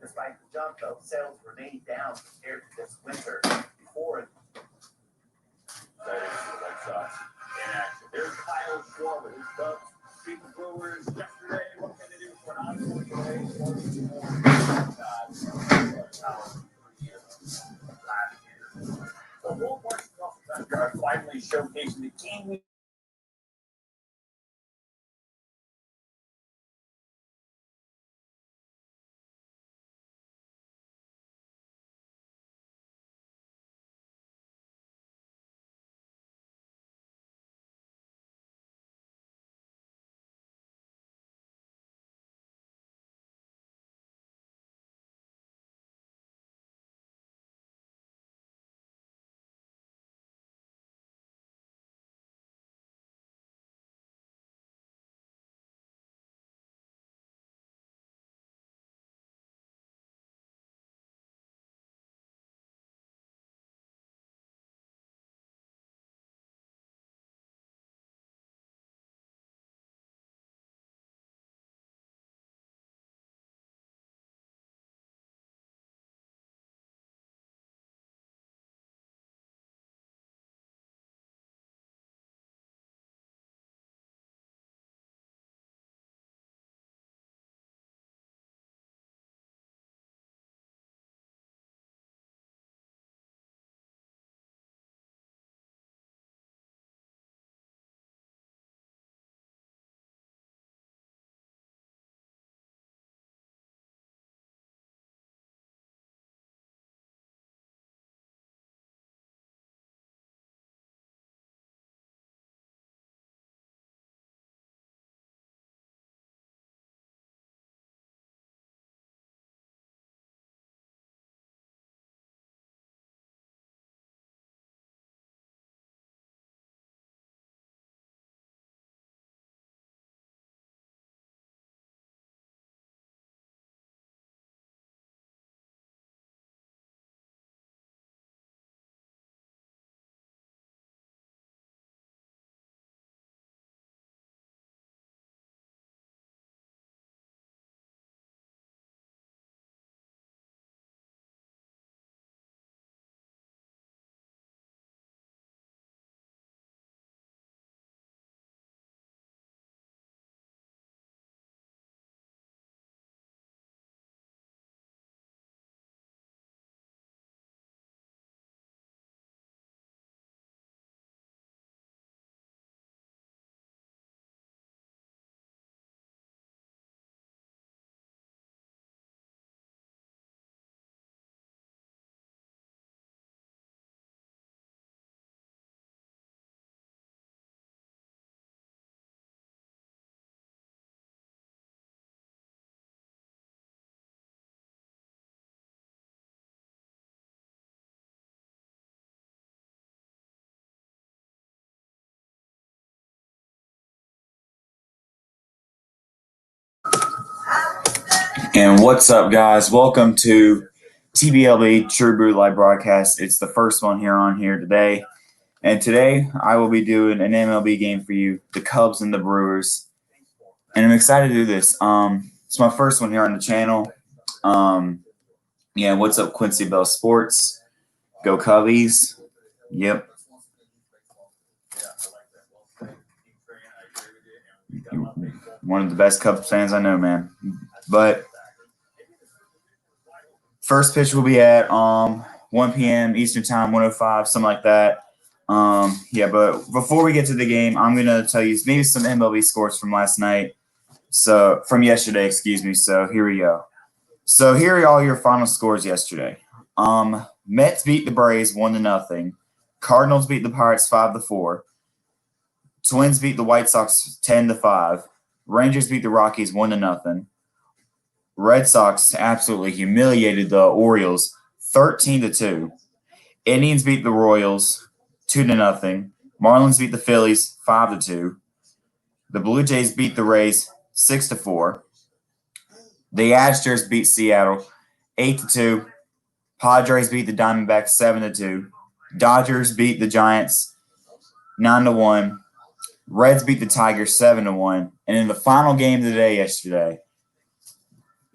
Despite the jump, though, sales remain down compared to this winter before. That is the Red Sox in action. There's Kyle Schwarber, his Cubs beat the Brewers yesterday. What can they do for an ongoing delay? The whole Washington are finally showcasing the game. And what's up, guys? Welcome to TBLB True Brew Live Broadcast. It's the first one here today. And today I will be doing an MLB game for you, the Cubs and the Brewers. And I'm excited to do this. It's my first one here on the channel. What's up, Quincy Bell Sports? Go Cubbies. Yep. One of the best Cubs fans I know, man. But first pitch will be at 1 p.m. Eastern Time, 1:05, something like that. But before we get to the game, I'm going to tell you maybe some MLB scores from last night. From yesterday, excuse me. So here we go. So here are all your final scores yesterday. Mets beat the Braves 1-0. Cardinals beat the Pirates 5-4. Twins beat the White Sox 10-5. Rangers beat the Rockies 1-0. Red Sox absolutely humiliated the Orioles 13-2. Indians beat the Royals 2-0. Marlins beat the Phillies 5-2. The Blue Jays beat the Rays 6-4. The Astros beat Seattle 8-2. Padres beat the Diamondbacks 7-2. Dodgers beat the Giants 9-1. Reds beat the Tigers 7-1. And in the final game of the day yesterday,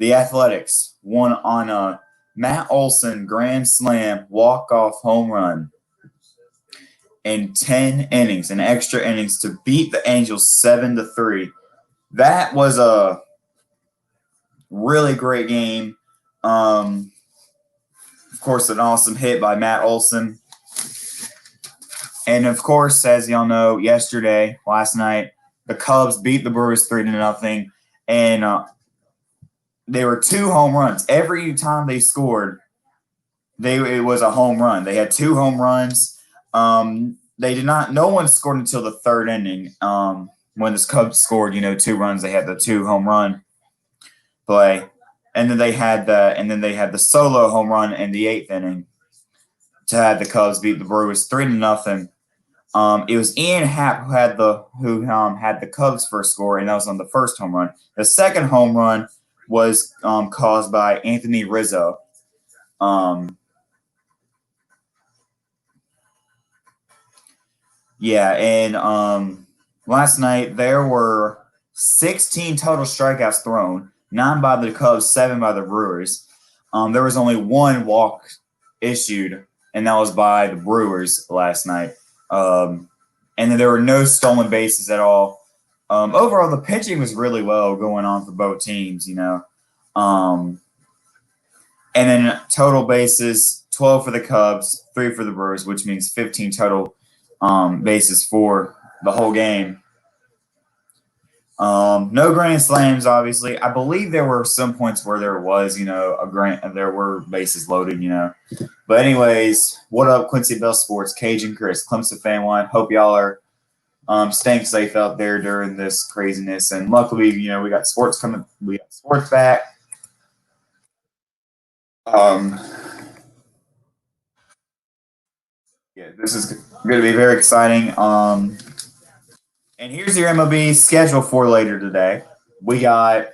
The Athletics won on a Matt Olson grand slam walk-off home run in 10 innings, in extra innings, to beat the Angels 7-3. That was a really great game. Of course, an awesome hit by Matt Olson. And of course, as y'all know, last night, the Cubs beat the Brewers 3-0, and they were 2 home runs. Every time they scored, it was a home run. They had 2 home runs. No one scored until the 3rd inning. When the Cubs scored, 2 runs, they had the 2 home run play. And then they had the solo home run in the 8th inning to have the Cubs beat the Brewers 3-0. It was Ian Happ who had the Cubs first score, and that was on the first home run. The second home run was caused by Anthony Rizzo. Last night there were 16 total strikeouts thrown, 9 by the Cubs, 7 by the Brewers. There was only 1 walk issued, and that was by the Brewers last night. And then there were no stolen bases at all. Overall, the pitching was really well going on for both teams, And then total bases, 12 for the Cubs, 3 for the Brewers, which means 15 total bases for the whole game. No grand slams, obviously. I believe there were some points where there was, there were bases loaded, But anyways, what up, Quincy Bell Sports, Cajun Chris, Clemson Fan One. Hope y'all are staying safe out there during this craziness. And luckily, we got sports coming. We got sports back. This is going to be very exciting. And here's your MLB schedule for later today. We got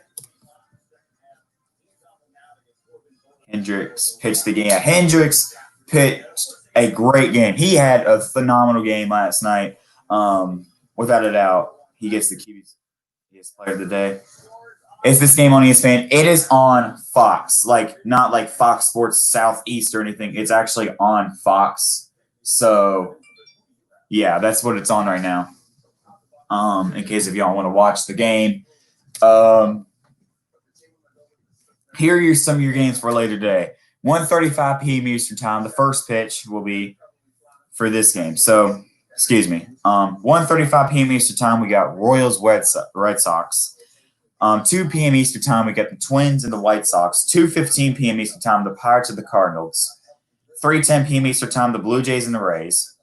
Hendricks pitched the game. Hendricks pitched a great game. He had a phenomenal game last night. Without a doubt, he gets the QB's player of the day. Is this game on ESPN? It is on Fox, not like Fox Sports Southeast or anything. It's actually on Fox. So, yeah, that's what it's on right now. In case if y'all want to watch the game. Here are some of your games for later today. 1:35 p.m. Eastern Time. The first pitch will be for this game. So, 1:35 p.m. Eastern Time, we got Royals Red Sox. 2 p.m. Eastern Time, we got the Twins and the White Sox. 2:15 p.m. Eastern Time, the Pirates and the Cardinals. 3:10 p.m. Eastern Time, the Blue Jays and the Rays.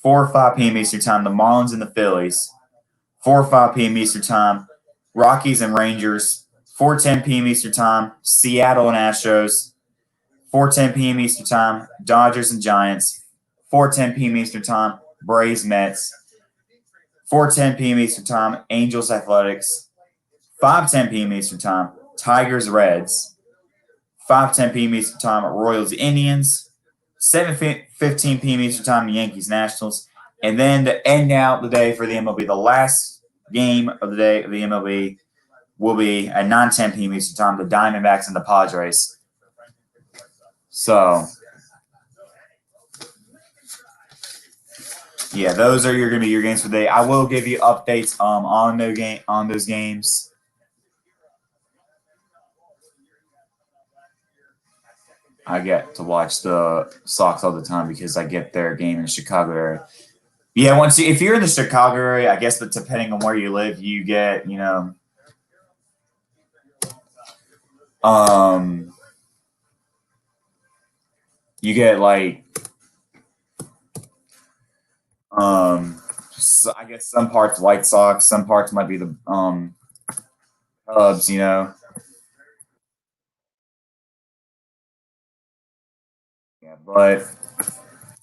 4:05 p.m. Eastern Time, the Marlins and the Phillies. 4:05 p.m. Eastern Time, Rockies and Rangers. 4:10 p.m. Eastern Time, Seattle and Astros. 4:10 p.m. Eastern Time, Dodgers and Giants. 4:10 p.m. Eastern Time, Braves Mets. 4:10 p.m. Eastern Time, Angels Athletics. 5:10 p.m. Eastern Time, Tigers Reds. 5:10 p.m. Eastern Time, Royals Indians. 7:15 p.m. Eastern Time, Yankees Nationals. And then to end out the day for the MLB, the last game of the day of the MLB will be at 9:10 p.m. Eastern Time, the Diamondbacks and the Padres. So, yeah, those are going to be your games for the day. I will give you updates on those games. I get to watch the Sox all the time because I get their game in the Chicago area. Yeah, if you're in the Chicago area, I guess, but depending on where you live, you get, you get so I guess some parts White Sox, some parts might be the Cubs, Yeah, but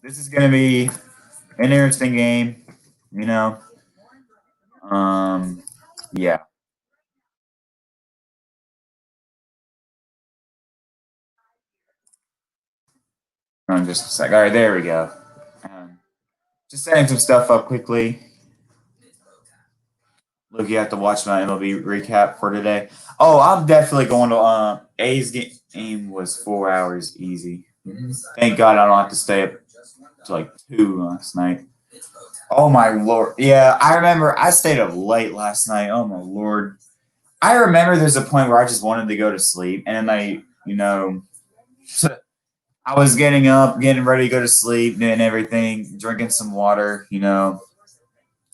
this is gonna be an interesting game, Yeah. Just a sec. All right, there we go. Just setting some stuff up quickly. Look, you have to watch my MLB recap for today. Oh, I'm definitely going to A's game was 4 hours easy. Thank God I don't have to stay up to like 2 last night. Oh my lord. Yeah, I remember I stayed up late last night. Oh my lord. I remember there's a point where I just wanted to go to sleep and then I was getting up, getting ready to go to sleep, doing everything, drinking some water. And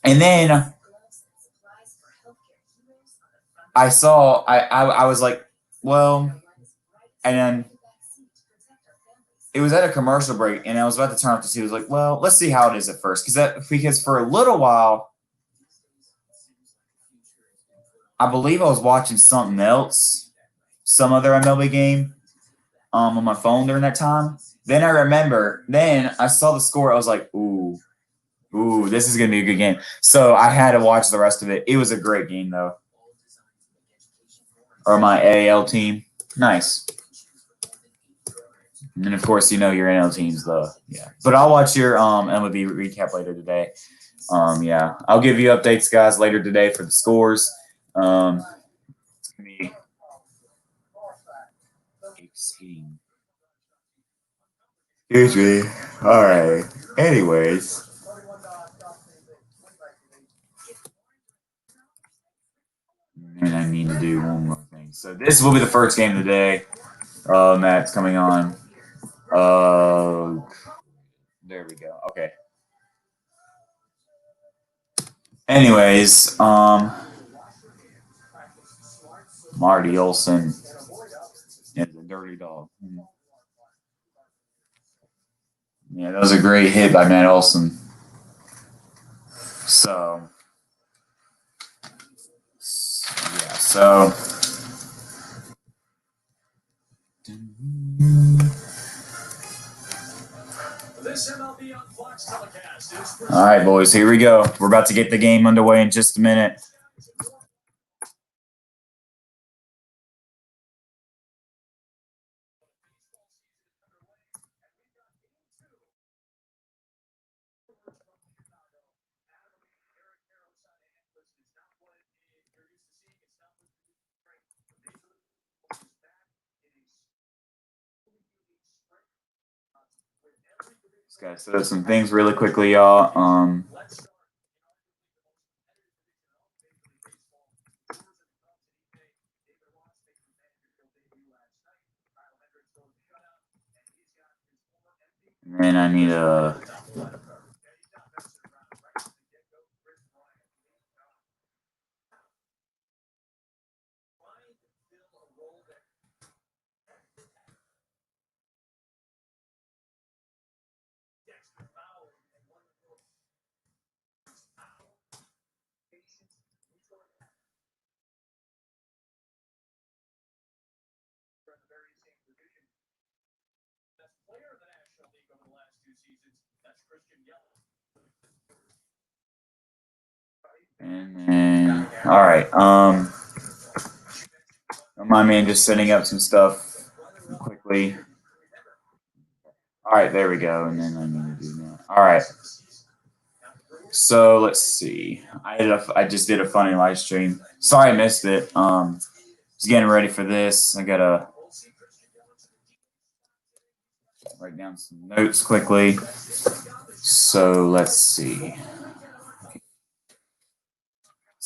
then I was like, well, and then it was at a commercial break, and I was about to turn off the TV. I was like, well, let's see how it is at first, because for a little while, I believe I was watching something else, some other MLB game, on my phone during that time. Then I saw the score. I was like, ooh, this is gonna be a good game. So I had to watch the rest of it. It was a great game though. Or my AL team, nice. And then of course your NL teams though. Yeah. But I'll watch your MLB recap later today. Yeah. I'll give you updates, guys, later today for the scores. It's gonna be exciting. Excuse me. All right. Anyways. And I need to do one more thing. So this will be the first game of the day. That's coming on. There we go. Okay. Anyways, Marty Olson is a dirty dog. Yeah, that was a great hit by Matt Olson. So, yeah, so. All right, boys, here we go. We're about to get the game underway in just a minute. Just gotta set up some things really quickly, y'all. And then I need a. And then, all right. Don't mind me just setting up some stuff quickly. All right, there we go. And then I need to do that. All right. So let's see. I just did a funny live stream. Sorry I missed it. Just getting ready for this. I gotta write down some notes quickly. So let's see.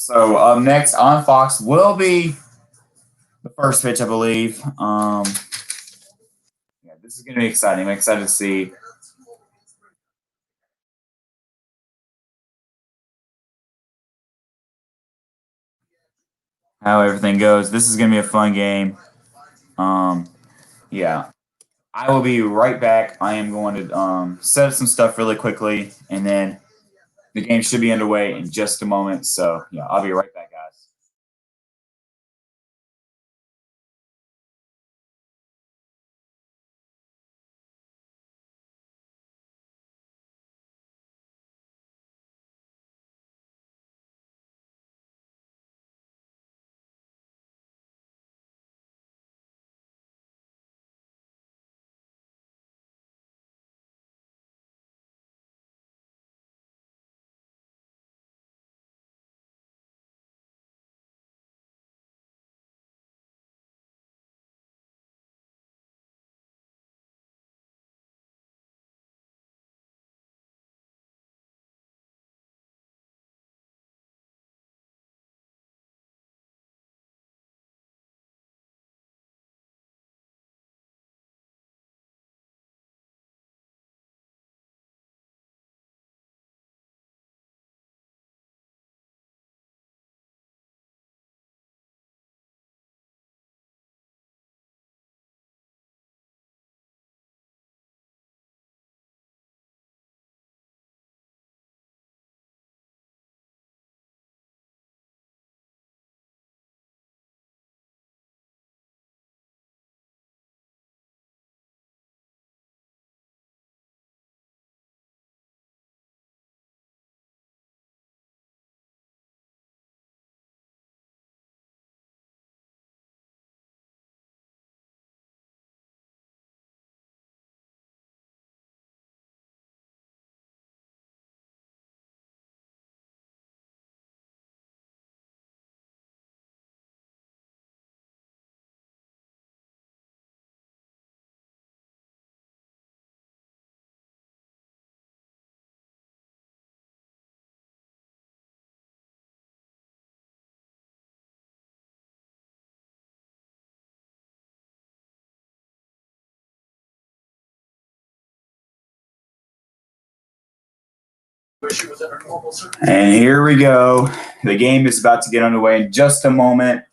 So next on Fox will be the first pitch, I believe. Yeah, this is gonna be exciting. I'm excited to see. How everything goes. This is gonna be a fun game. Yeah. I will be right back. I am going to set up some stuff really quickly, and then the game should be underway in just a moment. So yeah, I'll be right back, guys. And here we go. The game is about to get underway in just a moment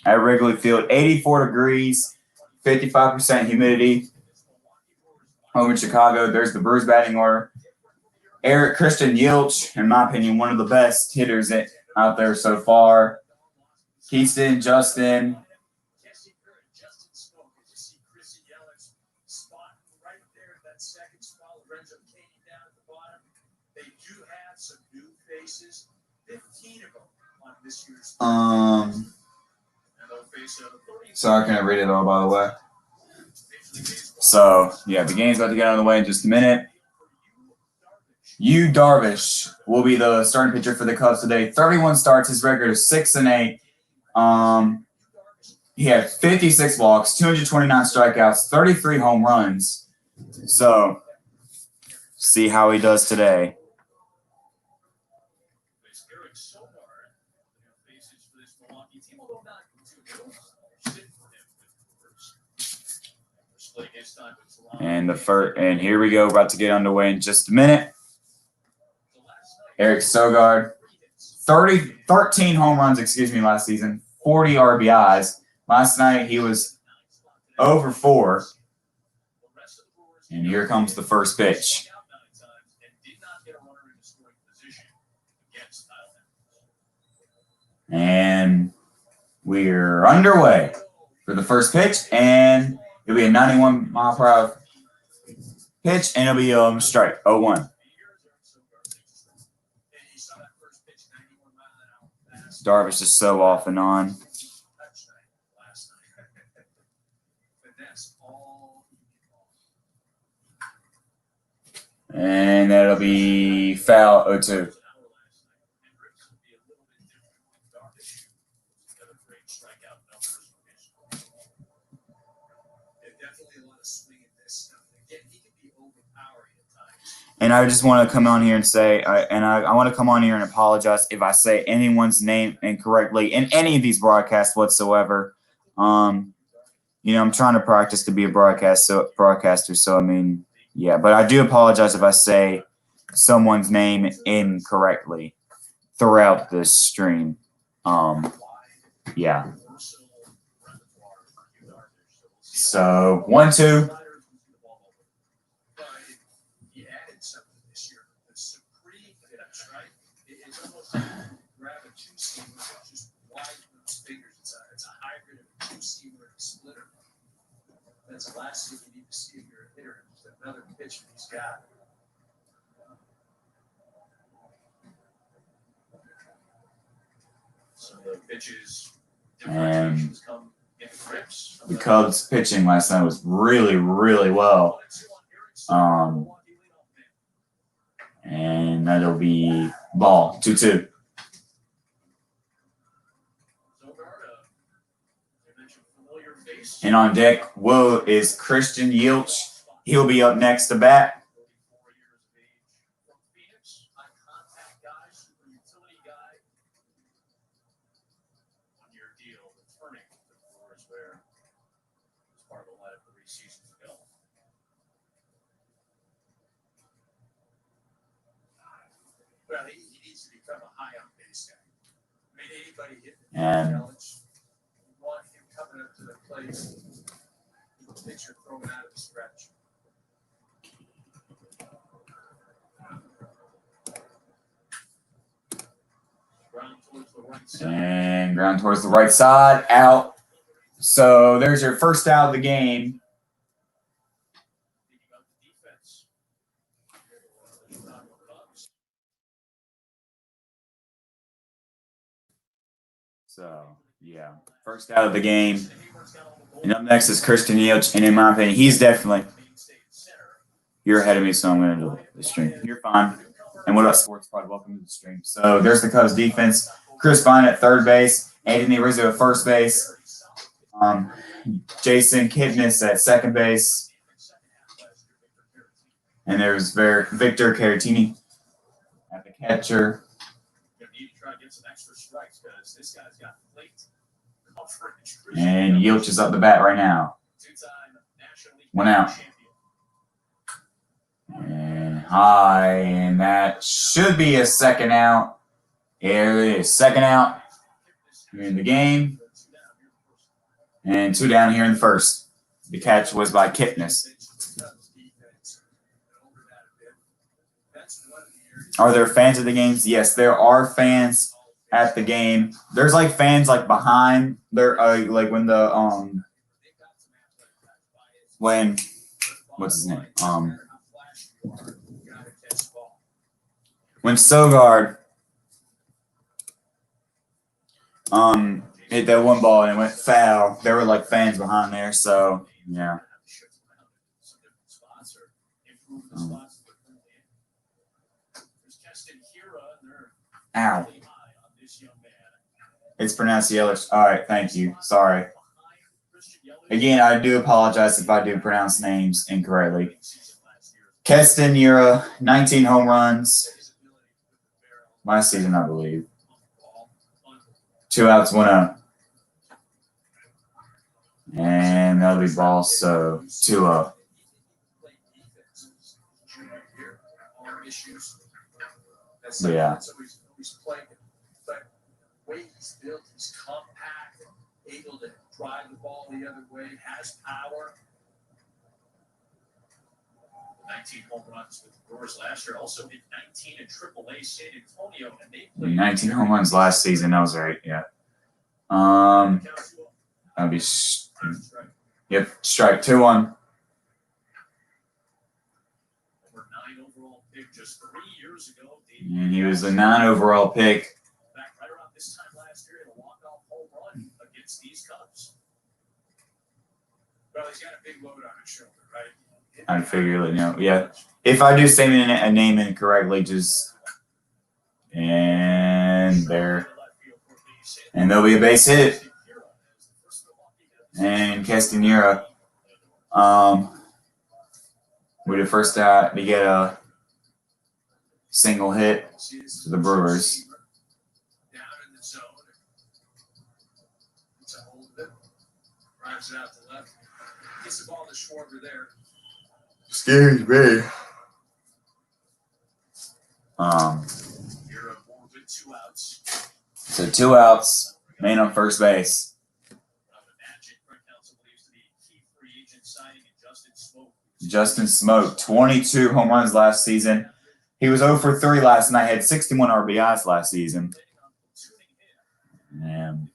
at Wrigley Field. 84 degrees, 55% humidity over in Chicago. There's the Brewers batting order. Christian Yelich, in my opinion, one of the best hitters out there so far. Keaton, Justin. Sorry, I can't read it all, by the way. So, yeah, the game's about to get on the way in just a minute. Darvish will be the starting pitcher for the Cubs today. 31 starts. His record is 6-8. He had 56 walks, 229 strikeouts, 33 home runs. So, see how he does today. And here we go, about to get underway in just a minute. Eric Sogard, 13 home runs, last season, 40 RBIs. Last night he was 0-4. And here comes the first pitch. And we're underway for the first pitch, and it'll be a 91-mile-per-hour pitch, and it'll be strike, 0-1. Darvish is so off and on. And that'll be foul, 0-2. And I just want to come on here and say, I want to come on here and apologize if I say anyone's name incorrectly in any of these broadcasts whatsoever. I'm trying to practice to be a broadcaster. So, I mean, yeah. But I do apologize if I say someone's name incorrectly throughout this stream. Yeah. So, 1-2. That's the last thing you need to see if you're a hitter. Just another pitch that he's got. So the pitches, differentiations come in grips. The Cubs pitching last night was really, really well. And that'll be ball, 2-2. And on deck, is Christian Yelich. He'll be up next to bat. Well, he needs to become a high on base guy. I mean, anybody hitting the challenge, you want him coming up to the plate, the pitcher throwing out of the stretch. Ground towards the right side. And ground towards the right side, out. So there's your first out of the game. So, yeah, first out of the game. And up next is Christian Yelich. And in my opinion, he's definitely – you're ahead of me, so I'm going to do the stream. You're fine. And what about Sports Pod? Welcome to the stream. So, there's the Cubs defense. Chris Vine at third base. Anthony Rizzo at first base. Jason Kipnis at second base. And there's Victor Caratini at the catcher. And Yelich is up the bat right now. 1 out. And high, and that should be a second out. Here it is, second out in the game. And 2 down here in the first. The catch was by Kipnis. Are there fans at the games? Yes, there are fans at the game. There's like fans like behind there, like when the when what's his name? When Sogard hit that one ball and it went foul, there were like fans behind there, so yeah. Ow. It's pronounced Yelich. All right, thank you. Sorry. Again, I do apologize if I do pronounce names incorrectly. Keston Yura, 19 home runs last season, I believe. 2 outs, 1 out. And that'll be ball, so 2-0. But yeah. But the way he's built, he's compact, able to drive the ball the other way, has power. 19 home runs with the Brewers last year. Also hit 19 in AAA San Antonio, and they played 19 home runs last season. That was right. Yeah. That'd be yep. Strike 2-1. Number 9 overall pick just 3 years ago. And he was the 9 overall pick. Back right around this time last year, in a walk-off home run against these Cubs. Well, he's got a big load on his shoulder, right? I figure, yeah. If I do say a name incorrectly, just and there, and there'll be a base hit. And Castanera, with the first out to get a single hit to the Brewers. Down in the zone. It's a hold of it. Drives it out to left. Gets the ball to Schwarber there. Excuse me. You're more with 2 outs. So 2 outs, man on first base. Justin Smoke, 22 home runs last season. He was 0 for 3 last night. Had 61 RBIs last season. And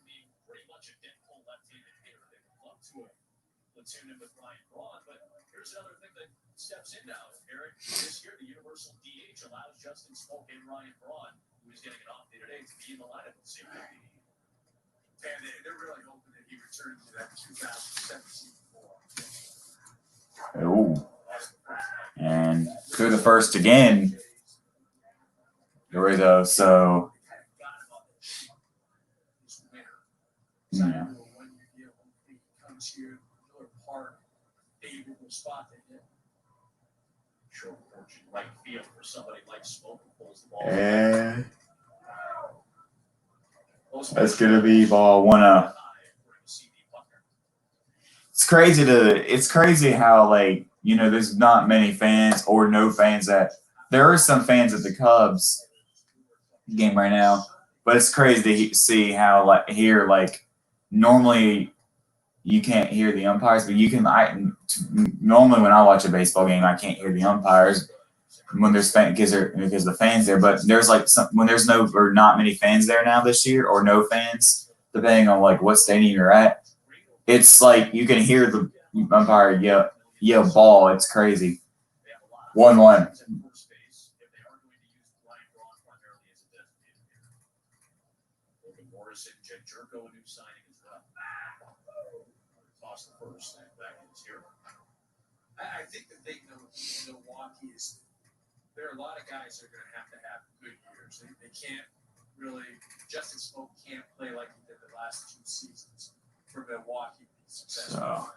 here's another thing that steps in now, Eric. This year, the universal DH allows Justin Smoke and Ryan Braun, who is getting an off day today, to be in the lineup at the same time. And they're really hoping that he returns to that 2017 form. oh, and through the first again. There we go. So yeah. And that's gonna be ball 1-0. It's crazy how, like, there's not many fans or no fans that there are some fans at the Cubs game right now, but it's crazy to see how, like, here, like, normally you can't hear the umpires, but you can. Normally when I watch a baseball game, I can't hear the umpires when there's because the fans there. But there's like when there's no or not many fans there now this year, or no fans, depending on like what stadium you're at. It's like you can hear the umpire yell ball. It's crazy. 1-1. I think the thing though, Milwaukee is there are a lot of guys that are going to have good years. They can't really. Justin Smoke can't play like he did the last 2 seasons for Milwaukee to be successful.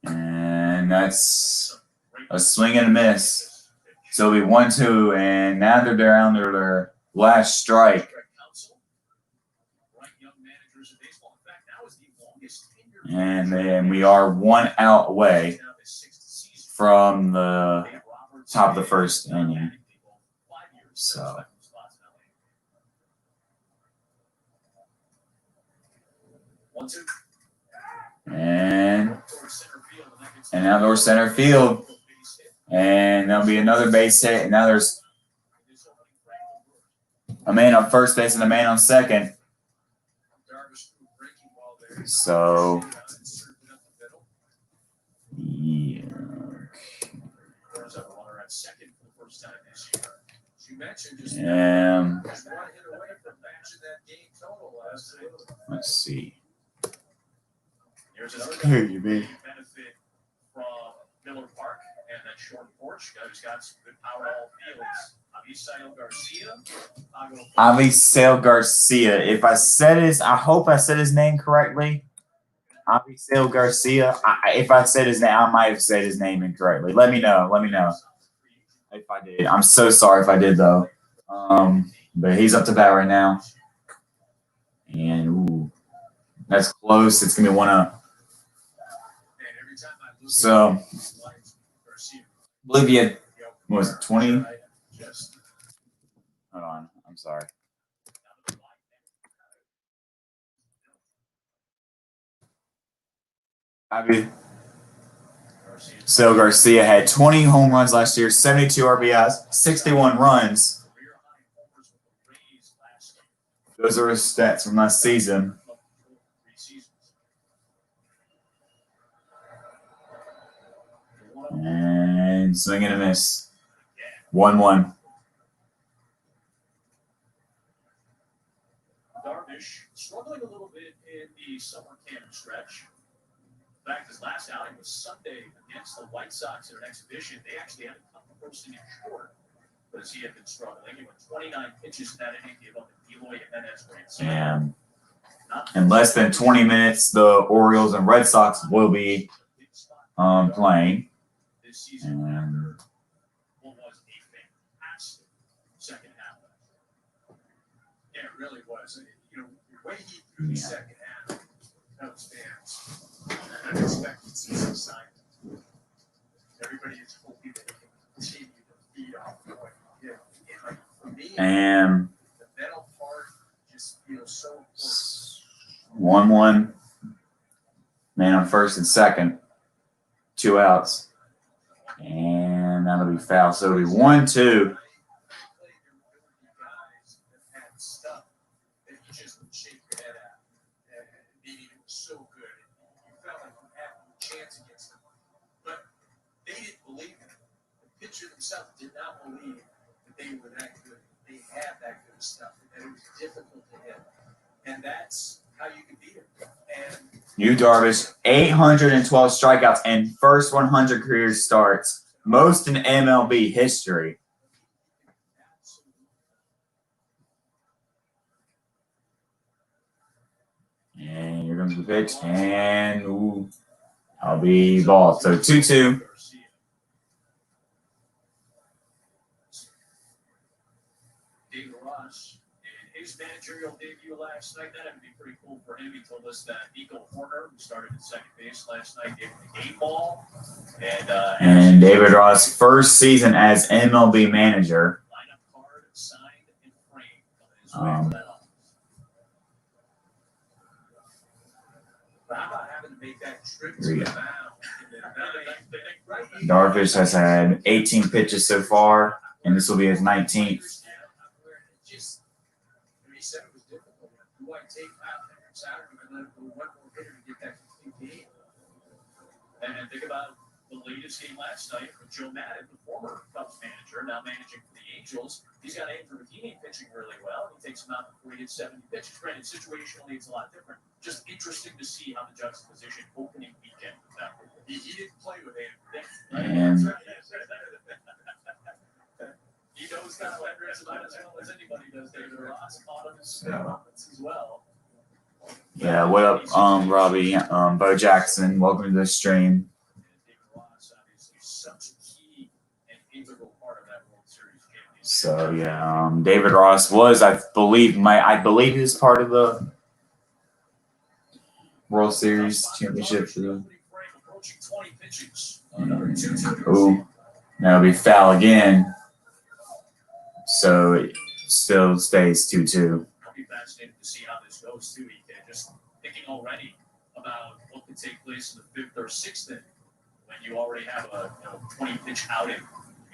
And that's a swing and a miss. So it'll be 1-2, and now they're down to their last strike. And then we are 1 out away from the top of the first inning. So. And outdoor center field. And there'll be another base hit. And now there's a man on first base and a man on second. So, yeah. Let's see. Here you be. Benefit from Miller Park and that short porch. Guys got some good power all fields. Avisail Garcia. If I said I hope I said his name correctly. Avisail Garcia. If I said his name, I might have said his name incorrectly. Let me know. If I did. I'm so sorry if I did though. But he's up to bat right now. And ooh, that's close. It's gonna be 1-0. So Bolivia, what was it, 20? Hold on, I'm sorry. Avisail Garcia had 20 home runs last year, 72 RBIs, 61 runs. Those are his stats from last season. And swing and a miss. 1-1. Darvish struggling a little bit in the summer camp stretch. In fact, his last outing was Sunday against the White Sox in an exhibition. They actually had a couple posting it short, but as he had been struggling, he went 29 pitches in that inning, gave up a Eloy and then and in less than 20 minutes, the Orioles and Red Sox will be playing. This season, what was a fantastic second half. Yeah, it really was. You know, the way he threw the second half, that was fans. Unexpected season sign. Everybody is hoping that he can continue to feed off the way. Yeah, like for me, And the middle part just feels so important. 1-1. Man on first and second. 2 outs. And that'll be foul. So it'll be 1-2. They didn't believe it. The pitcher themselves did not believe that they were that good. They had that good stuff. And it was difficult to hit. And that's how you can beat it. And Yu Darvish, 812 strikeouts and first 100 career starts. Most in MLB history. And here comes the pitch. And ooh, I'll be ball. So 2-2. David Ross in his managerial debut last night. That had to be pretty cool for him. He told us that Nico Horner, who started at second base last night, gave him the game ball. And David Ross' first season as MLB manager. Lineup card signed and framed. But how about having to make that trip to the mound? Darvish has had 18 pitches so far, and this will be his 19th. He said it was difficult. Do I take out Saturday and let him go one more hitter to get that complete game? And think about the latest game last night with Joe Madden, the former Cubs manager, now managing for the Angels. He's got Andrew Heaney pitching really well. He takes him out before he hits 70 pitches. Granted, situationally, it's a lot different. Just interesting to see how the juxtaposition opening weekend was that. He didn't play with Andrew. And He knows kind of like Chris about as well as anybody does. David Ross caught him as well. yeah, what up, Robbie, Bo Jackson, welcome to the stream. David Ross, obviously, such a key and integral part of that World Series game. So yeah, David Ross was, I believe he was part of World Series championship for them. Oh, that'll be foul again. So it still stays 2-2. I'll be fascinated to see how this goes too. Just thinking already about what could take place in the 5th or 6th inning when you already have a 20-pitch outing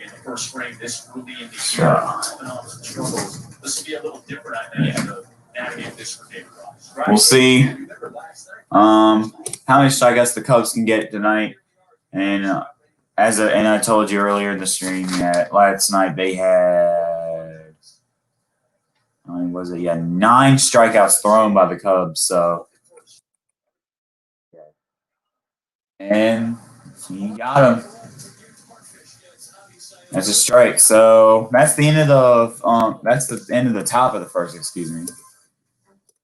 in the first frame. This will be in the struggles. This will be a little different, I think, to navigate this for David Ross. Right? We'll see how many strikeouts the Cubs can get tonight. And and I told you earlier in the stream that last night they had, how many was it? Yeah, 9 strikeouts thrown by the Cubs. So, and he got him. That's a strike. So that's the end of the top of the first. Excuse me.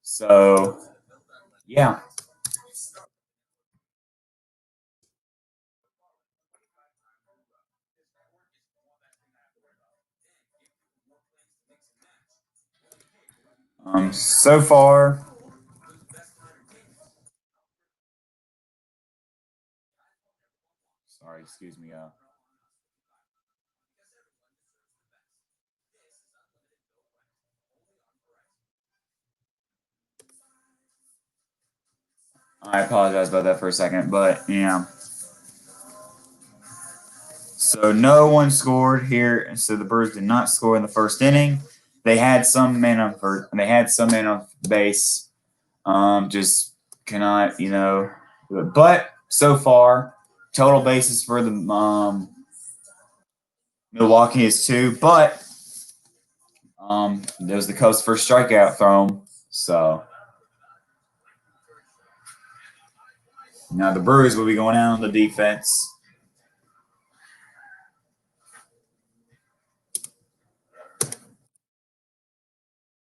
So, yeah. So far, sorry, excuse me. I apologize about that for a second, but yeah. So no one scored here. So the Brewers did not score in the first inning. They had some men on first. They had some men on base. Just cannot, But so far, total bases for the Milwaukee is 2. But there's the Cubs' first strikeout thrown. So now the Brewers will be going out on the defense.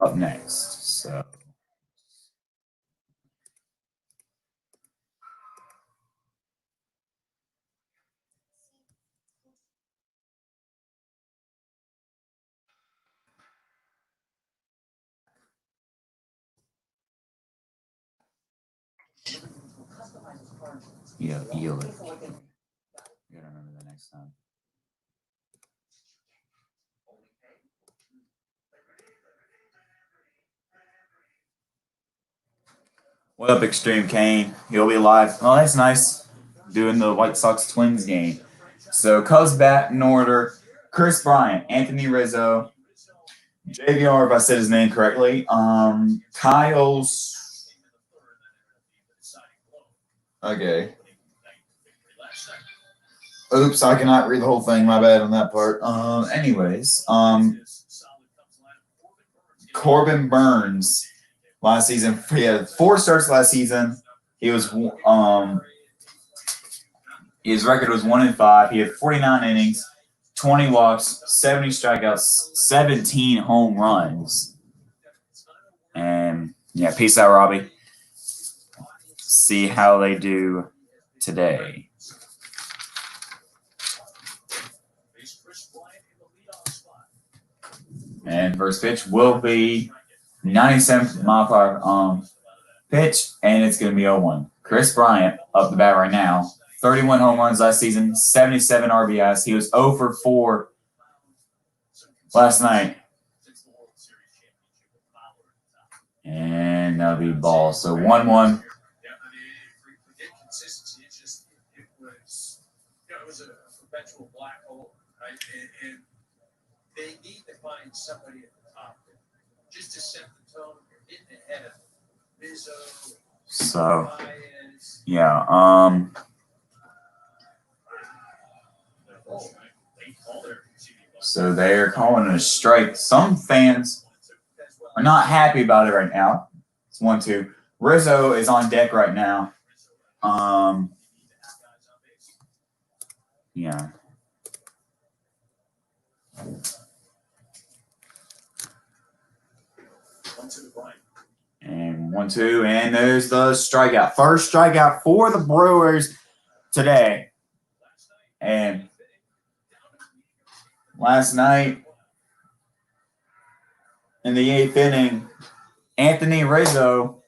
Up next. So. Yeah, yield it. You gotta remember that next time. What up, Extreme Kane? He'll be live. Oh, that's nice. Doing the White Sox Twins game. So Cubs bat in order. Chris Bryant, Anthony Rizzo, JVR, if I said his name correctly. Kyle's. Okay. Oops, I cannot read the whole thing. My bad on that part. Anyways, Corbin Burns. Last season, he had 4 starts last season. He was his record was 1-5. He had 49 innings, 20 walks, 70 strikeouts, 17 home runs. And yeah, peace out, Robbie. See how they do today. And first pitch will be 97 mile per hour pitch, and it's going to be 0-1. Chris Bryant up the bat right now. 31 home runs last season, 77 RBIs. He was 0 for 4 last night. And that'll be ball. So 1-1. It was a perpetual black hole, right? And they need to find somebody at the top just to set the tone. You're getting ahead of Rizzo. So, yeah. So they're calling it a strike. Some fans are not happy about it right now. It's 1-2. Rizzo is on deck right now. Yeah. And 1-2, and there's the strikeout. First strikeout for the Brewers today. And last night in the 8th inning, Anthony Rizzo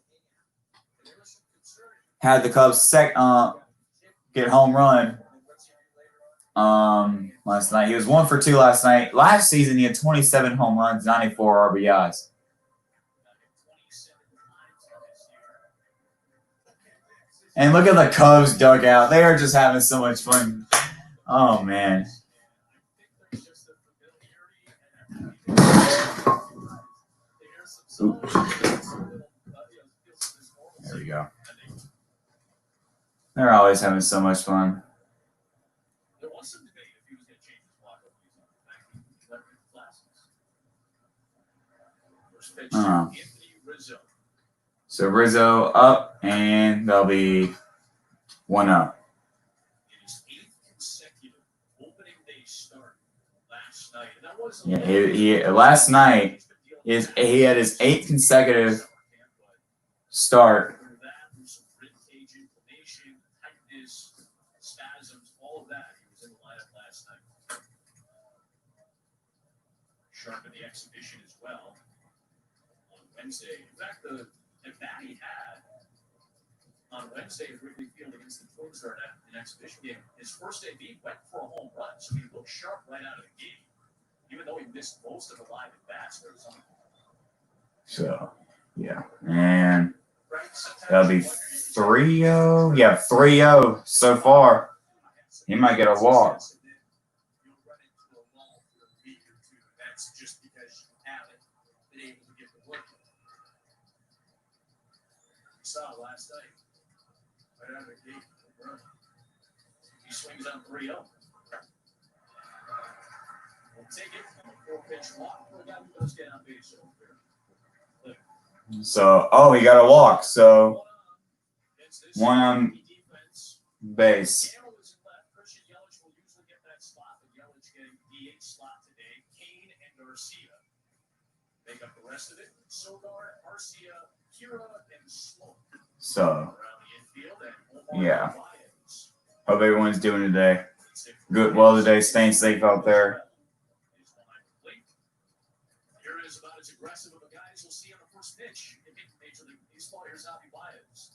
had the Cubs get home run last night. He was 1 for 2 last night. Last season, he had 27 home runs, 94 RBIs. And look at the Cubs dugout. They are just having so much fun. Oh, man. Oops. There we go. They're always having so much fun. So Rizzo up, and they'll be 1-0. Yeah, last night he had his 8th consecutive start. Sharp in the exhibition as well on Wednesday. In fact, the at bat he had on Wednesday at Wrigley Field against the Twins for an exhibition game, his first AB went for a home run, so he looked sharp right out of the gate, even though he missed most of the live at bats. So, yeah, and that'll be 3-0. Yeah, 3-0 so far. He might get a walk. That's just because you haven't been able to get the work. You saw last night, right out of the gate, he swings on 3-0. We'll take it from a 4-pitch walk. The guy who does get on base over there. So, oh, he got a walk. So, 1 on base. Make up the rest of it. Sogar, Arcia, Kira, and Sloan. So, yeah. Hope everyone's doing today. Good. Well, today, staying safe out there. Here is about as aggressive of a guy as you'll see on the first pitch in Major League Baseball. Here's Javi Baez.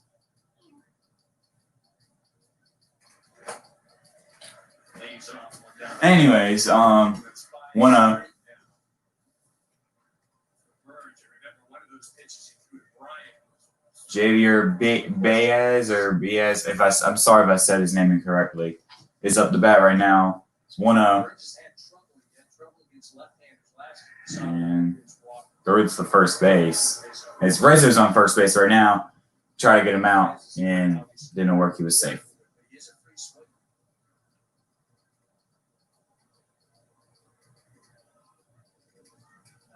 Anyways, 1-0. Javier Baez or Baez, I'm sorry if I said his name incorrectly, is up to bat right now. It's 1-0. And through to the first base. It's Rizzo's on first base right now. Try to get him out, and didn't work. He was safe.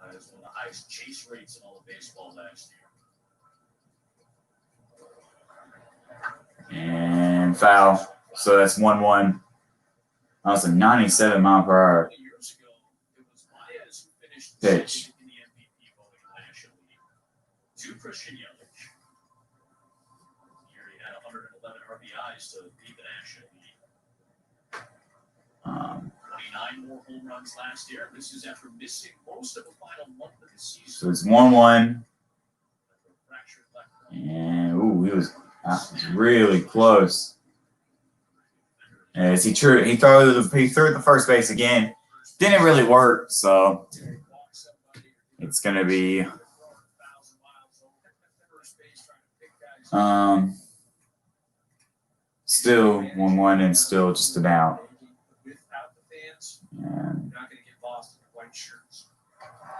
That is one of the highest chase rates in all of baseball last year. And foul. So that's 1-1. That was a 97 mile per hour pitch. To Christian Yelich. Here he had 111 RBIs to lead the National League. 29 more home runs last year. This is after missing most of the final month of the season. So it's 1-1. And ooh, he was really close. As he threw the first base again. Didn't really work, so it's gonna be still 1-1 and still just about.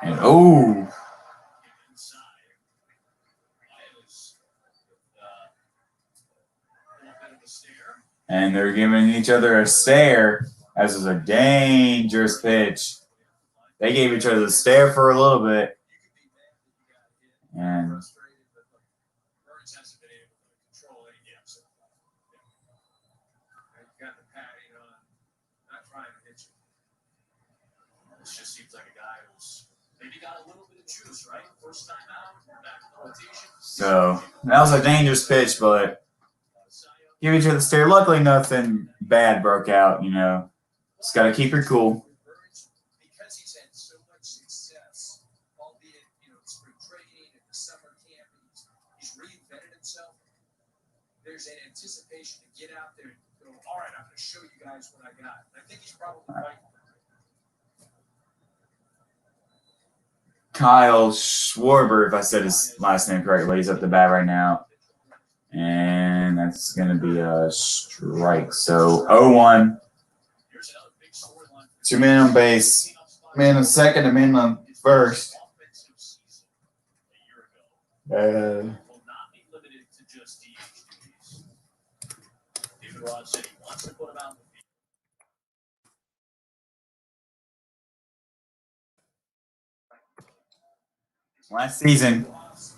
And oh, and they're giving each other a stare, as is a dangerous pitch. They gave each other the stare for a little bit. And this just seems like a guy who's maybe got a little bit of juice, right? First time out, back in the rotation. So that was a dangerous pitch, but give each other the stare. Luckily, nothing bad broke out. You know, just gotta keep your cool. Because he's had so much success, albeit spring training and the summer camp, he's reinvented himself. there's an anticipation to get out there and go, all right, I'm going to show you guys what I got. And I think he's probably right. Kyle Schwarber, if I said his last name correctly, he's up the bat right now. And that's going to be a strike. So 0-1. Two men on base. Man on second and man on first. Last season,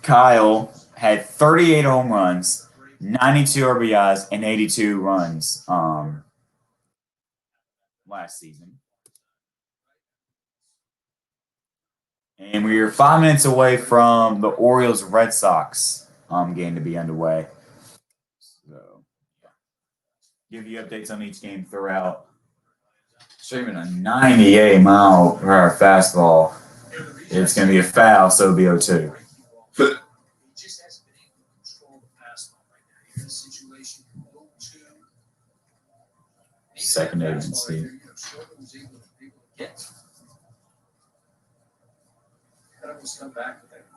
Kyle had 38 home runs, 92 RBIs, and 82 runs last season. And we are 5 minutes away from the Orioles-Red Sox game to be underway. So, give you updates on each game throughout. Streaming a 98-mile-per-hour fastball. It's going to be a foul, so it'll be 0-2. Second agency.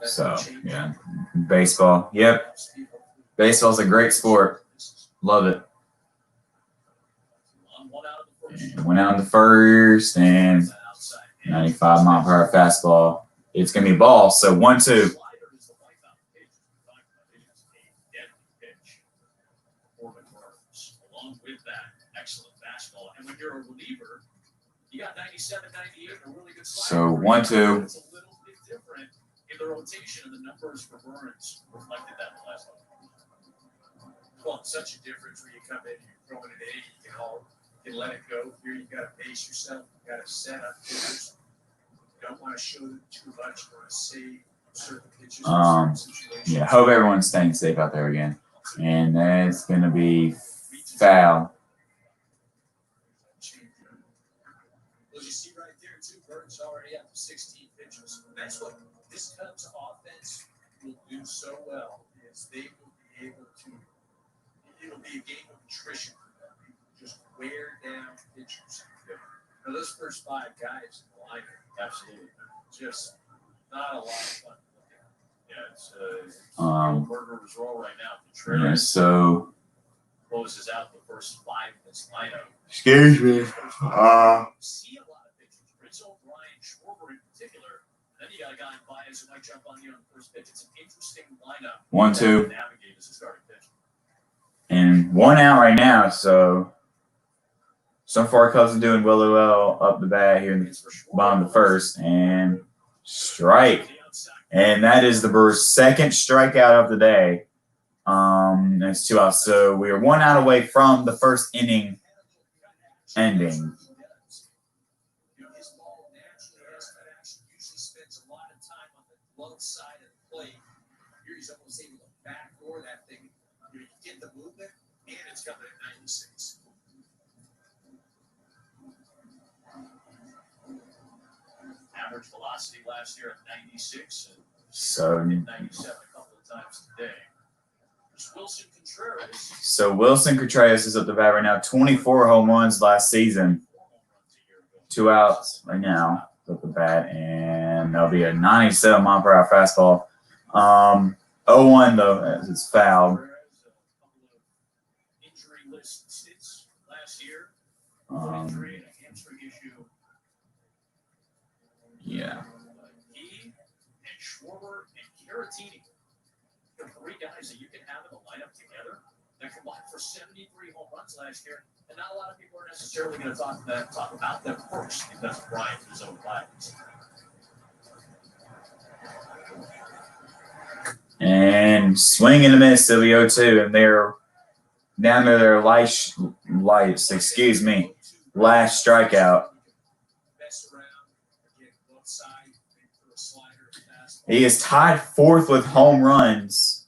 So, yeah. Baseball. Yep. Baseball's a great sport. Love it. And went out in the first and 95-mile-per-hour fastball. It's going to be a ball, so 1-2. Along with that excellent fastball. And when you're a reliever, you got 97, 98, a really good slider. So 1-2. It's a little bit different in the rotation, and the numbers for Burns reflected that in the last one. Well, it's such a difference when you come in, you're throwing it in, you can let it go. Here you got to pace yourself, you got to set up pitches. You don't want to show them too much. You want to save certain pitches. Yeah, hope everyone's staying safe out there again. And that's going to be foul. Well, you see right there, too, Burton's already up to 16 pitches. That's what this Cubs offense will do so well, is they will be able to, it'll be a game of attrition for them. Just wear down pitchers. Now, those first 5 guys in the lineup, absolutely, just not a lot of fun. Yeah, it's murderer's roll right now. Yeah, so closes out the first 5 in this lineup. Excuse me. See a lot of pitchers. Rizzo, Brian, Schwarber in particular. Then you got a guy in Baez who might jump on you on the first pitch. It's an interesting lineup. 1-2. Navigate as a starting pitch. And 1 out right now, so far Cubs are doing really well up the bat here in the bottom of the first. And strike. And that is the Brewers' second strikeout of the day. That's 2 outs. So we are 1 out away from the first inning ending. His ball naturally has that action. Usually spends a lot of time on the glove side of the plate. Here he's almost able to backdoor that thing. You get the movement, and it's coming at 96. Average velocity last year at 96 and So 97 a couple of times today. There's Wilson Contreras. Wilson Contreras is up the bat right now. 24 home runs last season. 2 outs right now up the bat, and that'll be a 97-mile-per-hour fastball. 0-1 though, as it's fouled. Injury list sits last year. Um, Injury and a hamstring issue. Yeah. He and Schwarber and Caratini, the 3 guys that you can have in the lineup together that combined for 73 home runs last year. And not a lot of people are necessarily going to talk about them first because of Brian his own lives. And swing and a miss, it'll be 0-2, and they're down to their last strikeout. He is tied 4th with home runs.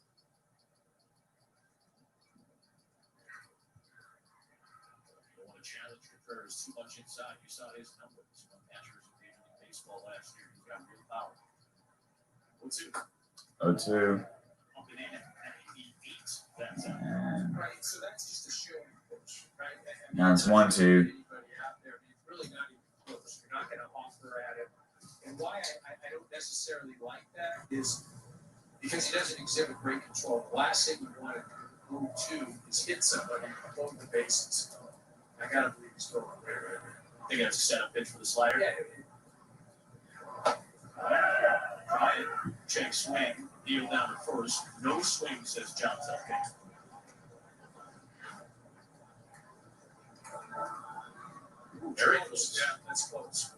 You don't want to challenge Contreras too much inside. You saw his numbers when catchers in Major League Baseball last year. He's got real power. 0-2. 0-2. Pumping in at 88. That's And So that's just a show pitch, right? Now it's 1-2. Anybody out there, it's really not even close. You're not going to offer at it. And why I don't necessarily like that is because he doesn't exhibit great control. The last thing you want to do is hit somebody above the bases. I got to believe he's going right. I think that's a setup pitch for the slider. Yeah. Ryan, check swing, deal down to first. No swing, says John Southgate. Very close. Yeah, that's close.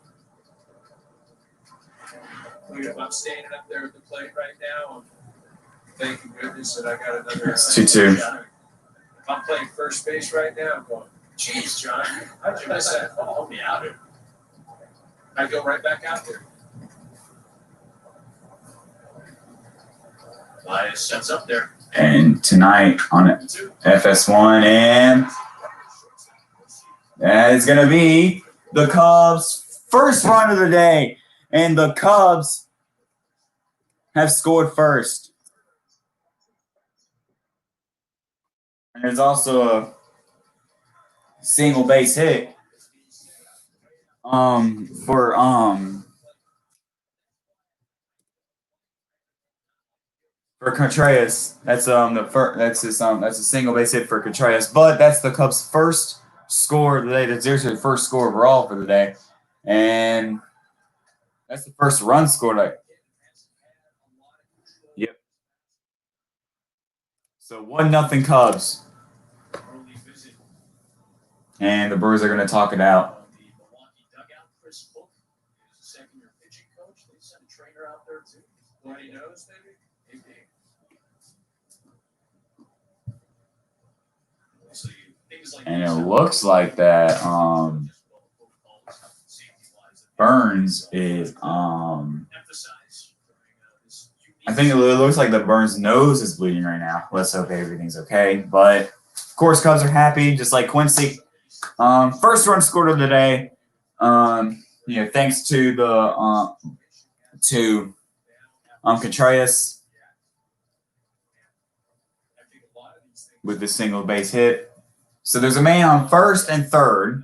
Look at, I'm standing up there at the plate right now. Thank goodness that I got another. It's 2-2. If I'm playing first base right now, I'm going, geez, John, how'd you miss that ball? Help me out here. I go right back out there. Elias sets up there. And tonight on FS1, and that is going to be the Cubs' first run of the day. And the Cubs have scored first. And there's also a single base hit for Contreras. That's that's a single base hit for Contreras. But that's the Cubs' first score of the day. That's their first score overall for the day, and that's the first run scored. Yep. So 1-0 Cubs, Early visit and the Brewers are going to talk it out. on the Milwaukee dugout. Chris Hook is a second-year pitching coach. They sent a trainer out there too. What he knows, maybe? Maybe. So things like And these it are- looks like that Burns is Emphasize during, this unique- I think it looks like the Burns nose is bleeding right now. Let's hope everything's okay. But of course, Cubs are happy, just like Quincy. First run scored of the day. Thanks to the Contreras I think a lot of these things. with the single base hit. So there's a man on first and third.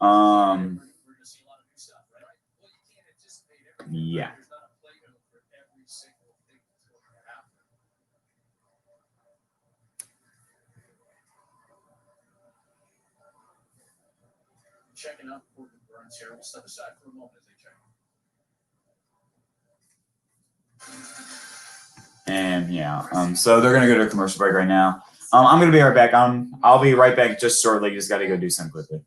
We're gonna see a lot of new stuff, right? Well, you can't anticipate everything. Yeah. There's not a playbook for every single thing that's going to happen. Checking out Corbin Burns here. We'll step aside for a moment as they check. And so they're gonna go to a commercial break right now. I'm gonna be right back. I'll be right back just shortly. Just gotta go do something quickly.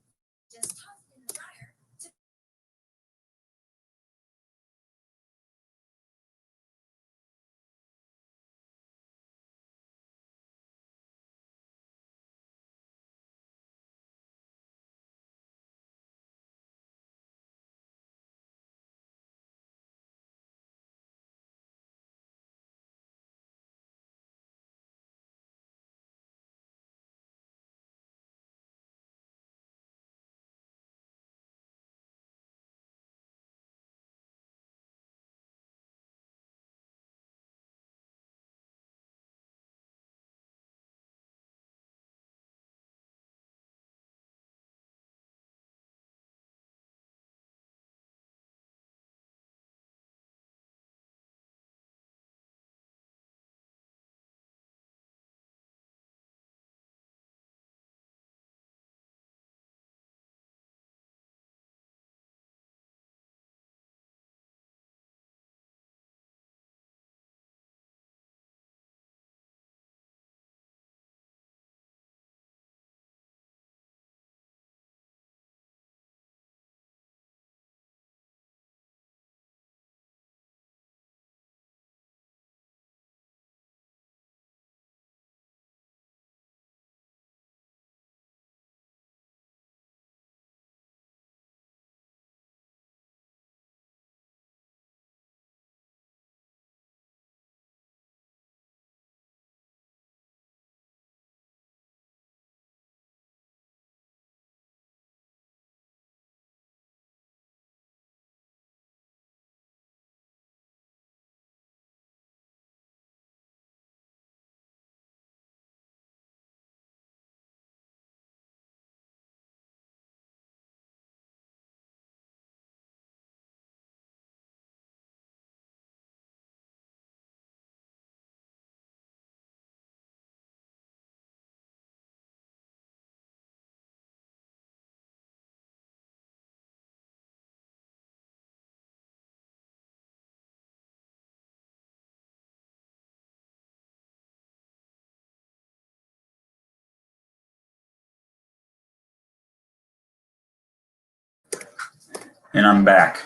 And I'm back.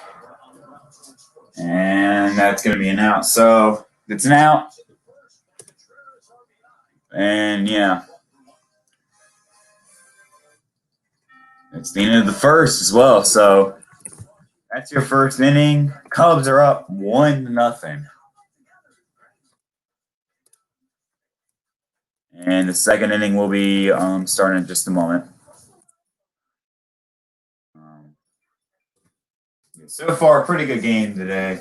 And that's going to be an out. So it's an out. And yeah. It's the end of the first as well. So that's your first inning. Cubs are up 1-0. And the second inning will be starting in just a moment. So far, a pretty good game today.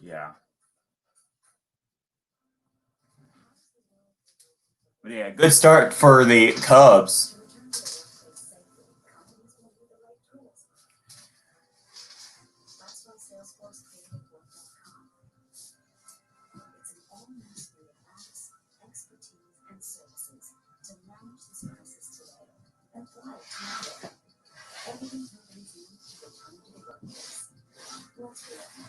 Yeah. But yeah, good start for the Cubs.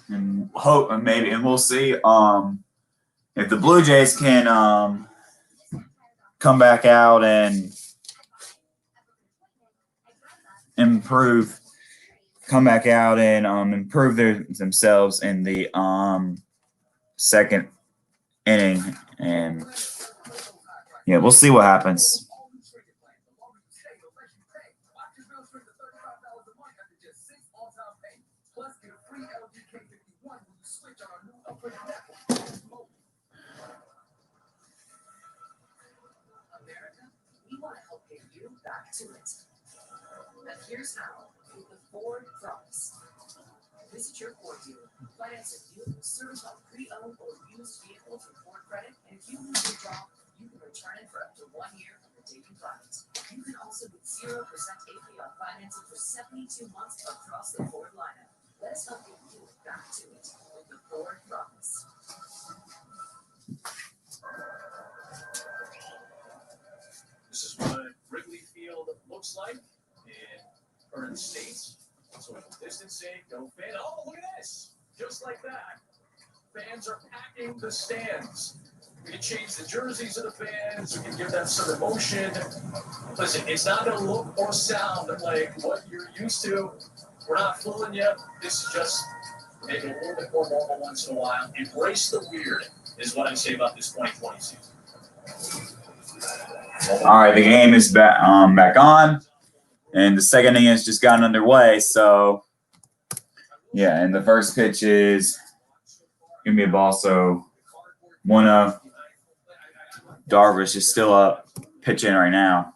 And hope, and maybe, and we'll see if the Blue Jays can come back out and improve themselves in the second inning, and yeah, we'll see what happens. We want to help get you back to it. And here's how with the Ford Promise. Visit your Ford dealer, finance a new certified pre-owned or used vehicle for Ford credit, and if you lose your job, you can return it for up to 1 year from the day you buy it. You can also get 0% APR financing for 72 months across the Ford lineup. Let us help get you back to it with the Ford Promise. This is what Wrigley Field looks like in current state. Social distancing, no fan. Oh, look at this! Just like that. Fans are packing the stands. We can change the jerseys of the fans. We can give them some emotion. Listen, it's not going to look or sound like what you're used to. We're not fooling you. This is just make it a little bit more normal once in a while. Embrace the weird is what I say about this 2020 season. All right, the game is back on, and the second inning has just gotten underway. So, yeah, and the first pitch is gonna be a ball. So, 1-0. Darvish is still up, pitching right now.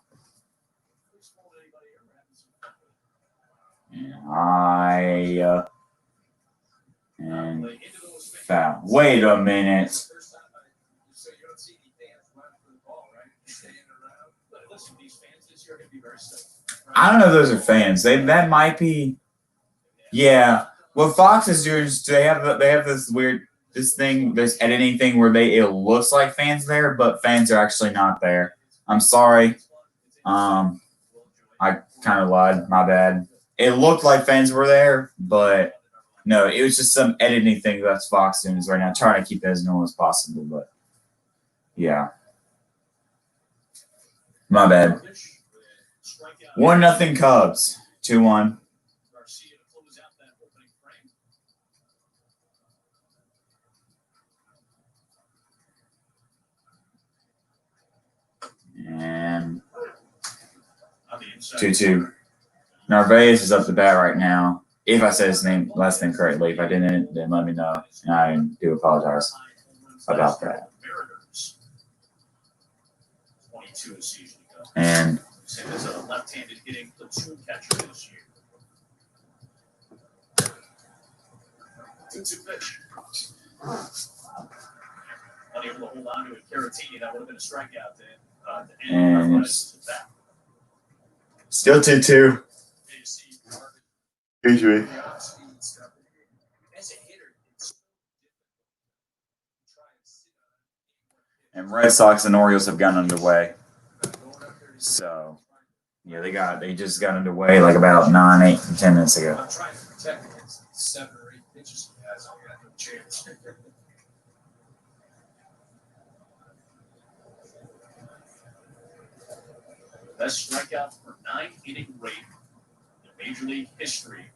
And foul. Wait a minute. I don't know if those are fans. That might be. Yeah. What Fox is doing is they have this weird this editing thing where it looks like fans there, but fans are actually not there. I'm sorry. I kind of lied. My bad. It looked like fans were there, but no, it was just some editing thing that's Fox doing right now, trying to keep it as normal as possible. But yeah, my bad. 1-0 Cubs. 2-1. And 2-2. Narvaez is up the bat right now. If I said his last name correctly, if I didn't, then let me know. And I do apologize about that. And As a left-handed hitting platoon catcher this year. 2-2 pitch. Unable to hold on to it. Caratini, that would have been a strikeout then. And still 2-2. Usually. And Red Sox and Orioles have gotten underway. So, yeah, they just got underway like about 9, 8, 10 minutes ago. I'm trying to protect against 7 or 8 pitches he has. I got no chance. Best strikeout per 9-inning rate in Major League history.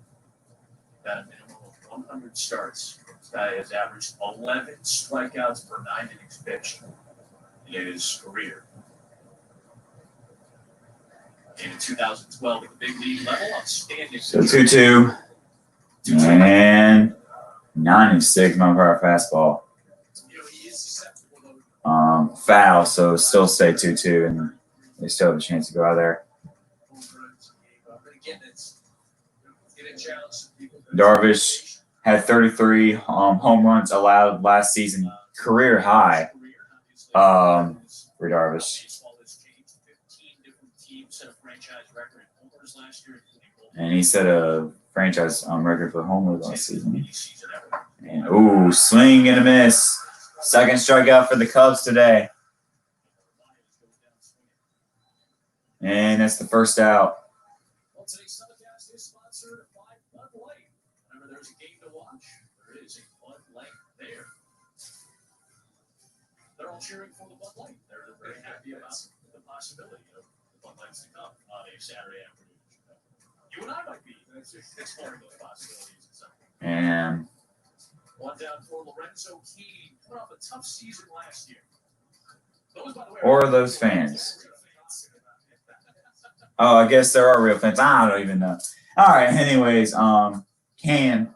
Got a minimum of 100 starts. This guy has averaged 11 strikeouts per 9 innings pitched in his career. In 2012 at the big league level, outstanding. So 2-2 and 96 mile-per-hour fastball. You know, he is susceptible to Foul, so still stay 2-2, and they still have a chance to go out there. home runs. But again, it's going to challenge some people. Darvish had 33 home runs allowed last season, career high for Darvish. Baseball has changed. 15 different teams set a franchise record in homers last year, including And he set a franchise record for homers last season. any season ever. And ooh, swing and a miss. Second strikeout for the Cubs today. And that's the first out. Well, today's telecast is sponsored by Bud Light. Whenever there's a game to watch, there is a Bud Light there. They're all cheering for the Bud Light. They're very happy about the possibility of the Bud Lights to come on a Saturday afternoon. You and I might be exploring those possibilities at some point. And One down for Lorenzo Keane, coming off a tough season last year. Those, by the way, or those fans. Oh, I guess there are real fans. I don't even know. All right. Anyways, Can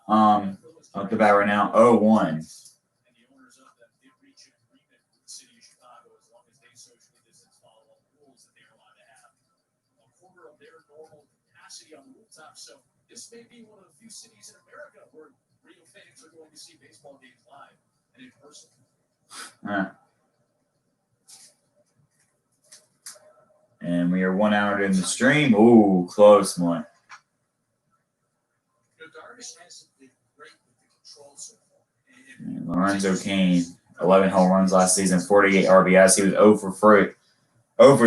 up the bat right now. 0-1. And the owners of them did reach an agreement with the city of Chicago as long as they socially distance follow all the rules that they're allowed to have a quarter of their normal capacity on the rooftop. So this may be one of the few cities in America where real fans are going to see baseball games live and in person. And we are 1 hour in the stream. Ooh, close one. You know, Darvish hasn't been great with the control so far. And Lorenzo Cain, 11 home runs last season, 48 RBIs. He was 0 for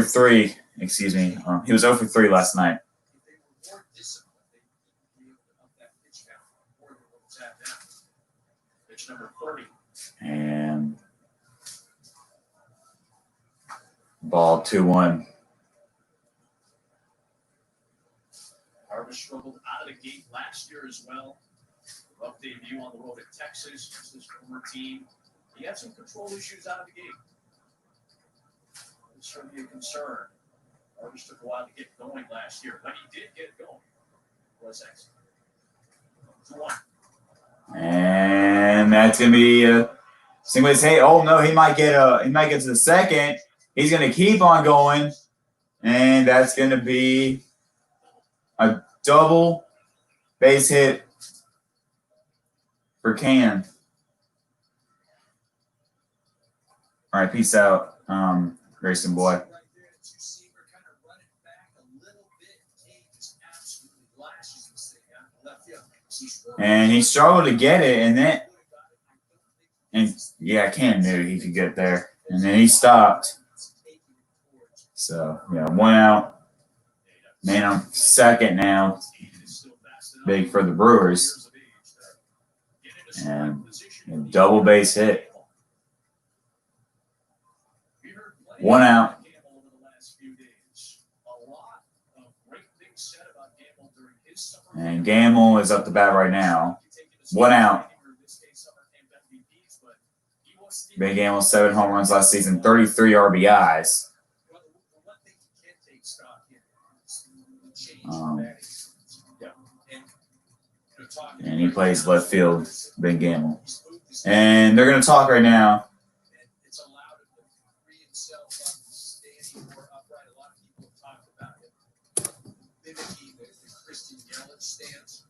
3. Excuse me. He was 0 for 3 last night. If they were more disciplined, they would be able to up that pitch count more than what it's at now. Pitch number 30. And ball 2-1. Darvish struggled out of the gate last year as well. Rough debut on the road at Texas, just his former team. He had some control issues out of the gate. It's certainly a concern. Darvish took a while to get going last year. When he did get going, it was excellent. 2-1. And that's gonna be somebody say, oh no, he might get to the second. He's gonna keep on going, and that's gonna be a double base hit for Can. All right, peace out, Grayson boy. Right there, the receiver kind of running back a little bit. Kane just absolutely lashes this thing out in left field. And he struggled to get it, and yeah, Cam knew he could get there, and then he stopped. So yeah, 1 out. Man on second now. Big for the Brewers. And a double base hit. 1 out. And Gamble is up the bat right now. 1 out. Big Gamble, 7 home runs last season, 33 RBIs. And he plays left field, Big Gamble. And they're going to talk right now. It's allowed him to free himself up, standing more upright. A lot of people have talked about it. Mimicking the Christian Yelich stance.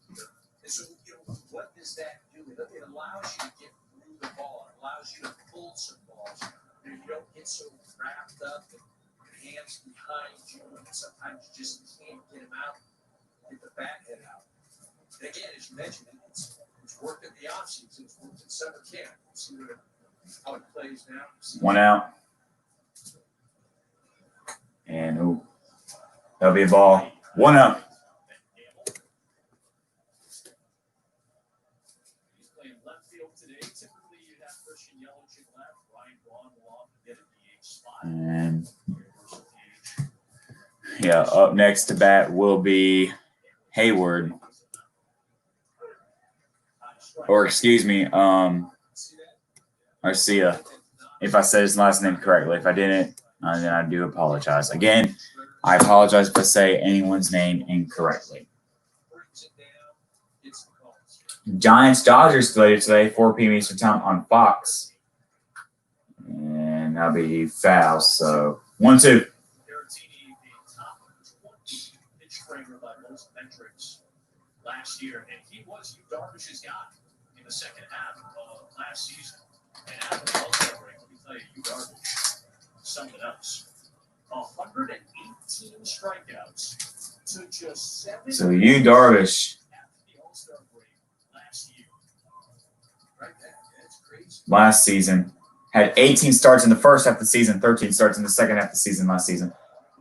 And so, you know, what does that do? It allows you to get through the ball. It allows you to pull some balls. You don't get so wrapped up and your hands behind you. And sometimes you just can't get them out. Get the bat head out. And again, as you mentioned, it's worked in the offseason. It's worked in summer camp. See how it plays now. 1 out. And that'll be a ball. 1 out. He's playing left field today. Typically, you'd have Christian Yelich in left. Ryan Braun will often get a DH spot. And Yeah, up next to bat will be Hayward. Or excuse me, Arcia. If I said his last name correctly. If I didn't, then I do apologize. Again, I apologize if I say anyone's name incorrectly. Giants-Dodgers later today, 4 p.m. Eastern Time on Fox. And that'll be foul. So 1-2. Last year, and he was Darvish's guy in the second half of last season. And after the All-Star break, let me tell you, Darvish, something else. 118 strikeouts to just 7. So Darvish. After the All-Star break last year. Right there, that's crazy. Last season had 18 starts in the first half of the season, 13 starts in the second half of the season last season.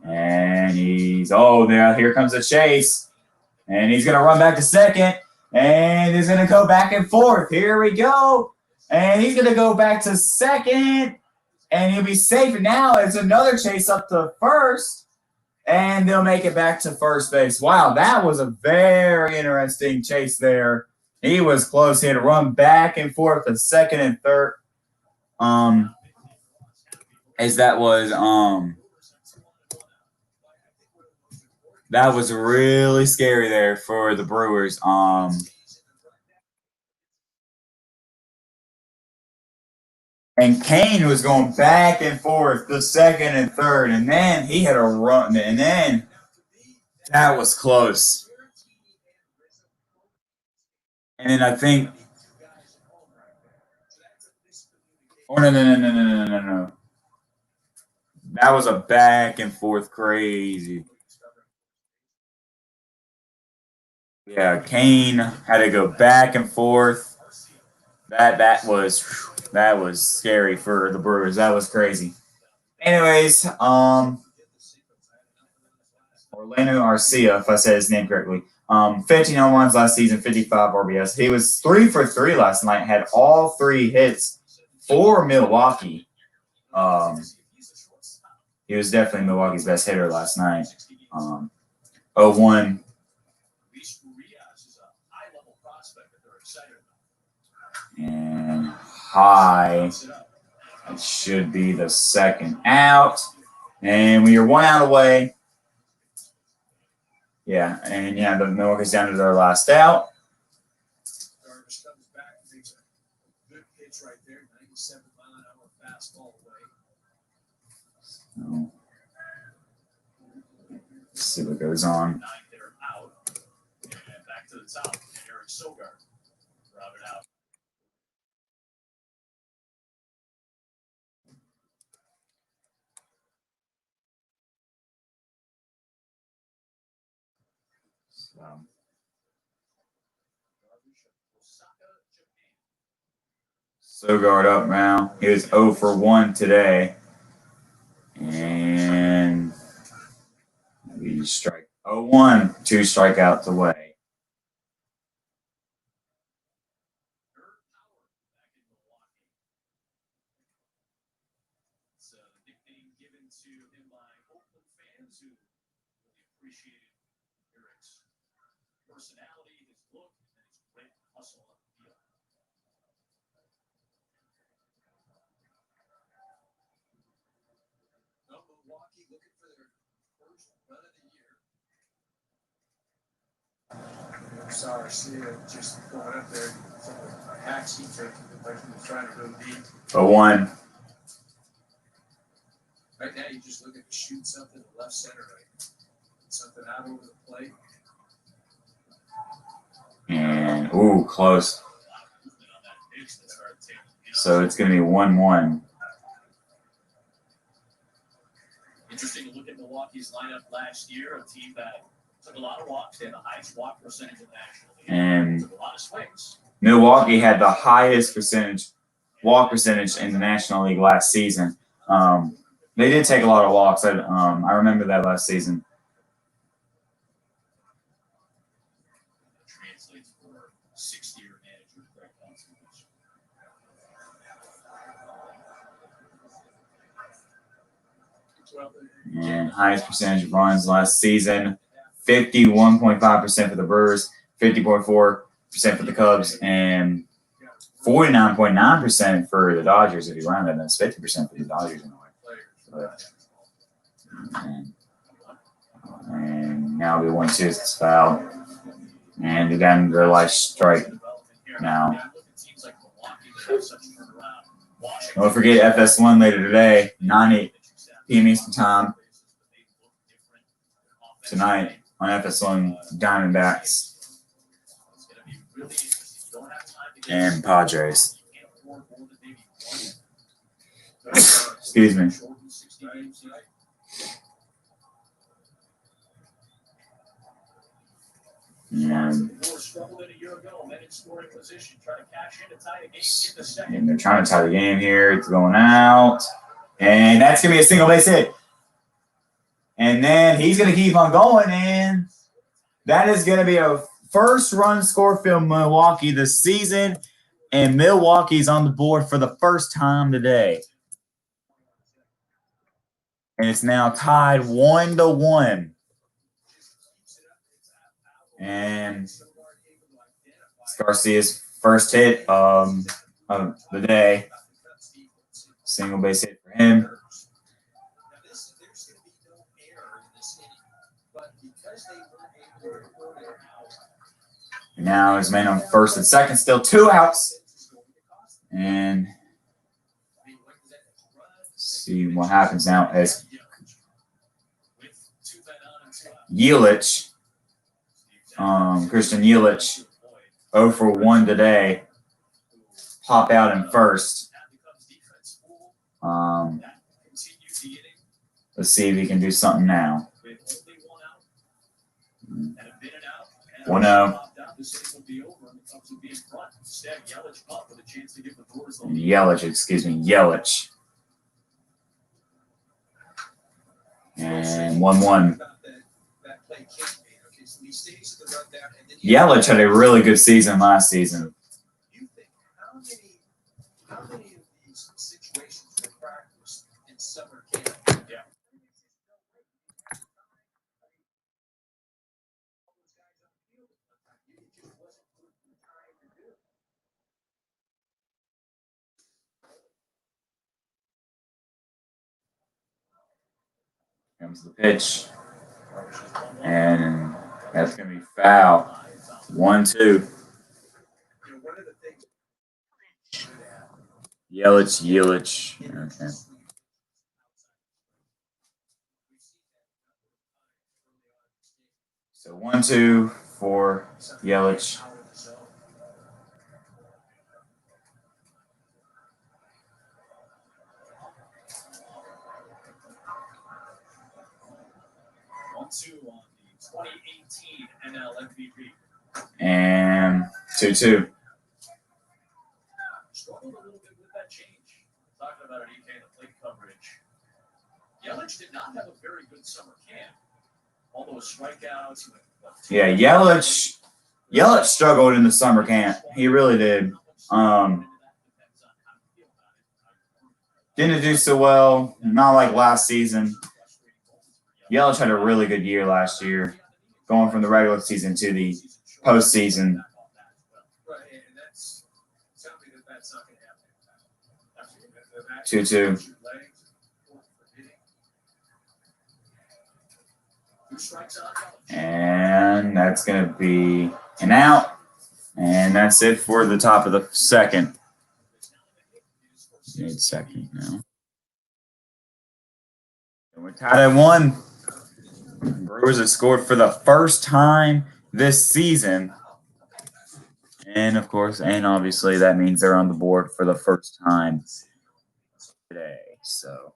And here comes the chase. And he's going to run back to second. And he's going to go back and forth. Here we go. And he's going to go back to second. And he'll be safe. And now it's another chase up to first. And they'll make it back to first base. Wow, that was a very interesting chase there. He was close. He had to run back and forth to second and third. That was really scary there for the Brewers. And Kane was going back and forth the second and third, and then he had a run, and then that was close. And then I think, no. That was a back and forth crazy. Yeah, Kane had to go back and forth. That was scary for the Brewers. That was crazy. Anyways, Orlando Arcia, if I said his name correctly. 15 home runs last season, 55 RBS. He was 3 for 3 last night. Had all 3 hits for Milwaukee. He was definitely Milwaukee's best hitter last night. 0-1. And high. It should be the second out. And we are 1 out away. Yeah, and the Milwaukee's down to their last out. Darvish comes back, makes a good pitch right there, 97-mile-an-hour fastball away. Let's see what goes on. 9 hitter out, and back to the top. Eric Sogard rounded out. Sogard up now. He was 0 for 1 today. And we strike 0-1, 2 strikeouts away. It's a nickname given to him by Oakland fans who really appreciated Eric's personality, his look, and his great hustle up the field. Milwaukee looking for their first run of the year. I'm sorry, just going up there. A taxi took the person was trying to go deep. 0-1. Right now, you just look at shoot something left center, right? Something out over the plate. And close. So it's going to be 1-1. Interesting to look at Milwaukee's lineup last year, a team that took a lot of walks. They had the highest walk percentage in the National League. And took a lot of swings. Milwaukee had the highest walk percentage in the National League last season. They did take a lot of walks. I remember that last season. Translates for 6-year manager Greg Popovich. And highest percentage of runs last season, 51.5% for the Brewers, 50.4% for the Cubs, and 49.9% for the Dodgers. If you round it, that's 50% for the Dodgers in a way. And now the 1-2 is foul. And again, the last strike now. Don't forget FS1 later today, 9 p.m. Eastern Time. Tonight on FS1, Diamondbacks and Padres. Excuse me. And they're trying to tie the game here. It's going out. And that's going to be a single base hit. And then he's going to keep on going. And that is going to be a first run score for Milwaukee this season. And Milwaukee's on the board for the first time today. And it's now tied 1-1. And Garcia's first hit of the day. Single base hit for him. And now his man on first and second, still 2 outs. And see what happens now as Yelich. Christian Yelich, 0 for 1 today. Pop out in first. Let's see if he can do something now. 1-0. Yelich. And 1-1. Yelich had a really good season last season. How many of these situations were practiced in summer camp? Yeah. Comes the pitch. And that's going to be foul. 1-2. Yelich. Okay. So 1-2 for Yelich. On the 2018 NL MVP. And 2-2. Struggled a little bit with that change. Talking about an EK in the plate coverage. Yelich did not have a very good summer camp. All those strikeouts. Yeah, Yelich struggled in the summer camp. He really did. Didn't do so well. Not like last season. Yelich had a really good year last year, going from the regular season to the postseason. 2-2. And that's going to be an out. And that's it for the top of the second. Need second now. And we're tied at 1. Brewers have scored for the first time this season. And, of course, and obviously that means they're on the board for the first time today. So.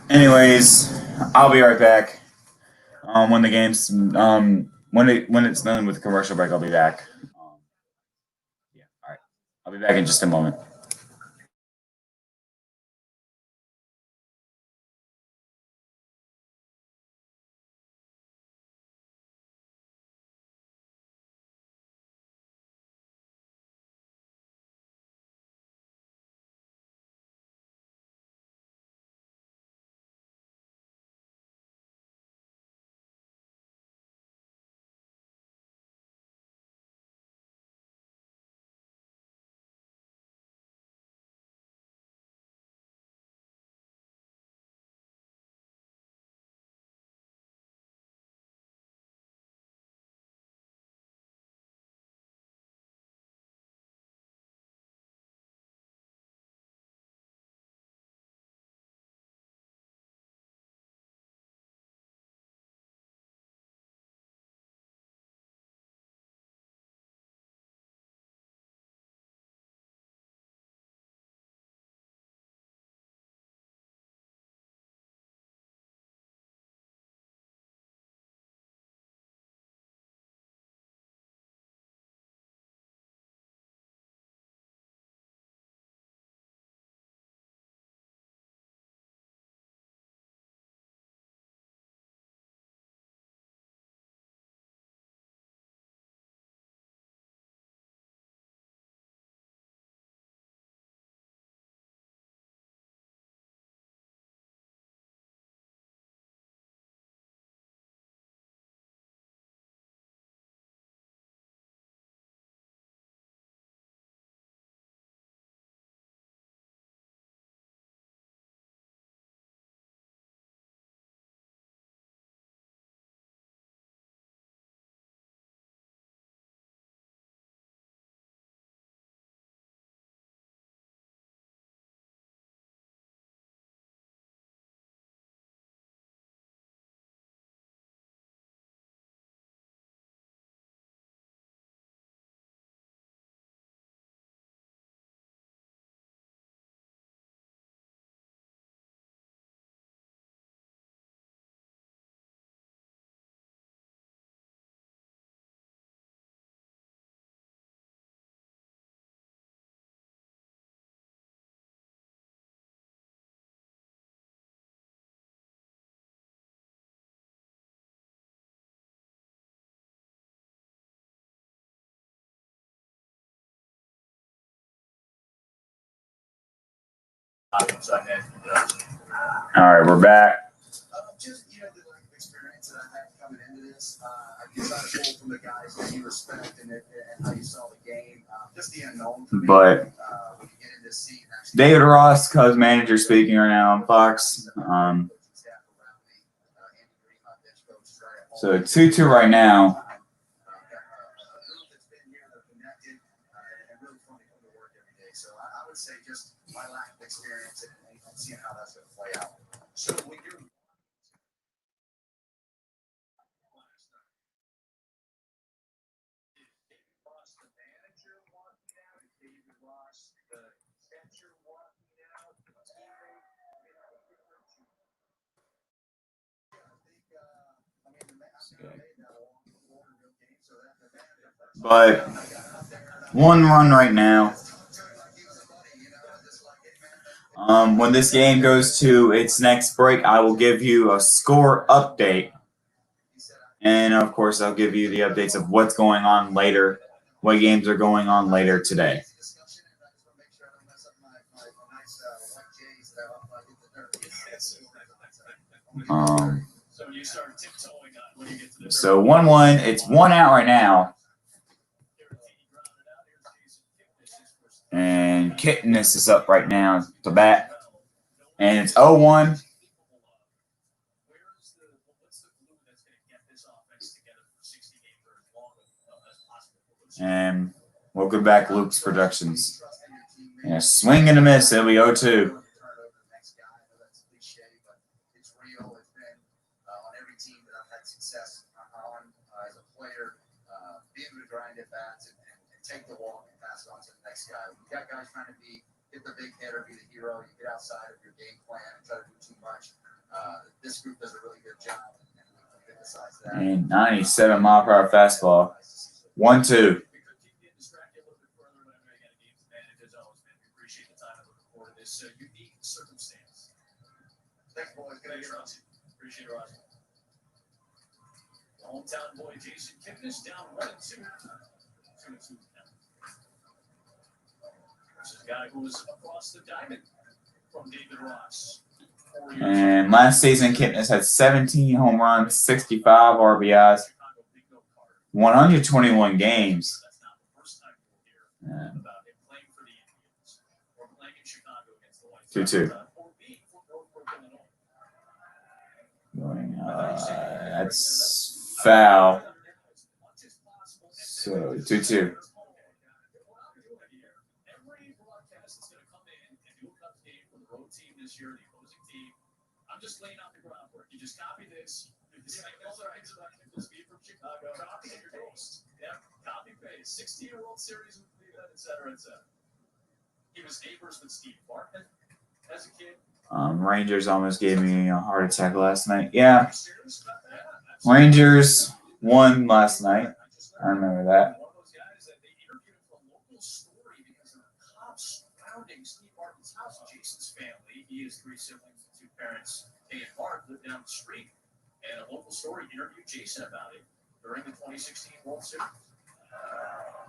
Anyways, I'll be right back. When the game's when it's done with the commercial break, I'll be back. Yeah, all right. I'll be back in just a moment. Sunday. All right, we're back. Just the lack of experience that I had coming into this, I guess I pulled from the guys that you respect and how you saw the game. Just the unknown. For me, But when you get into this seat, actually, David Ross, Cubs manager, speaking right now on Fox. So 2-2 right now. So I would say just my lack of experience and seeing how that's going to play out. So when you're the manager walking out, David Ross, the catcher walking out, the teammate, But 1 run right now. When this game goes to its next break, I will give you a score update. And, of course, I'll give you the updates of what's going on later, what games are going on later today. So 1-1, it's 1 out right now. And Kitness is up right now to bat. And it's 0-1. And welcome back, Luke's Productions. Yeah, swing and a miss. It'll be 0-2. As a player, be able to grind at bats and take the walk and pass it on to the next guy. We've got guys trying to get the big hitter, be the hero. You get outside of your game plan and try to do too much. This group does a really good job, and we can emphasize that. And 97-mile-per-hour fastball. 1-2. Unique circumstance. Thanks, boys. Good to appreciate it, Roger. Hometown boy Jason Kipnis down 1-2. 2-2 now. This is a guy who was across the diamond from David Ross. And last season, Kipnis had 17 home runs, 65 RBIs, 121 games. 2-2. That's foul. So 2-2. I'm just laying out the groundwork. You just copy this. This beat from Chicago. Copy your toast. Yeah, copy paste. 16 World Series with Cleveland, etc. He was neighbors with Steve Bartman as a kid. Rangers almost gave me a heart attack last night. Yeah. Rangers won last night. I remember that. One of those guys that they interviewed for a local story because of the cops surrounding Steve Bartman's house. Jason's family, he has 3 siblings and 2 parents. They and Bart lived down the street, and a local story interviewed Jason about it during the 2016 World Series.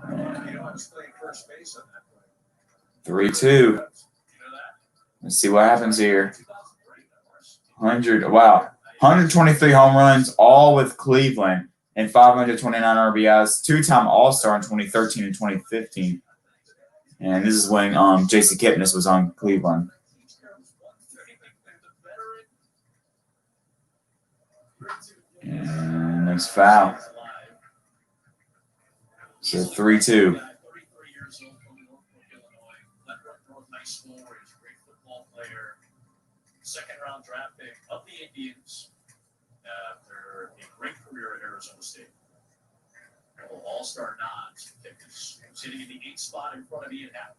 I was playing first base on that play. 3-2. Let's see what happens here. 123 home runs, all with Cleveland, and 529 RBIs. 2-time All-Star in 2013 and 2015. And this is when Jason Kipnis was on Cleveland. And next foul. So 3-2. Second round draft pick of the Indians after a great career at Arizona State. All-star nods. Sitting in the 8th spot in front of Ian Happ.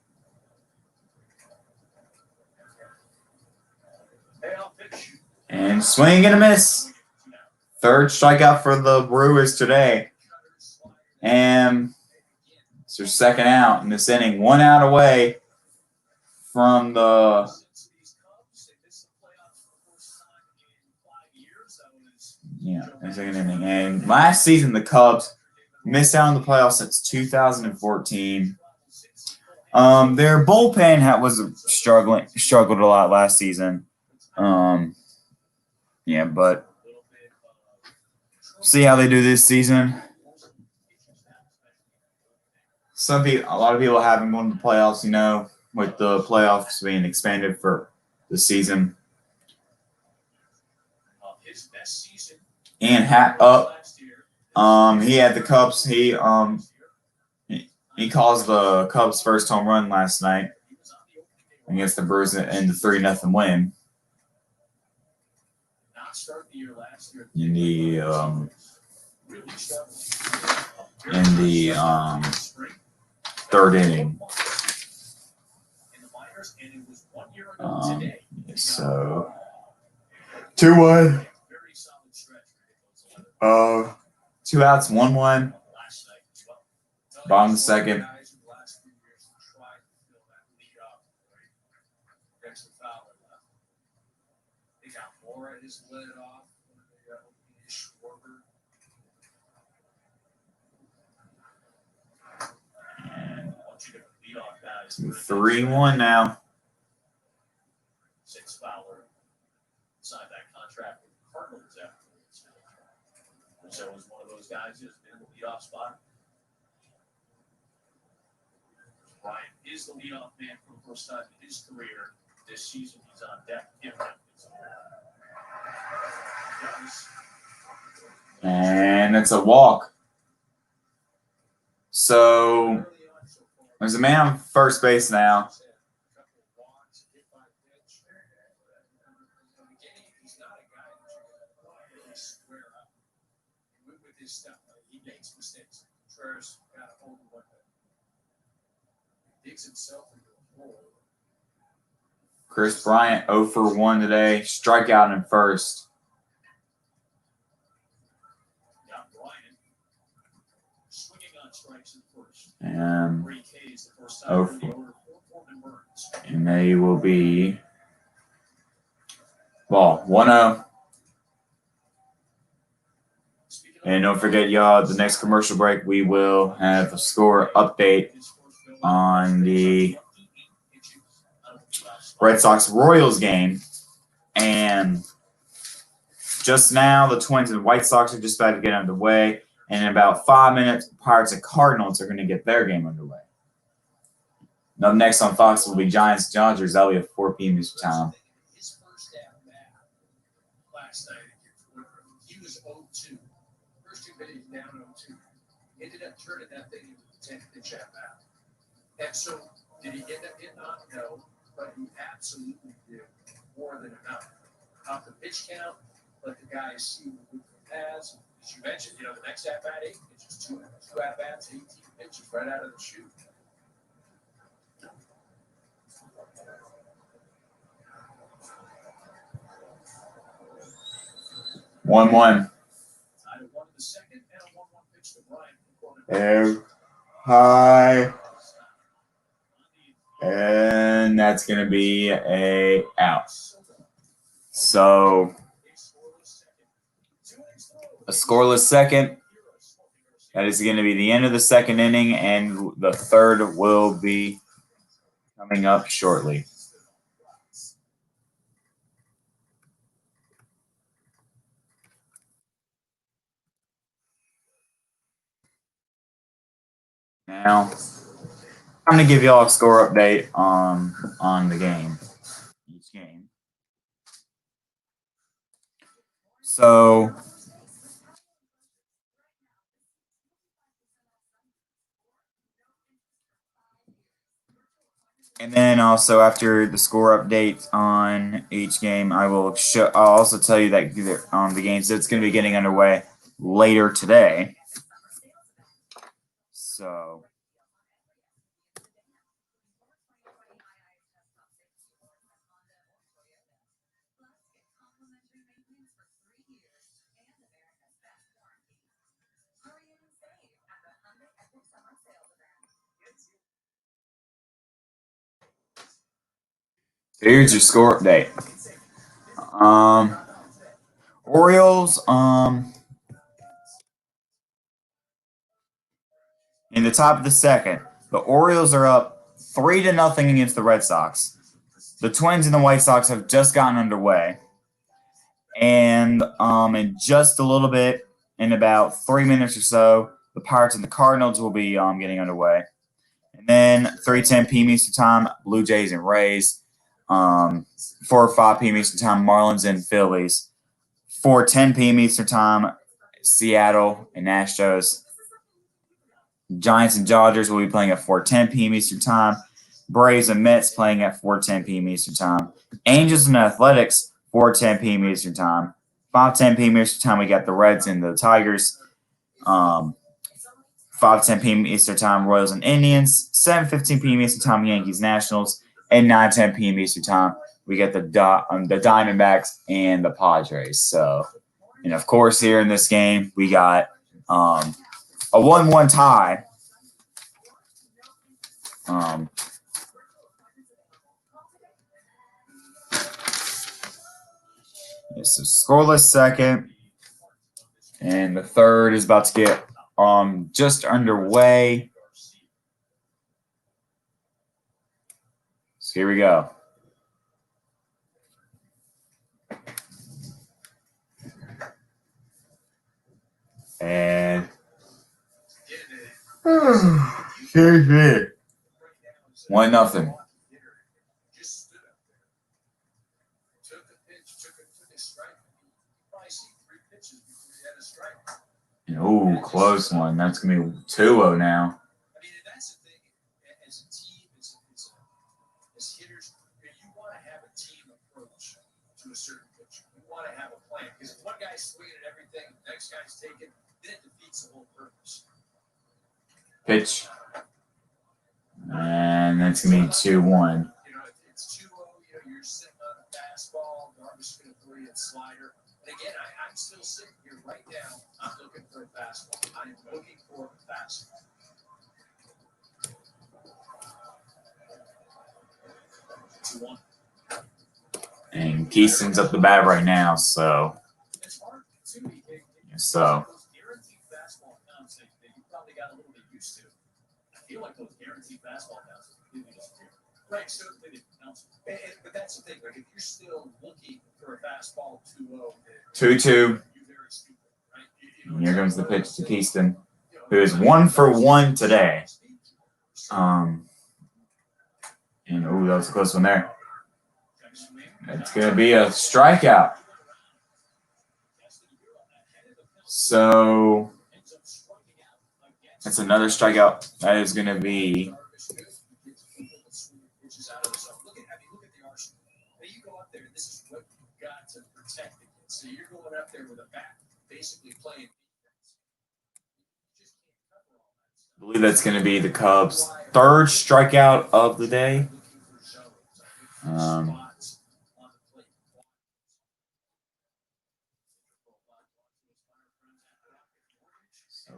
And swing and a miss. 3rd strikeout for the Brewers today. And it's their 2nd out in this inning. 1 out away from the second inning. And last season, the Cubs missed out on the playoffs since 2014. Their bullpen struggled a lot last season. Yeah, but see how they do this season. A lot of people haven't gone to the playoffs, with the playoffs being expanded for the season. And he had the Cubs. He caused the Cubs' first home run last night against the Brewers in the 3-0 win. In the third inning. So 2-1. 2 outs, 1-1. Bottom of the second. And 3-1 now. Signed that contract with the Cardinals afterwards. So was one of those guys who's been in the leadoff spot. Bryant is the leadoff man for the first time in his career. This season, he's on deck. And it's a walk. So there's a man on first base now. He makes mistakes. Contreras got a hold of one. Digs himself into a hole. Chris Bryant 0 for 1 today. Strikeout in first. Got Bryant swinging on strikes in first. And 3 Ks the first time in the order for Burns. And they will be ball 1-0. And don't forget, y'all, the next commercial break, we will have a score update on the Red Sox-Royals game. And just now, the Twins and White Sox are just about to get underway. And in about 5 minutes, Pirates and Cardinals are going to get their game underway. Up next on Fox will be Giants-Dodgers. That'll be at 4 p.m. Eastern time. His first at-bat last night against Woodruff, he was 0-2. First 2 innings down 0-2. Ended up turning that thing into the 10th pitch at-bat. And so, did he end up getting on? No, but he absolutely did more than enough. Off the pitch count, let the guys see what Woodruff has. As you mentioned, the next at-bat, 8 pitches, 2 at-bats, 18 pitches right out of the chute. One. High. And that's going to be a out. So a scoreless second. That is going to be the end of the second inning, and the third will be coming up shortly. Now, I'm going to give y'all a score update on the game, each game. So, and then also after the score update on each game, I'll also tell you that the games that's going to be getting underway later today. So. Here's your score update. Orioles, in the top of the second, the Orioles are up 3-0 against the Red Sox. The Twins and the White Sox have just gotten underway. And in just a little bit, in about 3 minutes or so, the Pirates and the Cardinals will be getting underway. And then 3:10 p.m. Eastern Time, Blue Jays and Rays. 4 or 5 p.m. Eastern Time, Marlins and Phillies. 4:10 p.m. Eastern Time, Seattle and Astros. Giants and Dodgers will be playing at 4:10 p.m. Eastern Time. Braves and Mets playing at 4:10 p.m. Eastern Time. Angels and Athletics, 4:10 p.m. Eastern Time. 5:10 p.m. Eastern Time, we got the Reds and the Tigers. 5:10 p.m. Eastern Time, Royals and Indians. 7:15 p.m. Eastern Time, Yankees, Nationals. And 9:10 p.m. Eastern Time, we get the Diamondbacks and the Padres. So, and of course, here in this game, we got a 1-1 tie. It's a scoreless second, and the third is about to get just underway. So here we go. And 1-0. Oh, close one. That's going to be 2-0 now. I mean, and that's the thing. As a team, as hitters, you want to have a team approach to a certain pitch. You want to have a plan. Because if one guy's swinging at everything, the next guy's taking, then it defeats the whole purpose. Pitch. And that's going to be 2-1. It's 2-0. You're sitting on a fastball. Darvish going to throw you a slider. And again, I'm still sitting here right now. I'm looking for a fastball. I'm looking for a fastball. And Keaston's up the bat right now, so. So. Right, so but that's the thing. Like if you're still looking for a fastball 2-2. Here comes the pitch to Keaston, who is 1 for 1 today. And that was a close one there. It's going to be a strikeout. So that's another strikeout. That is going to be. So you're going up there with a bat, basically playing. I believe that's going to be the Cubs' third strikeout of the day.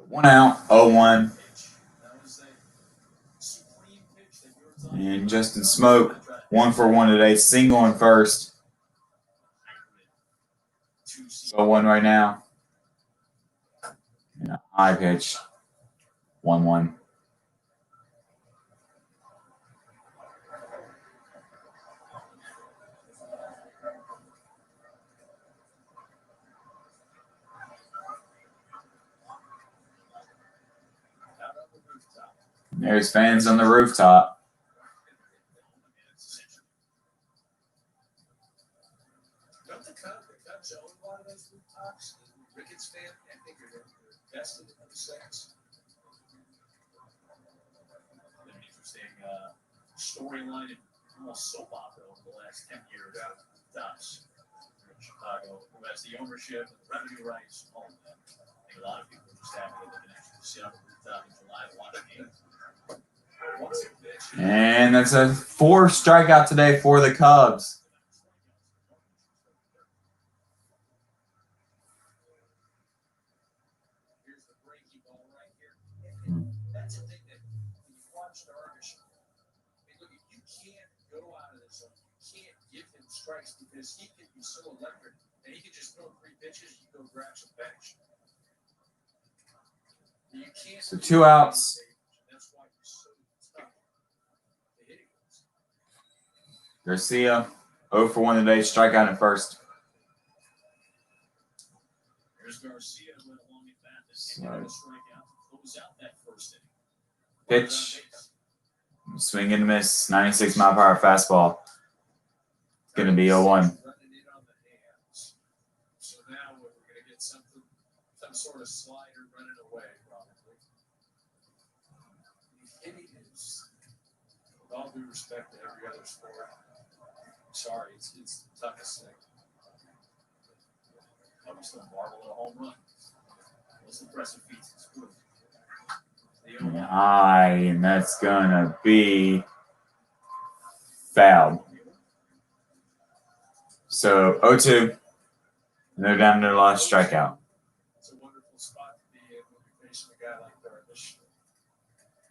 1 out, 0-1. And Justin Smoke, 1 for 1 today, single on first. 0-1 right now. And a high pitch. 1-1. There's fans on the rooftop. Don't the Cubs own one of those rooftops? Ricketts fan, I think they're invested in those things. An interesting storyline and almost soap opera over the last 10 years. Tops in Chicago, who has the ownership and the revenue rights, all of that. I think a lot of people are just happy that they can actually sit on the rooftop in July and watch games. And that's a 4th strikeout today for the Cubs. Here's the breaking ball right here. That's the thing that when you watch Darvish, look, you can't go out of this zone. You can't give him strikes because he can be so electric and he can just throw 3 pitches, you go grab some bench. You can't. So 2 outs. Garcia, 0 for 1 today, strikeout in first. There's Garcia went along at bat and got a strikeout to close out that first inning. Pitch. Swing and miss. 96 mile per hour fastball. It's going to be 0-1. Running in on the hands. So now we're going to get some sort of slider running away, probably. Hitting is, with all due respect to every other sport, sorry, it's the toughest thing. I'm still marvel at a home run. Most impressive feats. It's good. And that's going to be foul. So 0-2. No down, no loss, strikeout. It's a wonderful spot to be in when you're facing a guy like Darvish.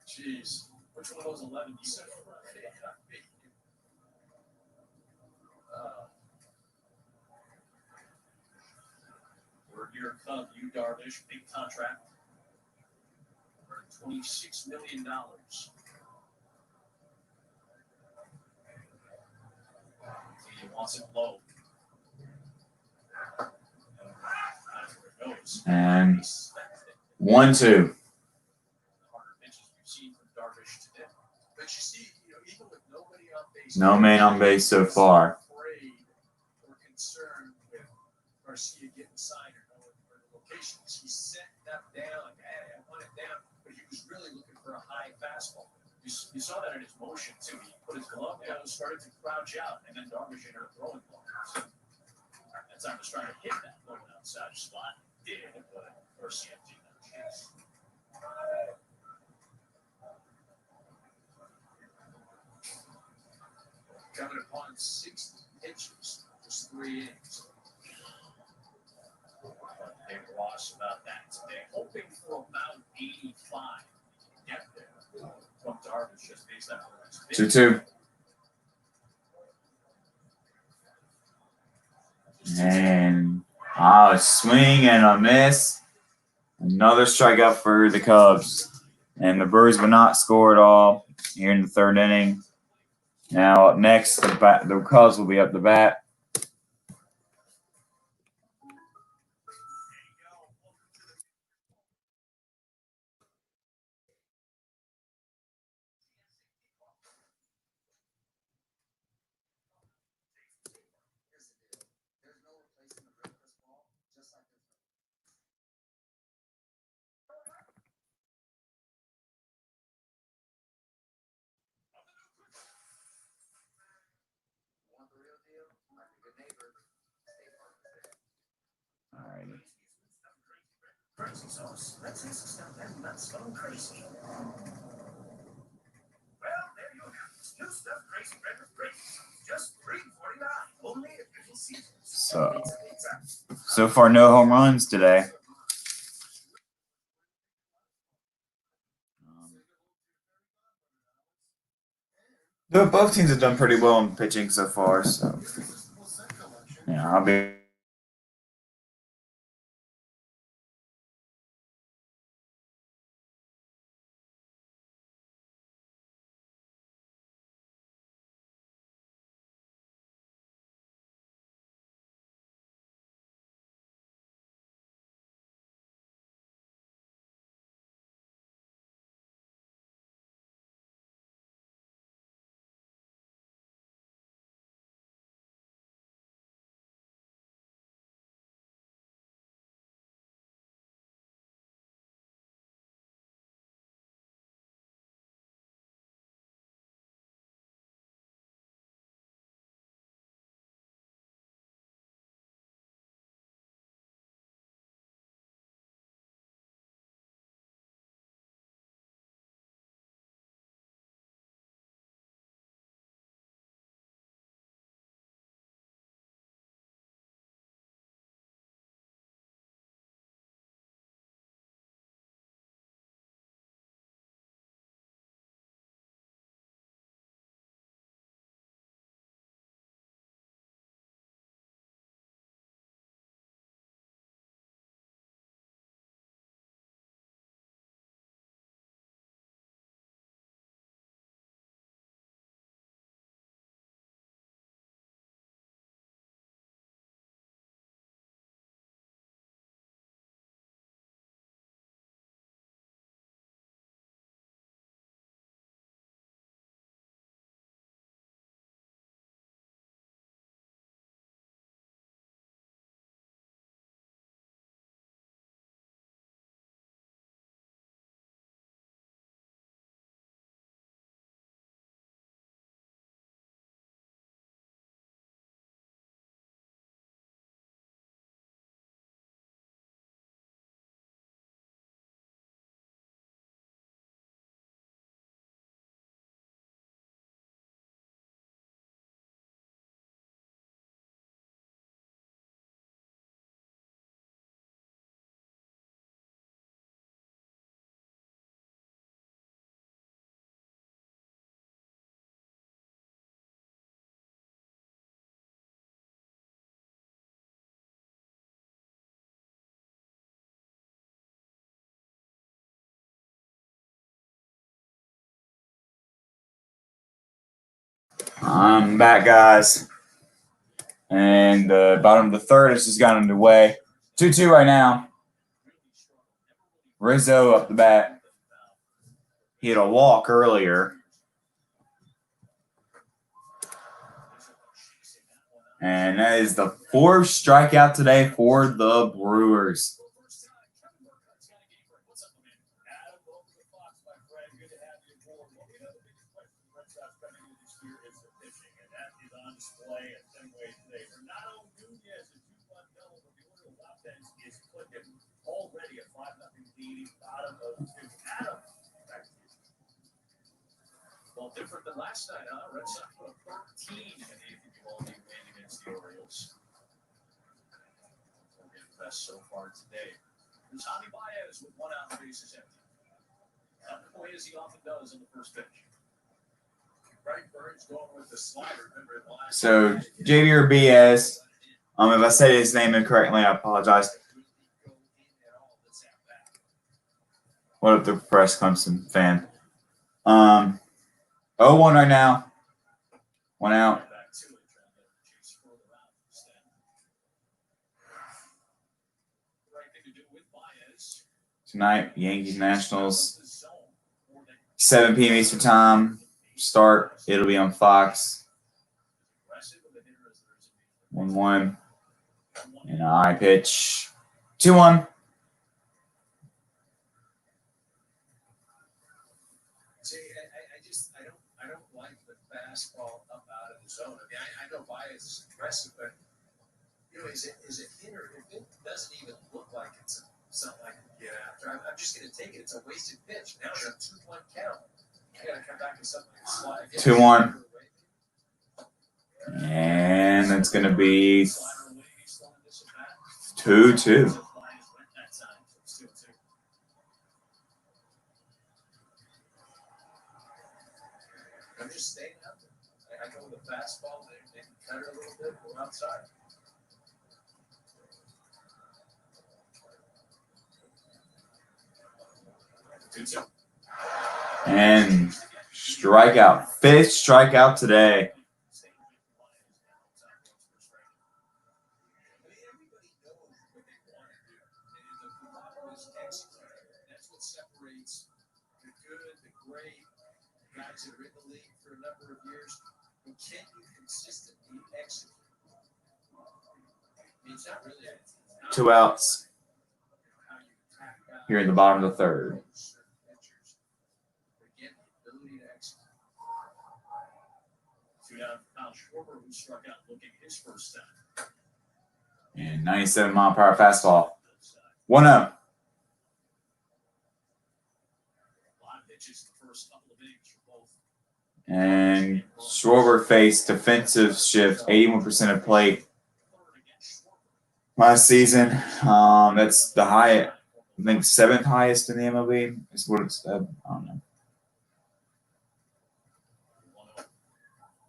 Jeez. Which one of those 11 you said? We're your Cub, you Darvish, big contract. For $26 million. He wants it low. And 1-2. No man on base so far. Or concerned with Garcia getting signed or knowing where the location is. He set that down, like, hey, I want it down, but he was really looking for a high fastball. You saw that in his motion too. He put his glove down and started to crouch out, and then Darvish ended up throwing the ball. So that time was trying to hit that ball outside spot. Did, but Garcia did not chance. Coming upon 60 pitches, just 3 innings. They lost about that today, hoping for about 85. Get there from Darvish just based on 2-2. And swing and a miss. Another strikeout for the Cubs. And the Brewers would not score at all here in the 3rd inning. Now, up next, the Cubs will be up to bat. Alrighty. Crazy sauce. That's his stuff. That's going crazy. Well, there you have it. New stuff, crazy red with crazy sauce. Just $3.49. Only at Little Caesars. So far, no home runs today. Though both teams have done pretty well in pitching so far, so yeah, I'll be I'm back, guys. And the bottom of the third has just gotten underway. 2-2 right now. Rizzo up the bat. He had a walk earlier. And that is the fourth strikeout today for the Brewers. Already a 5-0 lead, bottom of 2. Adam, back to you. Well, different than last night, huh? Red Sox put a 13 in the Milwaukee win against the Orioles. We'll get the best so far today. There's Javi Baez with 1 out, bases empty. Not quite as he often does on the first pitch. Right, Burns going with the slider. Remember the last So JV or BS. If I said his name incorrectly, I apologize. What up, the Press Clemson fan? 0-1 right now. 1 out. Tonight, Yankees Nationals. 7 p.m. Eastern Time. Start. It'll be on Fox. 1-1. And I pitch. 2-1. I don't like the fastball up out of the zone. I mean, I know Baez is aggressive, but you know, is it hit or if it doesn't even look like it's something I can get after, I'm just going to take it. It's a wasted pitch. Now it's a 2-1 count. I got to come back and something slide. 2-1. And it's going to be 2-2. I'm just staying out there. I go with a fastball, they can cut it a little bit, go outside. And strikeout. 5th strikeout today. That's what separates the good, the great, guys that are in the league for a number of years. But can you consistently execute? I mean, it's not really 2 outs. Here in the bottom of the third. Again, the ability to execute. 2 down, Kyle Schwarber, who struck out looking his first time. And 97-mile-per-hour fastball. 1-0. And Schwarber faced defensive shift, 81% of plate last season. That's the highest, I think 7th highest in the MLB is what it said. I don't know.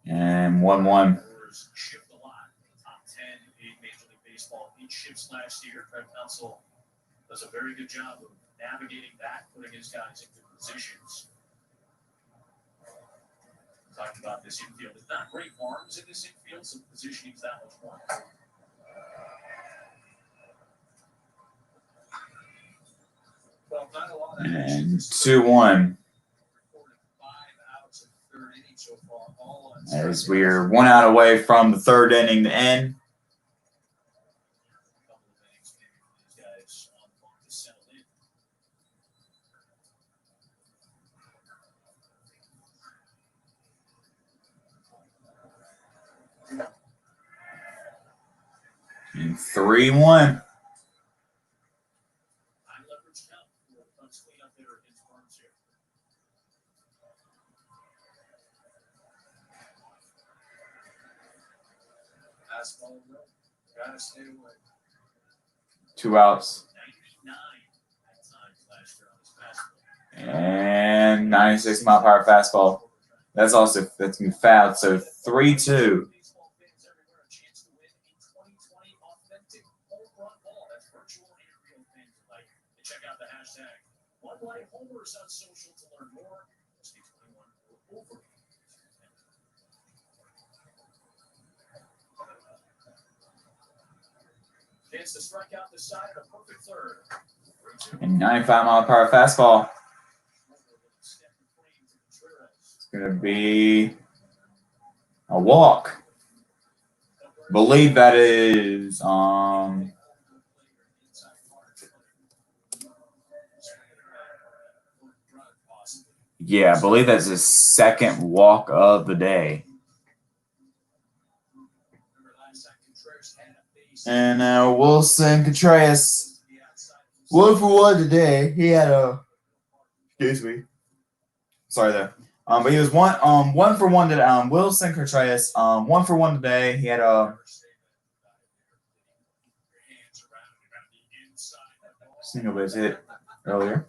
And 1-1. Shipped a lot. Top 10 in Major League Baseball in shifts last year. Craig Counsell does a very good job of navigating that, putting his guys into positions. Talked about this infield. It's not great arms in this infield, so positioning's that much more. Well, not a lot of And 2-1. As we're 1 out away from the 3rd inning to end. And 3-1. Gotta stay away. 2 outs. 99 at times last year on his fastball. And 96-mile-per-hour fastball. That's going to be fouled. So 3-2. Baseball fans everywhere, a chance to win a 2020 authentic home run ball. That's virtual and real fans alike. And check out the hashtag #OneLifeHomers on social to learn more. Just be 21 or over. Chance to strike out the side of a perfect third. And 95-mile-per-hour fastball. It's gonna be a walk. Believe that is yeah, I believe that's his second walk of the day. And Wilson Contreras, 1 for 1 today. He had a excuse me. Sorry there. But he was one for 1 today. Wilson Contreras, 1 for 1 today. He had a single base hit earlier.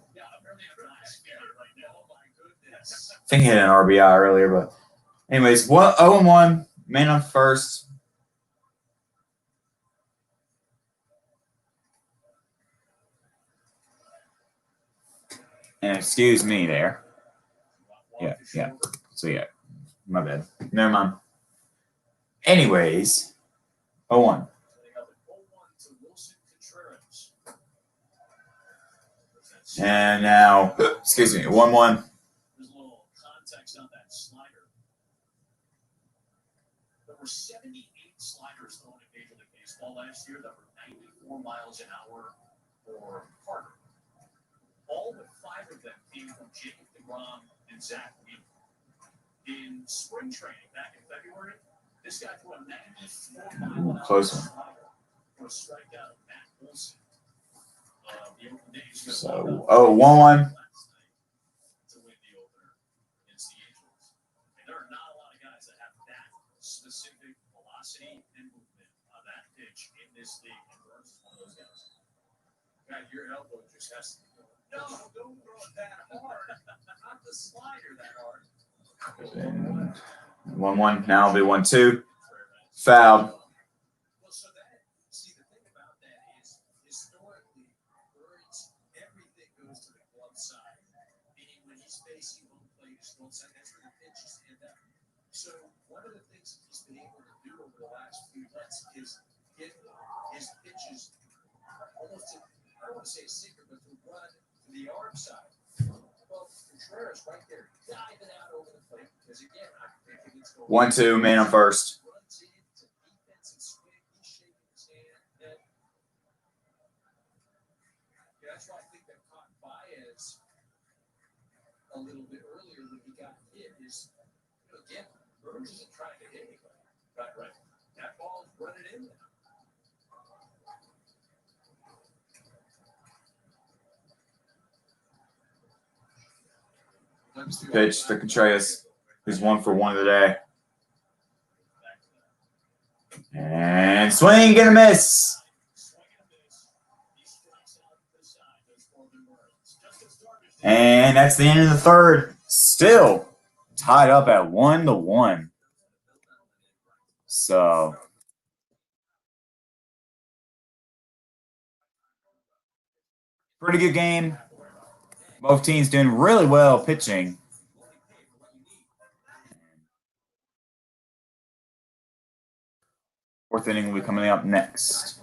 I think he hit an RBI earlier, but anyways, 0-1, man on first. And excuse me there. Yeah. So yeah, my bad. Never mind. Anyways, 0-1. And now, excuse me, 1-1. There's a little context on that slider. There were 78 sliders thrown in Major League Baseball last year that were 94 miles an hour or harder. All but 5 of them came from Jacob deGrom and Zach Wheeler. In spring training back in February, this guy threw a 94-mile-an-hour Close one. slider for a strikeout of Matt Wilson. So, 1-1. To win the opener against the Angels. And there are not a lot of guys that have that specific velocity and movement on that pitch in this league. And Burns is one of those guys. God, your elbow just has to go. No, don't throw it that hard. Not the slider that hard. 1-1. Now it'll be 1-2. Foul. Well, so that, see, the thing about that is historically, Burns, everything goes to the glove side. Meaning when he's facing home plate, his glove side, that's where the pitches end up. So one of the things that he's been able to do over the last few months is get his pitches almost, I don't want to say a secret, but to run to the arm side. Well, Contreras right there, diving out over the plate. Because again, I'm thinking it's going 1-2, man on first. runs into defensive swing, he's shaking his hand. And yeah, that's why I think that caught Baez a little bit earlier when he got hit. Is again, Burns isn't trying to hit anybody. Right. That ball's running in there. Pitch to Contreras, who's 1 for 1 today. And swing and a miss. And that's the end of the third. Still tied up at 1-1. So pretty good game. Both teams doing really well pitching. Fourth inning will be coming up next.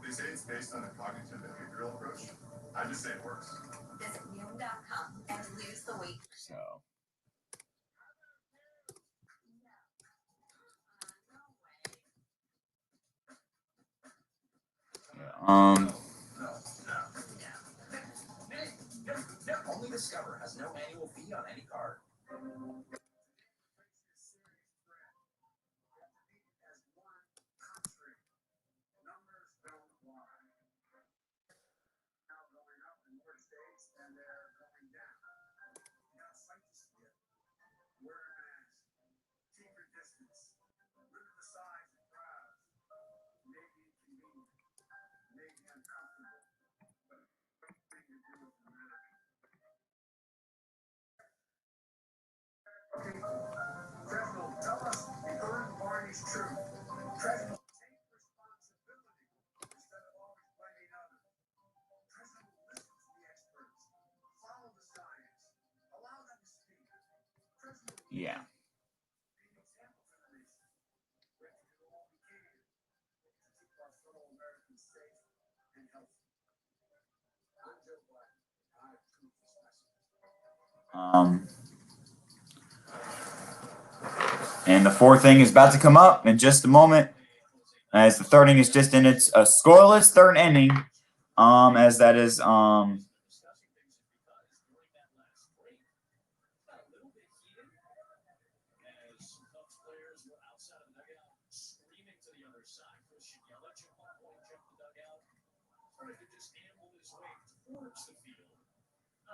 They say it's based on a cognitive behavioral approach. I just say it works. Visit Noom.com and lose the weight. So Only Discover has no annual fee on any card. Yeah. And the fourth inning is about to come up in just a moment, as the third inning is just in its a scoreless third inning. As that is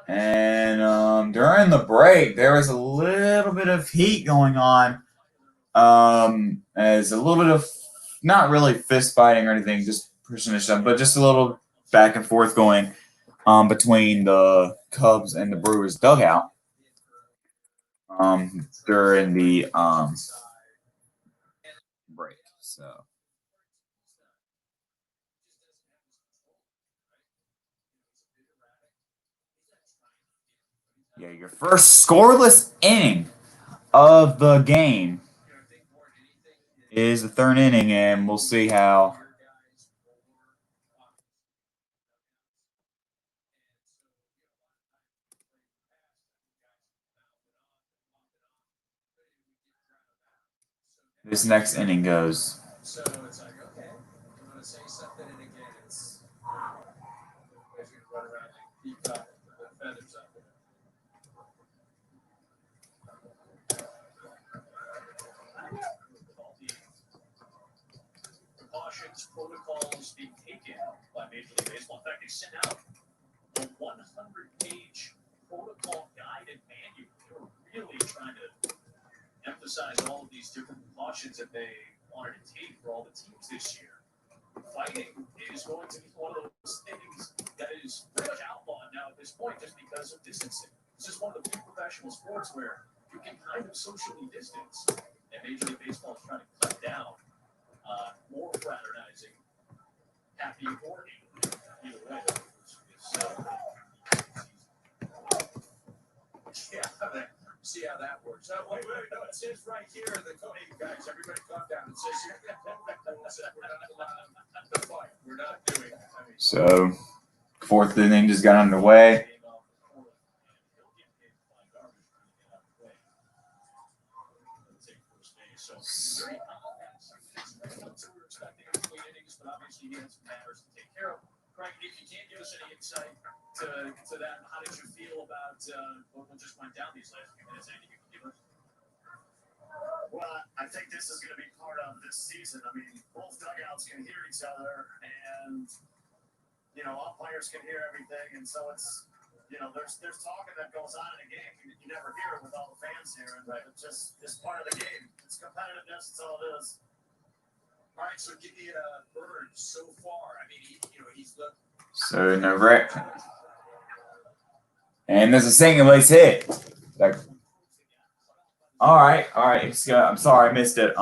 and during the break there was a little bit of heat going on. As a little bit of not really fist fighting or anything, just pushing each other, but just a little back and forth going between the Cubs and the Brewers dugout during the break. So yeah, your first scoreless inning of the game is the third inning, and we'll see how. This next inning goes. So it's like, okay, you want to say something, and again, it's as you run around and keep the feathers up. Precautions, protocols being taken by Major League Baseball. In fact, they sent out a 100-page protocol guide and manual. They were really trying to emphasize all of these different precautions that they wanted to take for all the teams this year. Fighting is going to be one of those things that is pretty much outlawed now at this point, just because of distancing. It's just one of the few professional sports where you can kind of socially distance, and Major League Baseball is trying to cut down more fraternizing, happy or either way. Yeah, see how that works. Oh, wait, no, it says right here, the code, guys, everybody calm down. It says here, we're not allowed to fight. We're not doing it. I mean, So fourth inning just got underway. Obviously, he has some matters to take care of. Craig, if you can't give us any insight to that, how did you feel about what just went down these last few minutes? Anything you can give us? Well, I think this is going to be part of this season. I mean, both dugouts can hear each other, and umpires can hear everything, and so it's there's talking that goes on in a game. You never hear it with all the fans here, and it's just part of the game. It's competitiveness. It's all it is. all right, so give me a bird so far. I mean, he's looked. So no wreck. And there's a single base hit. All right. I'm sorry, I missed it.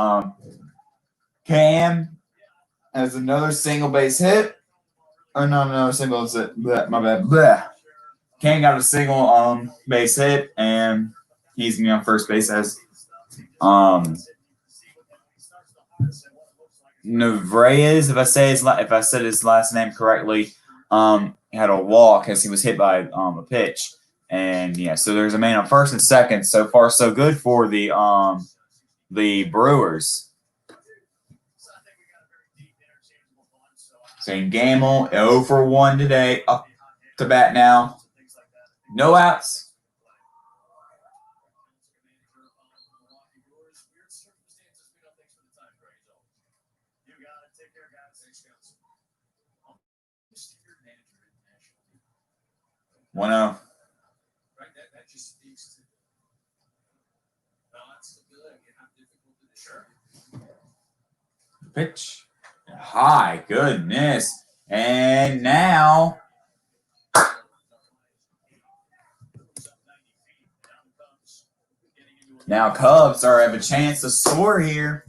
Cam has another single base hit. Oh no, single base hit. Bleh, my bad. Bleh. Cam got a single base hit, and he's gonna be on first base as Nevrez, if I said his last name correctly, had a walk as he was hit by a pitch. And yeah, so there's a man on first and second. So far, so good for the Brewers. St. Gamble, 0 for 1 today, up to bat now. No outs. One out. Right, that just speaks to balance, ability, and how difficult it is. Pitch. High. Goodness. And now Cubs have a chance to score here.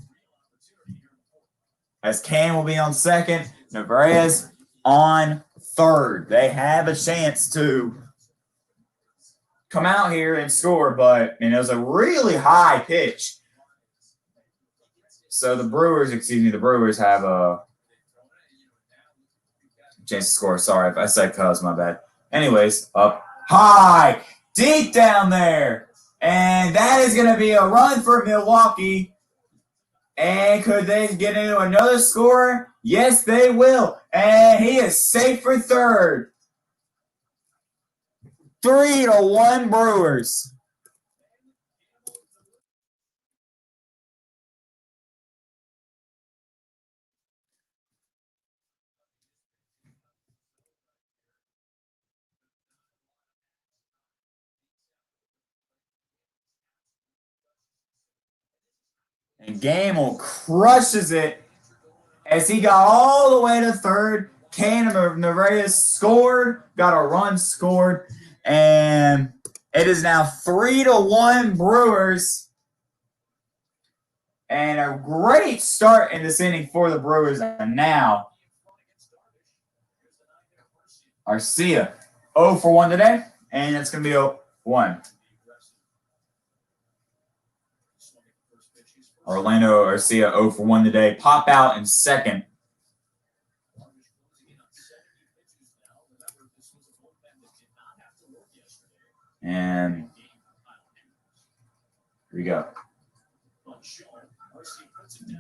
As Cam will be on second, Nevrez on third. They have a chance to come out here and score, but it was a really high pitch. So the Brewers have a chance to score. Sorry if I said Cubs, my bad. Anyways, up high, deep down there. And that is going to be a run for Milwaukee. And could they get into another score? Yes, they will. And he is safe for third. 3-1 Brewers. And Gamble crushes it as he got all the way to third. Kane of Nevaeh scored, got a run scored, and it is now 3-1 Brewers. And a great start in this inning for the Brewers. And now, Arcia, 0 for 1 today, and it's going to be 0-1. Orlando Arcia 0 for 1 today. Pop out in second. And here we go.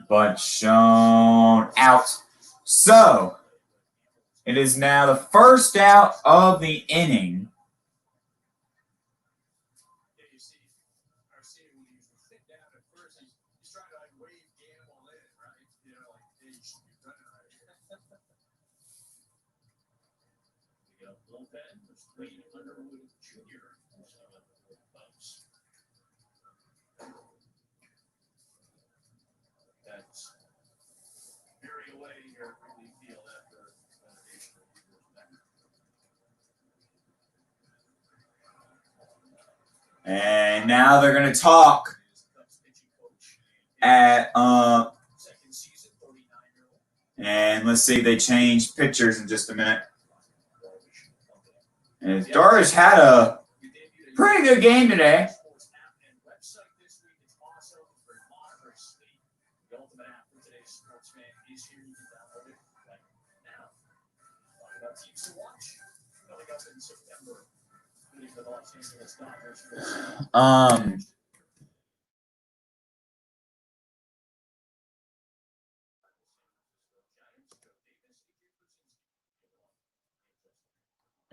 But shown out. So it is now the first out of the inning. And now they're going to talk at and let's see if they change pitchers in just a minute. And Darvish had a pretty good game today.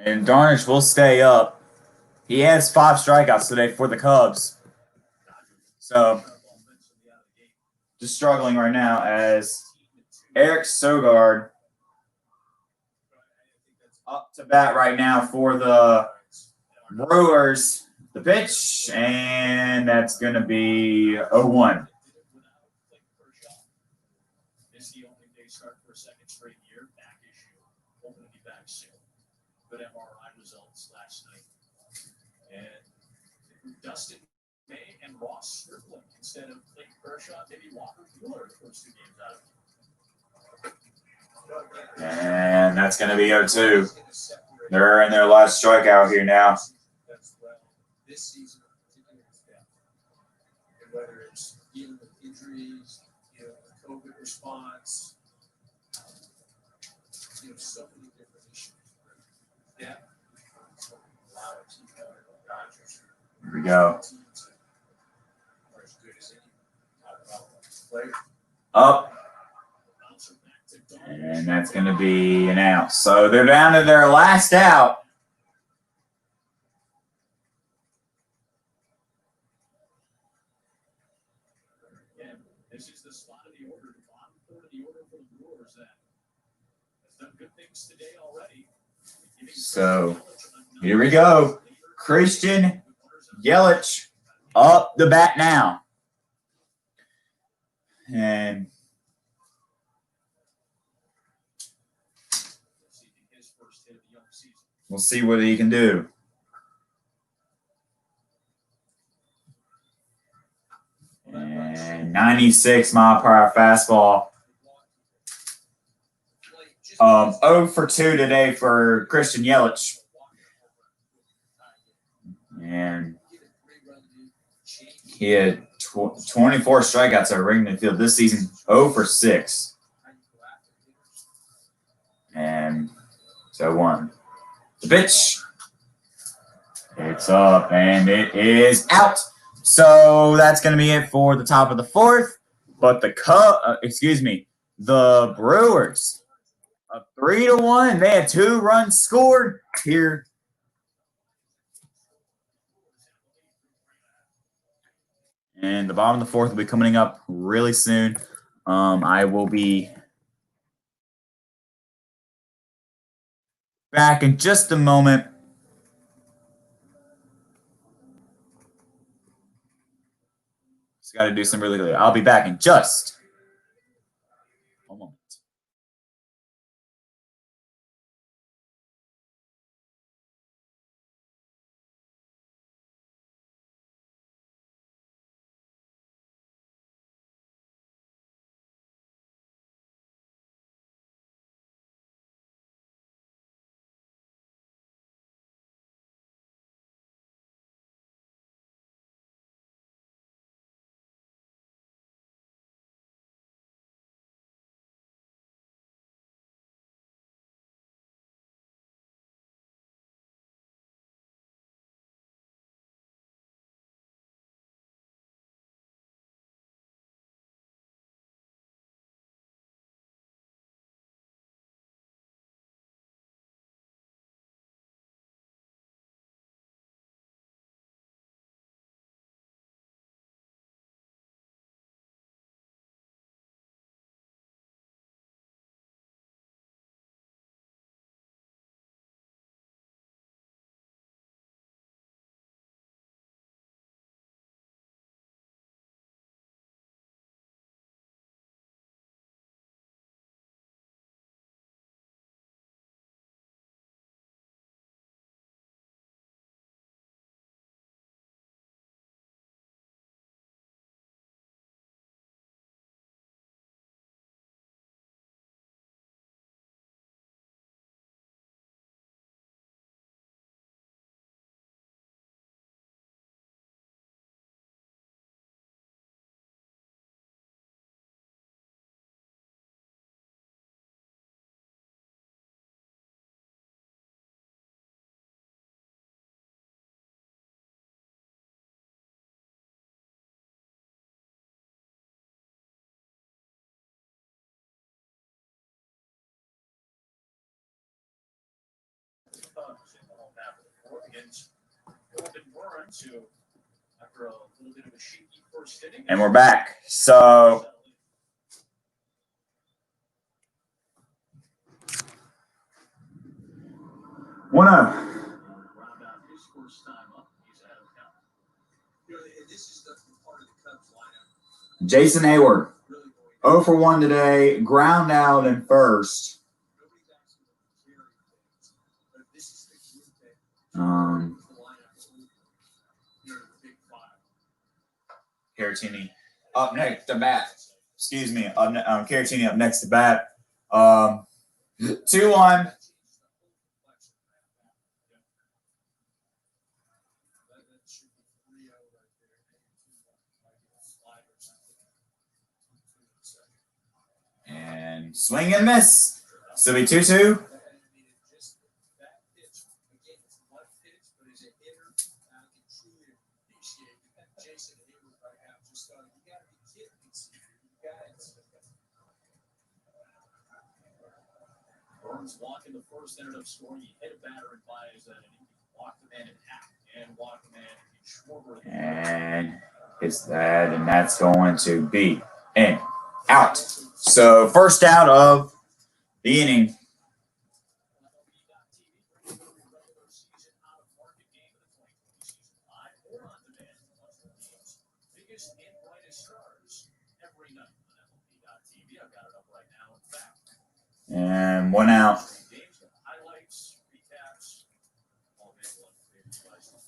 And Darvish will stay up. He has 5 strikeouts today for the Cubs. So, just struggling right now as Eric Sogard up to bat right now for the Brewers. The pitch, and that's going to be 0-1. Good MRI results last night. And Dustin May and Ross Strickland instead of Clayton Kershaw, maybe Walker Buehler the first 2 games out of it. And that's going to be 0-2. They're in their last strikeout here now. This season, and whether it's dealing with injuries, the COVID response, so many different issues. Yeah. Here we go. Up. And that's going to be an out. So they're down to their last out. This is the spot of the order, the bottom third of the order for the Brewers that has done good things today already. So here we go. Christian Yelich up the bat now. And we'll see what he can do. And 96 mile per hour fastball. 0 for 2 today for Christian Yelich. And he had 24 strikeouts at Wrigley Field this season, 0 for 6. And so 1. The pitch. It's up, and it is out. So that's going to be it for the top of the 4th. But the Brewers, a 3-1. They had 2 runs scored here. And the bottom of the 4th will be coming up really soon. I will be back in just a moment. Just got to do some really good. I'll be back in just a moment. And we're back. So 1-0. Jason Hayward, 0 for 1 today. Ground out in first. Caratini up next to bat. Excuse me. Caratini up next to bat. 2-1. And swing and miss. Still be 2-2. Burns walked in the first, ended up scoring. He hit a batter and buys that, and he walked the man in half and walked the man in Schwarber. And hits that, and that's going to be in, out. So first out of the inning. And 1 out.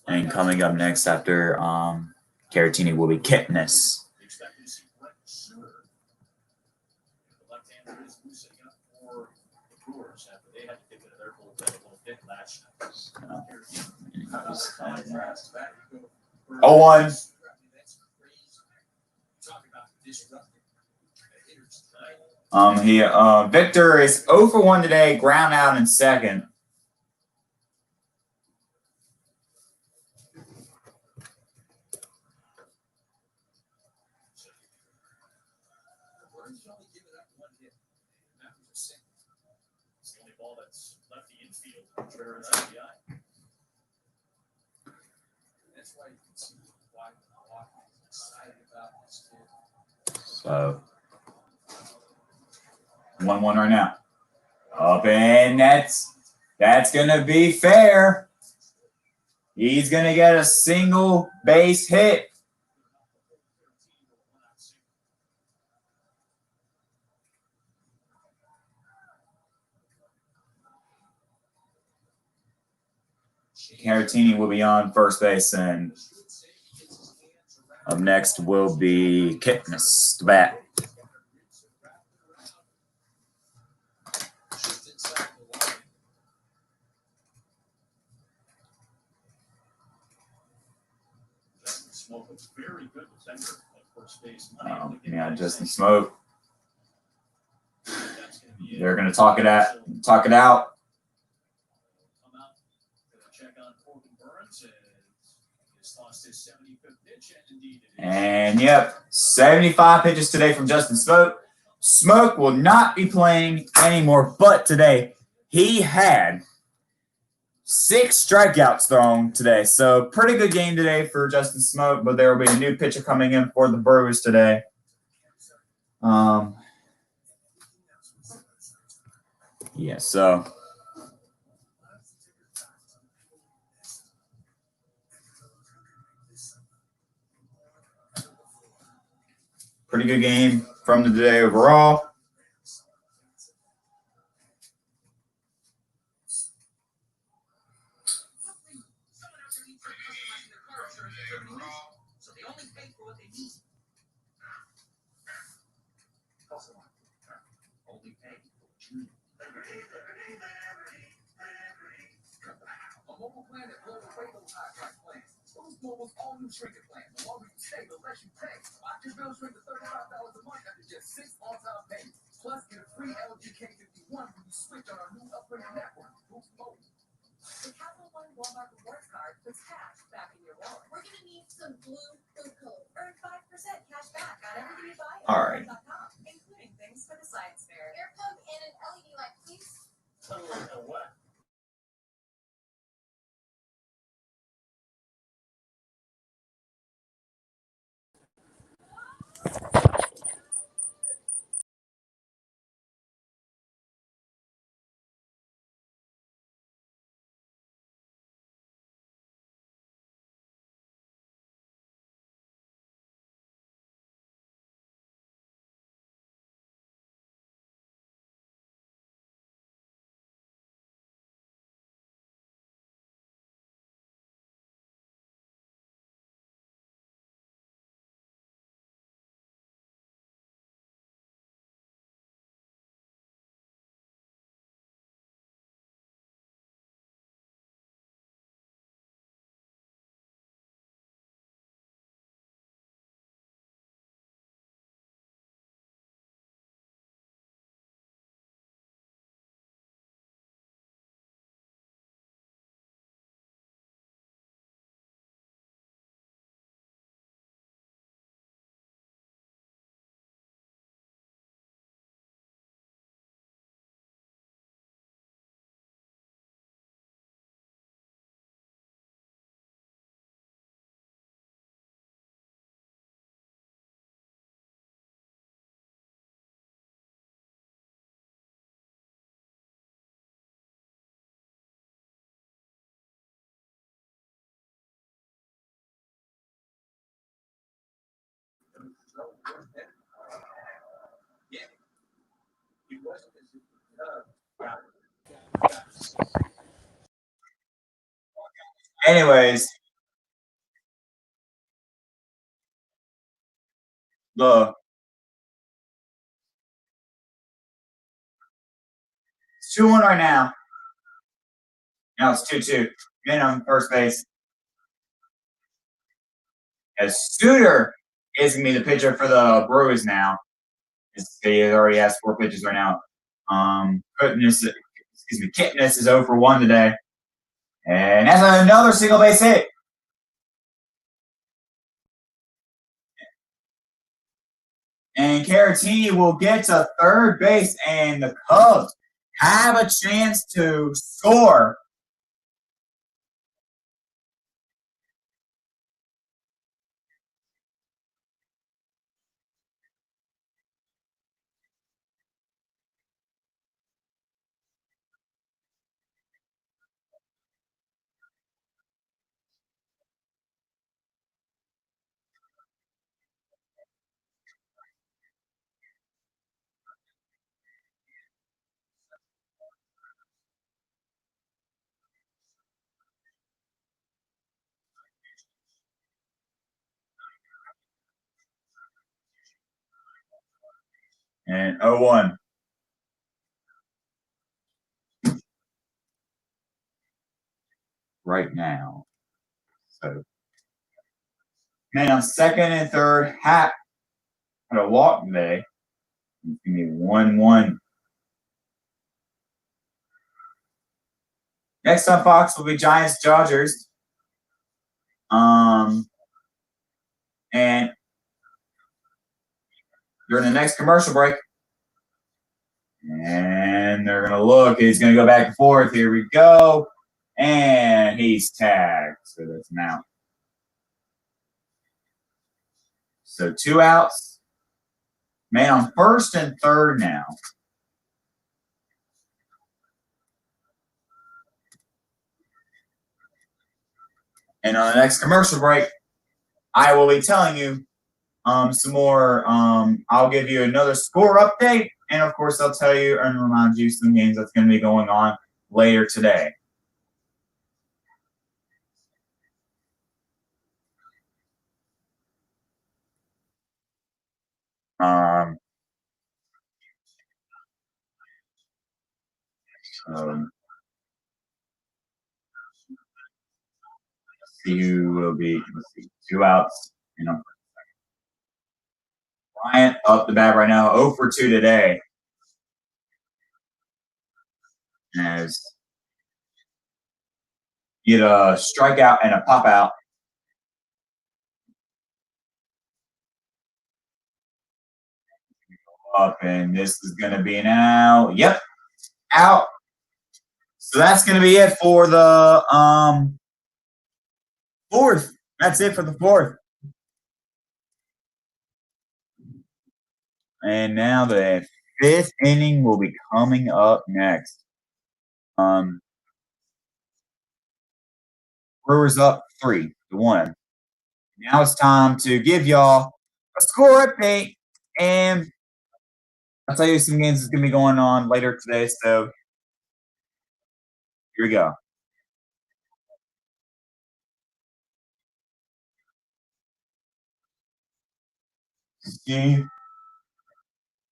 And coming up next after Caratini will be Kipnis. did last night. Oh, one. That's crazy. Talk about disrupting the hitters tonight. Victor is 0 for 1 today, ground out in second. The Brewers only given up one hit. And that was a single. It's the only ball that's left the infield. Brewers RBI. That's why you can see why Milwaukee is excited about this kid. So 1-1 right now. Up and that's gonna be fair. He's gonna get a single base hit. Caratini will be on first base, and up next will be Kipnis to bat. Just inside the line. Justin Smoke, a very good defender at first base. Yeah, Justin Smoke. That's gonna be They're gonna talk it out. Come out. Gonna check on Corbin Burns, and he's lost his 75th pitch, and indeed it is. And yep, 75 pitches today from Justin Smoke. Smoke will not be playing anymore, but today he had 6 strikeouts thrown today. So pretty good game today for Justin Smoke, but there will be a new pitcher coming in for the Brewers today. Yeah, so pretty good game from the day overall. So they only pay for what they need. Only pay for what you need. A mobile plan that blows away those high-price plans. Boost Mobile's all-new shrinking plan. The longer you stay, the less you pay. Watch your bill shrink to $35 a month after just 6 on-time payments. Plus, get a free LG K51 when you switch on our new upgraded network. Boost Mobile. The Capital One Walmart Rewards Card puts cash back in your wallet. We're going to need some blue food code. Earn 5% cash back on everything you buy at All right. Walmart.com, including things for the science fair. Air plug and an LED light, please. What? Yeah. He wasn't as Anyways, the 2-1 right now. Now it's 2-2. Man on first base. As Suter is going to be the pitcher for the Brewers now. He already has 4 pitches right now. Kipnis is 0 for 1 today. And that's another single base hit. And Caratini will get to third base, and the Cubs have a chance to score. And 0-1. Right now. So, man on second and third. Hat had a walk today. Give me 1-1. Next on Fox will be Giants Dodgers. And during the next commercial break. And they're going to look. He's going to go back and forth. Here we go. And he's tagged. So that's an out. So 2 outs. Man on first and third now. And on the next commercial break, I will be telling you some more. I'll give you another score update. And, of course, I'll tell you and remind you some games that's going to be going on later today. See who will be, let's see, 2 outs. Bryant up the bat right now, 0 for 2 today. As get a strikeout and a pop out. Up, and this is going to be an out. Yep, out. So that's going to be it for the fourth. That's it for the fourth. And now the 5th inning will be coming up next. Brewers up 3-1. Now it's time to give y'all a score update, and I'll tell you some games that's going to be going on later today. So here we go. See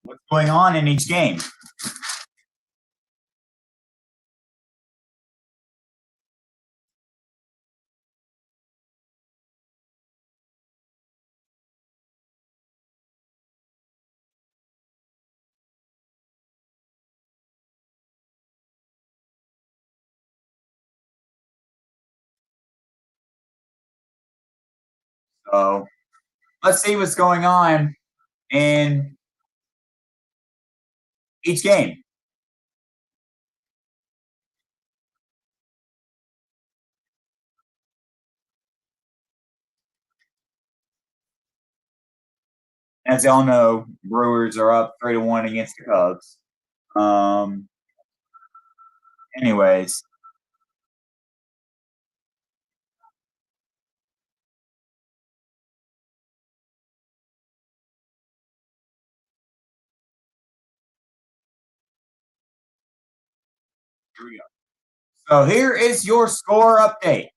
what's going on in each game. So let's see what's going on in each game. As y'all know, Brewers are up 3-1 against the Cubs. Anyways. Here we go. So here is your score update.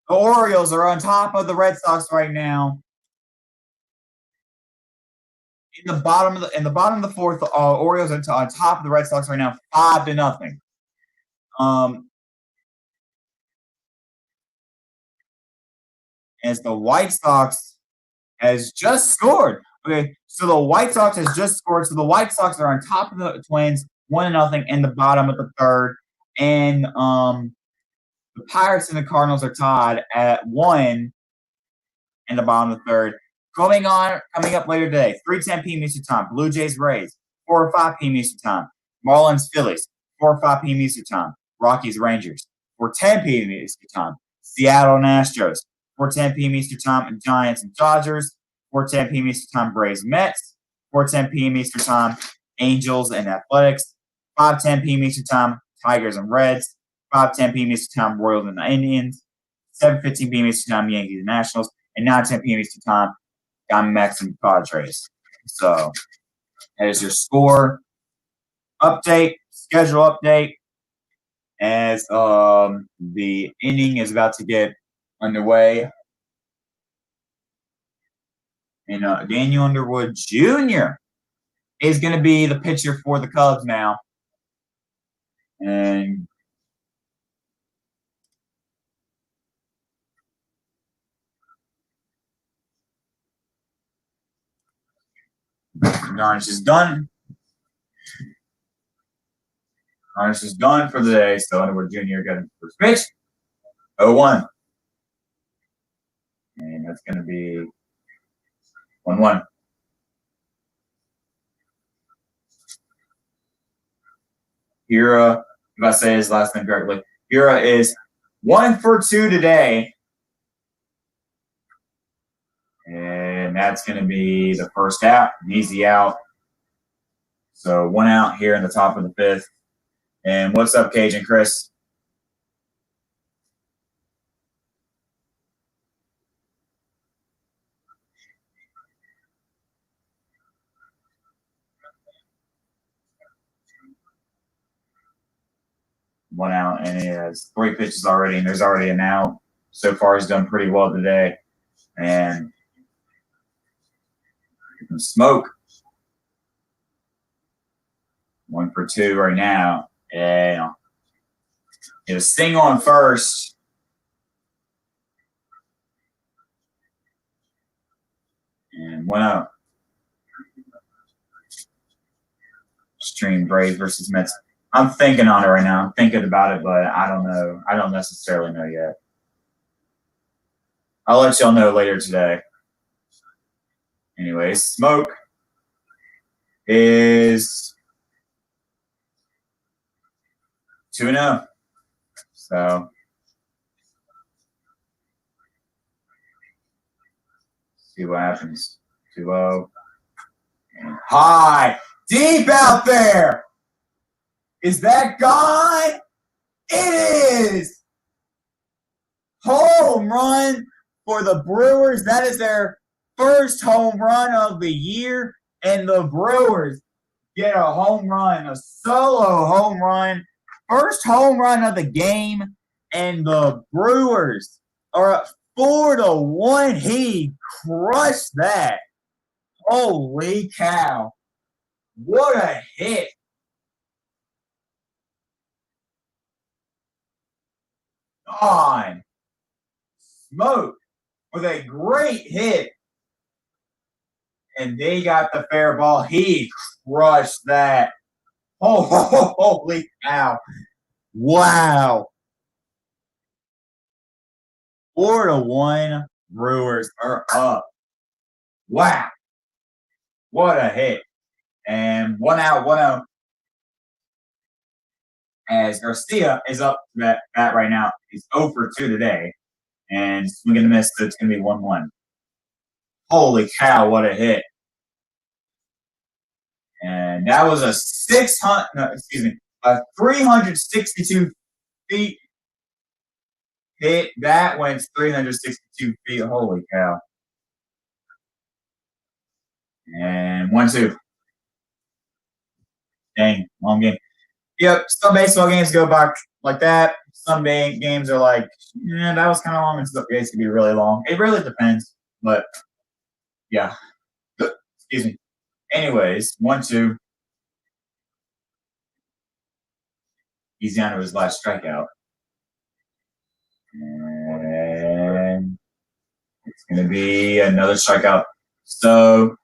The Orioles are on top of the Red Sox right now. In the bottom of the fourth, Orioles are on top of the Red Sox right now, 5-0. as the White Sox has just scored. Okay, so the White Sox has just scored. So the White Sox are on top of the Twins, 1-0 in the bottom of the third. And the Pirates and the Cardinals are tied at 1 in the bottom of the third. Coming up later today, 3:10 p.m. Eastern Time, Blue Jays Rays, 4 or 5 p.m. Eastern Time. Marlins Phillies, 4 or 5 p.m. Eastern Time. Rockies Rangers, 4:10 p.m. Eastern Time. Seattle and Astros, 4:10 p.m. Eastern Time. And Giants and Dodgers, 4:10 p.m. Eastern Time. Braves Mets, 4:10 p.m. Eastern Time. Angels and Athletics, 5:10 p.m. Eastern Time. Tigers and Reds, 5:10 p.m. Eastern Time. Royals and the Indians, 7:15 p.m. Eastern Time. Yankees and Nationals, and 9:10 p.m. Eastern Time. Diamondbacks and Padres. So there's your score update, schedule update, as the inning is about to get underway. And Daniel Underwood Jr. is going to be the pitcher for the Cubs now. And Garnish is done. Garnish is done for the day. So Underwood Jr. got his first pitch. 0-1. And that's going to be 1-1. Hira, if I say his last name correctly, Hira is 1 for 2 today. And that's going to be the first out, an easy out. So 1 out here in the top of the 5th. And what's up, Cajun Chris? One out, and he has 3 pitches already, and there's already an out. So far, he's done pretty well today. And you can smoke. 1 for 2 right now. And he was Sting on first. And 1-0. Stream Braves versus Mets. I'm thinking on it right now. I'm thinking about it, but I don't know. I don't necessarily know yet. I'll let y'all know later today. Anyways, Smoke is 2-0. So see what happens. 2-0. And high, deep out there. Is that gone? It is. Home run for the Brewers. That is their first home run of the year. And the Brewers get a home run, a solo home run. First home run of the game. And the Brewers are up 4-1. He crushed that. Holy cow. What a hit. On. Smoke with a great hit. And they got the fair ball. He crushed that. Oh, holy cow. Wow. 4-1. Brewers are up. Wow. What a hit. And 1 out, 1-0. As Garcia is up to bat right now. He's 0 for 2 today. And swinging and a miss, so it's going to be 1-1. Holy cow, what a hit. And that was a 362 feet hit. That went 362 feet. Holy cow. And 1-2. Dang, long game. Yep, some baseball games go by like that. Some games are like, yeah, that was kind of long, and some games can be really long. It really depends, but yeah. Excuse me. Anyways, 1-2. He's down to his last strikeout. And it's going to be another strikeout. So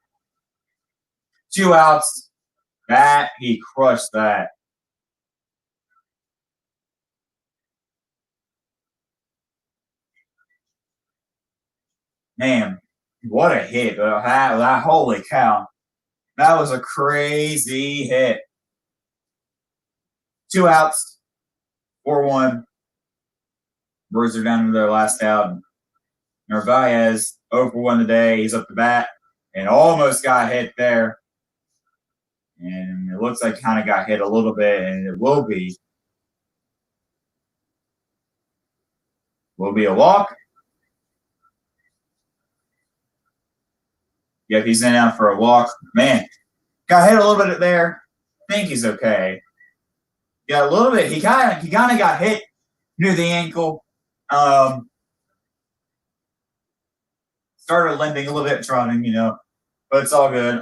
2 outs. That, he crushed that. Man, what a hit. Holy cow. That was a crazy hit. 2 outs. 4-1. Brewers are down to their last out. Narvaez, 0 for 1 today. He's up the bat and almost got hit there. And it looks like kind of got hit a little bit, and it will be a walk. Yep, he's in out for a walk. Man, got hit a little bit there. I think he's okay. Yeah, a little bit. He kind of got hit near the ankle. Started limping a little bit, trotting, but it's all good.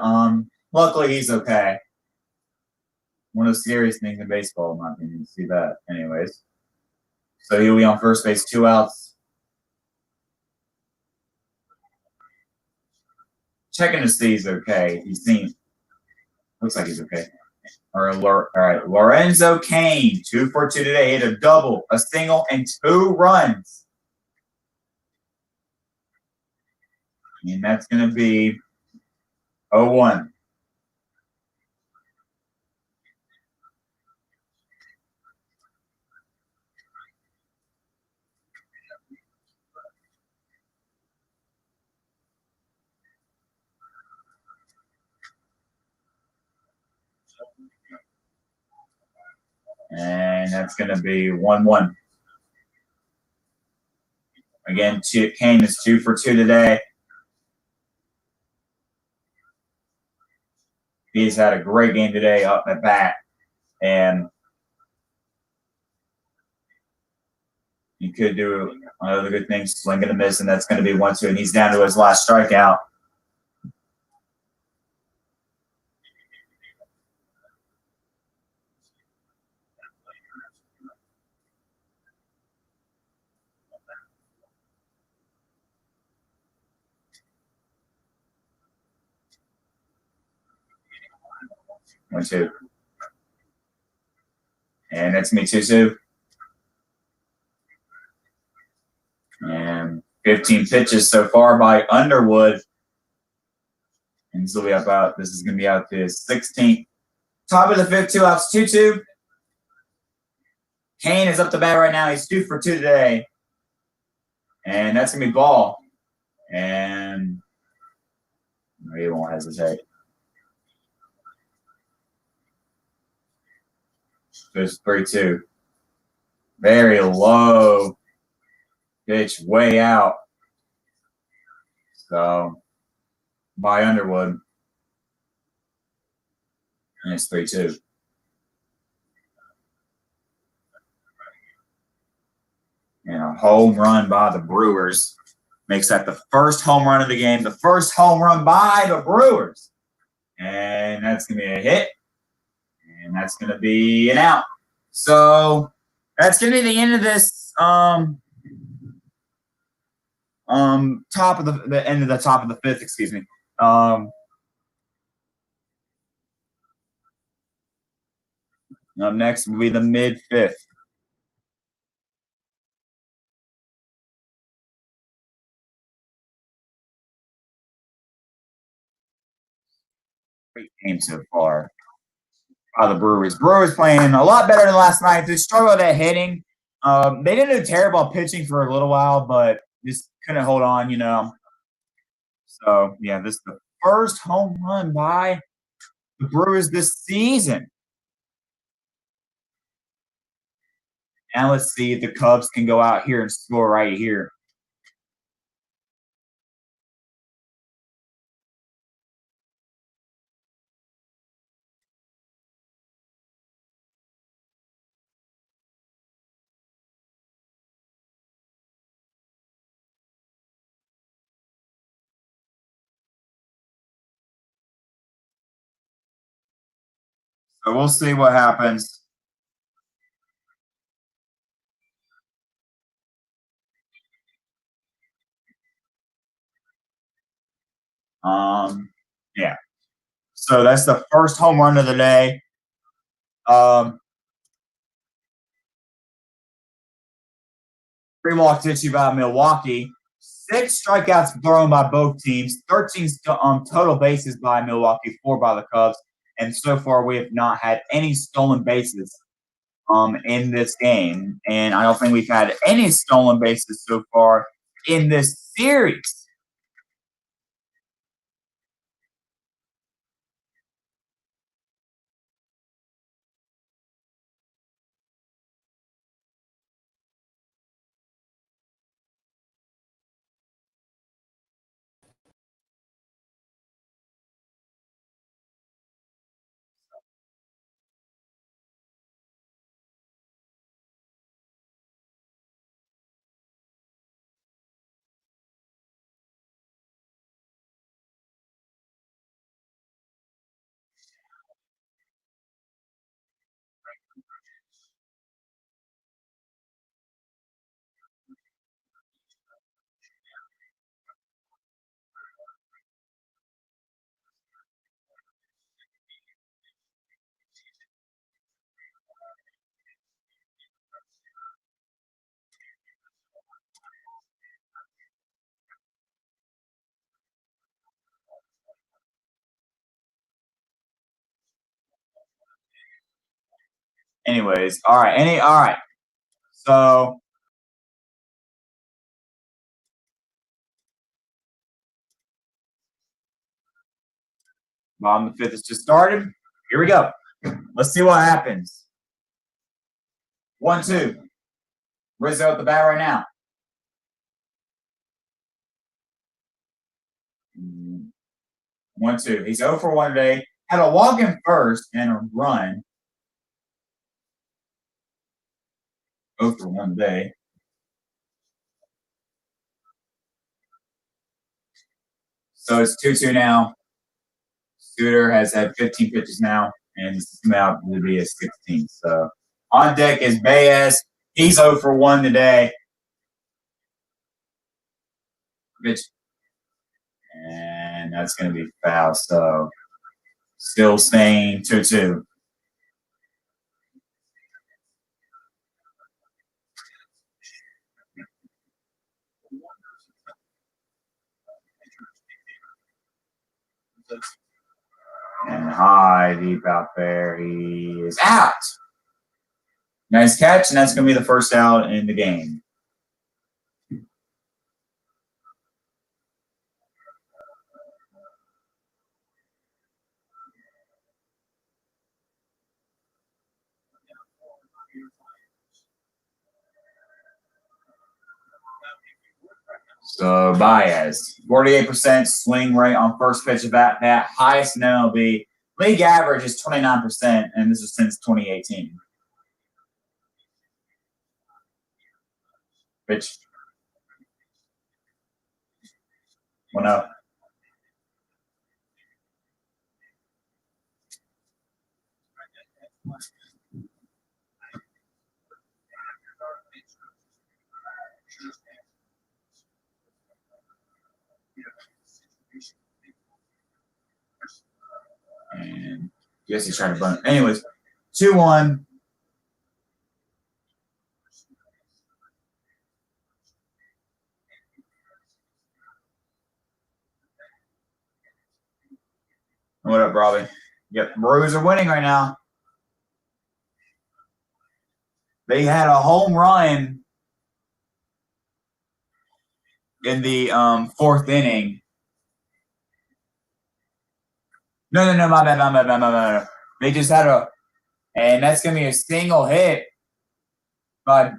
Luckily he's okay. One of the scariest things in baseball, in my opinion, to see that. Anyways, so he'll be on first base, 2 outs. Checking to see he's okay. Looks like he's okay. All right, Lorenzo Cain, 2 for 2 today. Hit a double, a single, and 2 runs. And that's going to be 0-1. And that's going to be 1-1. Again, Cain is 2 for 2 today. He's had a great game today up at bat. And he could do another good thing, swing and a miss, and that's going to be 1-2. And he's down to his last strikeout. One, 2. And that's going to be 2-2. And 15 pitches so far by Underwood. And this is going to be out to his 16th. Top of the 5th, 2 outs, 2-2. Cain is up the bat right now. He's 2 for 2 today. And that's going to be ball. And he won't hesitate. There's 3-2. Very low pitch, way out. So, by Underwood. And it's 3-2. And a home run by the Brewers makes that the first home run of the game, the first home run by the Brewers. And that's going to be a hit. And that's going to be an out. So that's going to be the end of this top of the end of the top of the 5th, excuse me. Up next will be the mid-5th. Great game so far by the Brewers. Brewers playing a lot better than last night. They struggled at hitting. They didn't do terrible at pitching for a little while, but just couldn't hold on, So, yeah, this is the first home run by the Brewers this season. Now let's see if the Cubs can go out here and score right here. So we'll see what happens. Yeah. So that's the first home run of the day. 3 walks issued by Milwaukee. 6 strikeouts thrown by both teams. 13 total bases by Milwaukee, 4 by the Cubs. And so far, we have not had any stolen bases in this game. And I don't think we've had any stolen bases so far in this series. Anyways, all right. So bottom of the 5th has just started. Here we go. Let's see what happens. 1-2. Rizzo at the bat right now. 1-2. He's 0 for 1 today. Had a walk in first and a run. 0 for 1 today. So it's 2-2 now. Scooter has had 15 pitches now, and this is coming out to be a 16. So on deck is Baez. He's 0 for 1 today. Pitch. And that's going to be foul. So still staying 2-2. And high, deep out there. He is out. Nice catch, and that's going to be the first out in the game. So Baez, 48% swing rate on first pitch of at bat, highest in MLB. League average is 29%, and this is since 2018. Pitch. 1-0. And I guess he's trying to bunt. Anyways, 2-1. What up, Robbie? Yep, Brewers are winning right now. They had a home run in the 4th inning. No, my bad. They just had and that's going to be a single hit by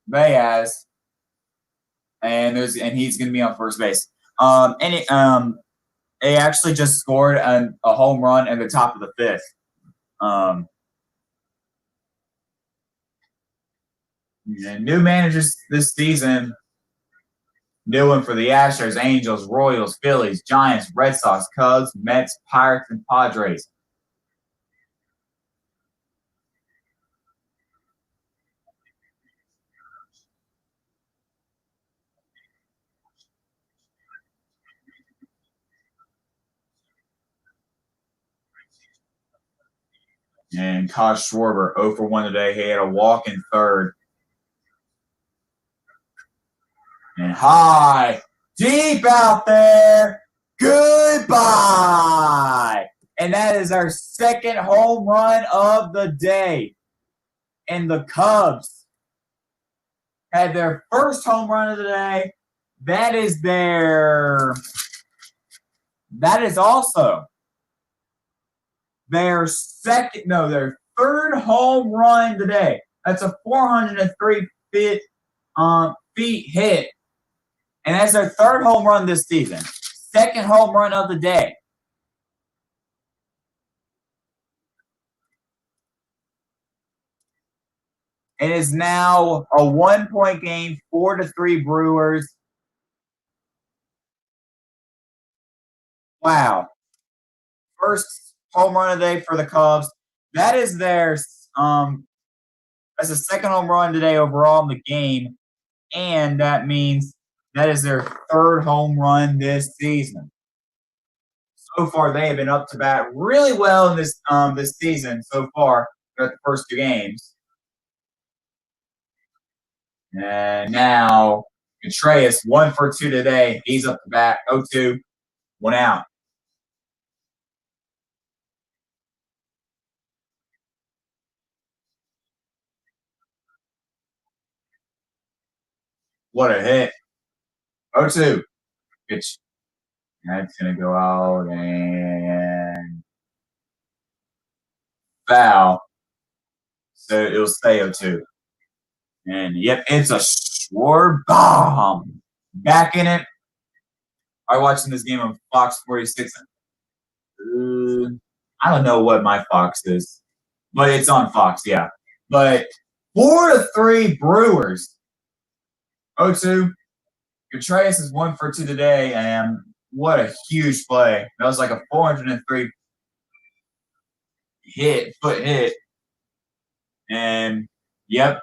Baez, and he's going to be on first base. They actually just scored a home run at the top of the 5th. New managers this season. New one for the Astros, Angels, Royals, Phillies, Giants, Red Sox, Cubs, Mets, Pirates, and Padres. And Kyle Schwarber, 0 for 1 today. He had a walk in third. And high, deep out there. Goodbye. And that is our second home run of the day. And the Cubs had their first home run of the day. That is also their third home run today. That's a 403 feet hit. And that's their third home run this season. Second home run of the day. It is now a 1-point game, 4-3 Brewers. Wow. First home run of the day for the Cubs. That is that's the second home run today overall in the game. And that means that is their third home run this season. So far, they have been up to bat really well in this season so far throughout the first 2 games. And now Contreras, 1 for 2 today. He's up to bat, 0-2, 1 out. What a hit. 0-2. Pitch. That's going to go out and foul. So it'll stay 0-2. And yep, it's a Schwarber bomb. Back in it. I'm watching this game on Fox 46. I don't know what my Fox is, but it's on Fox, yeah. But 4-3 Brewers. 0-2. Contreras is 1 for 2 today, and what a huge play. That was like a 403 foot hit. And yep,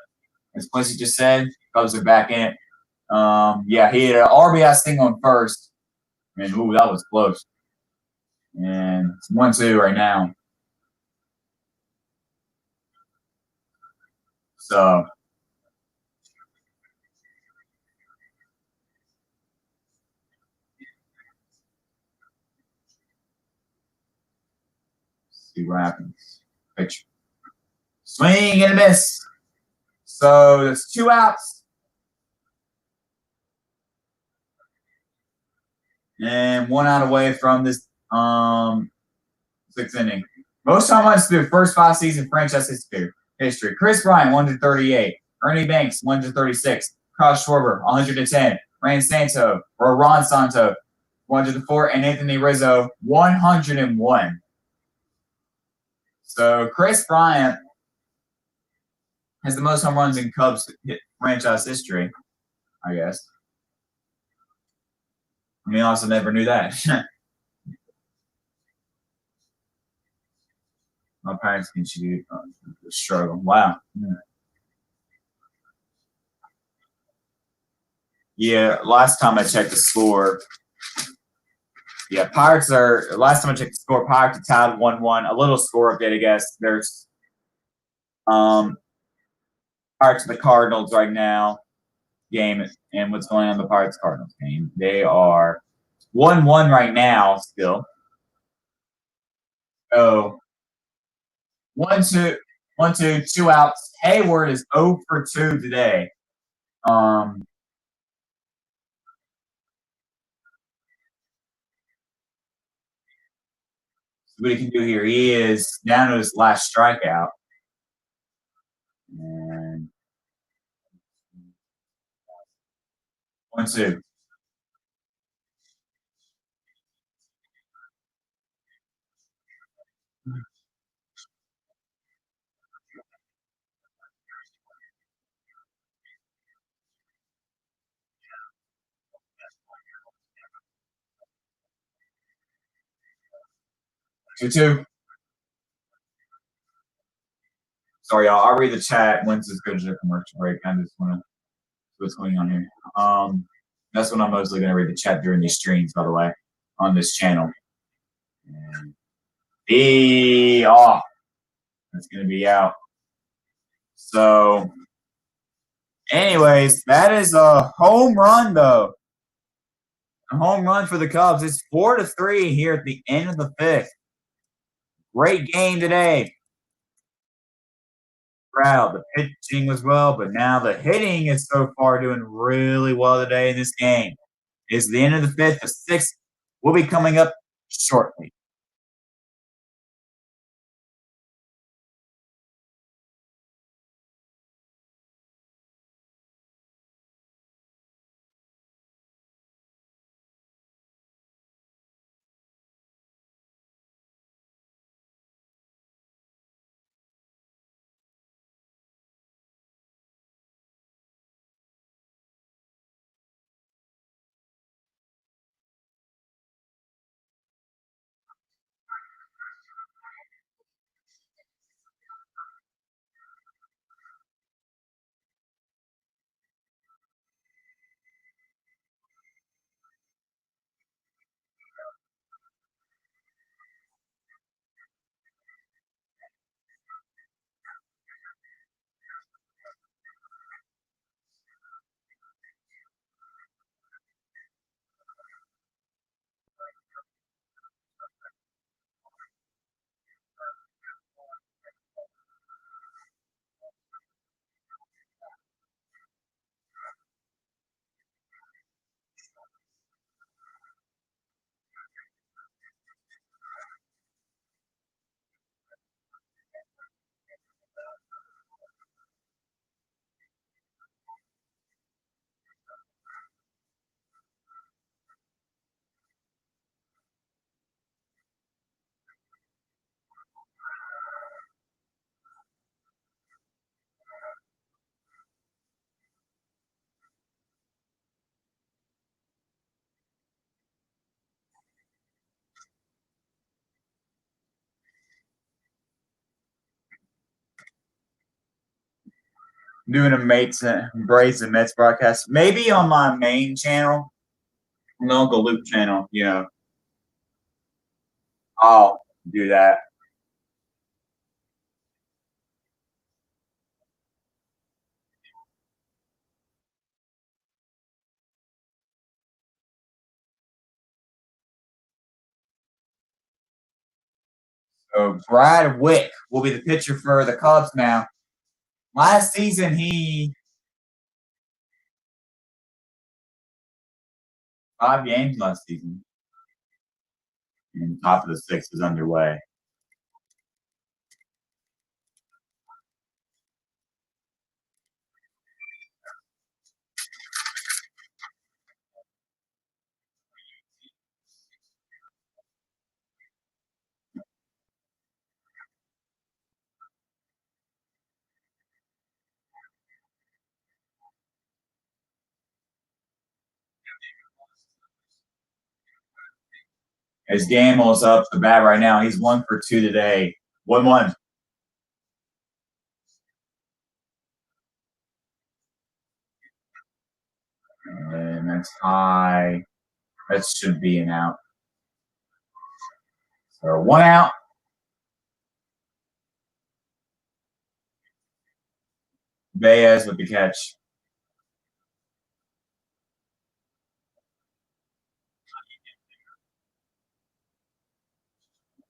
as Quincy just said, Cubs are back in it. Yeah, he had an RBI sting on first. And ooh, that was close. And it's 1-2 right now. So see what happens. Pitch. Swing and a miss. So there's 2 outs. And 1 out away from this 6th inning. Most home runs through the first 5 seasons franchise history. Chris Bryant, 138. Ernie Banks, 136. Kyle Schwarber, 110. Ron Santo, 104. And Anthony Rizzo, 101. So Chris Bryant has the most home runs in Cubs franchise history, I guess. I mean, I also never knew that. My parents can shoot struggle. Wow. Yeah, last time I checked the score. Yeah, Pirates are last time I checked the score, Pirates are tied 1-1. A little score update, I guess. There's Pirates and the Cardinals right now game, and what's going on in the Pirates Cardinals game. They are 1-1 right now still. So 1-2, 2 outs. Hayward is 0 for 2 today. What he can do here, he is down to his last strikeout. And 1-2. 2-2. Sorry, y'all. I'll read the chat once it's good as a commercial break. I just want to see what's going on here. That's when I'm mostly going to read the chat during these streams, by the way, on this channel. And That's going to be out. So, anyways, that is a home run, though. A home run for the Cubs. It's 4-3 here at the end of the fifth. Great game today. Crowd. The pitching was well, but now the hitting is so far doing really well today in this game. It's the end of the fifth. The sixth will be coming up shortly. Doing a Braves and Mets broadcast. Maybe on my main channel, on the Uncle Luke channel, I'll do that. So Brad Wick will be the pitcher for the Cubs now. Last season, he 5 games last season. And top of the sixth is underway. As Gammel's up the bat right now, he's 1 for 2 today. 1-1. And that's high. That should be an out. So 1 out. Baez with the catch.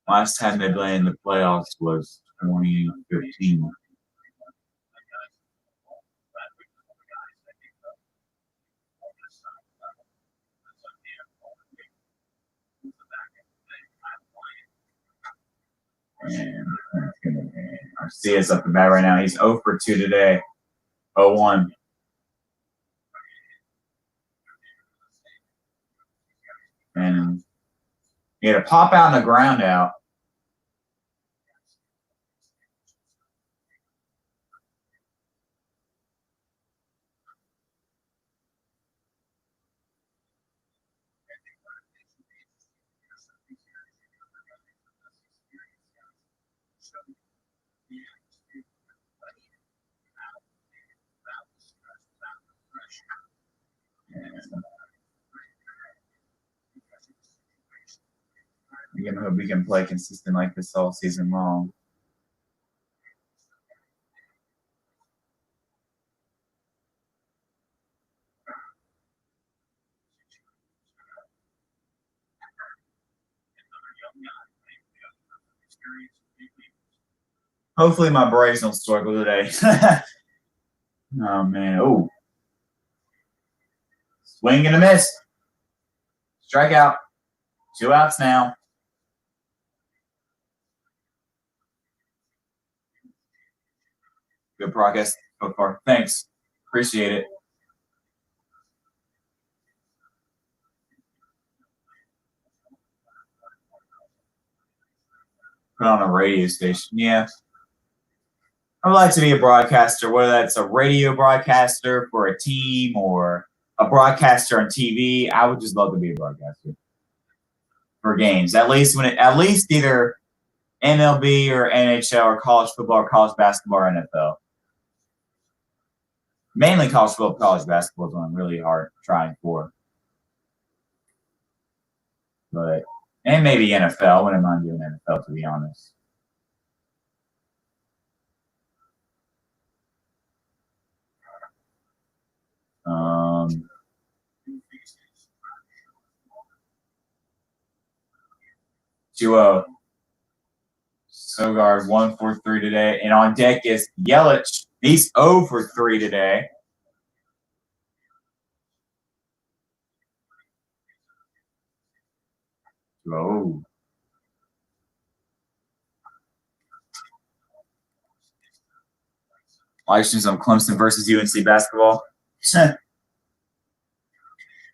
Last time they played in the playoffs was 2015. And Garcia's up the bat right now. He's 0 for 2 today. 0-1. And he had a pop out and a ground out. I hope we can play consistent like this all season long. Hopefully my Braves don't struggle today. Oh, man. Oh. Swing and a miss. Strikeout. 2 outs now. Good progress so far. Thanks. Appreciate it. Put on a radio station. Yeah. I would like to be a broadcaster, whether that's a radio broadcaster for a team or a broadcaster on TV. I would just love to be a broadcaster for games. At least either MLB or NHL or college football or college basketball or NFL. Mainly college football, college basketball is what I'm really hard trying for. And maybe NFL. Wouldn't mind doing NFL, to be honest. Duo. Sogard 1 for 3 today. And on deck is Yelich. He's 0 for 3 today. Oh. Questions on Clemson versus UNC basketball.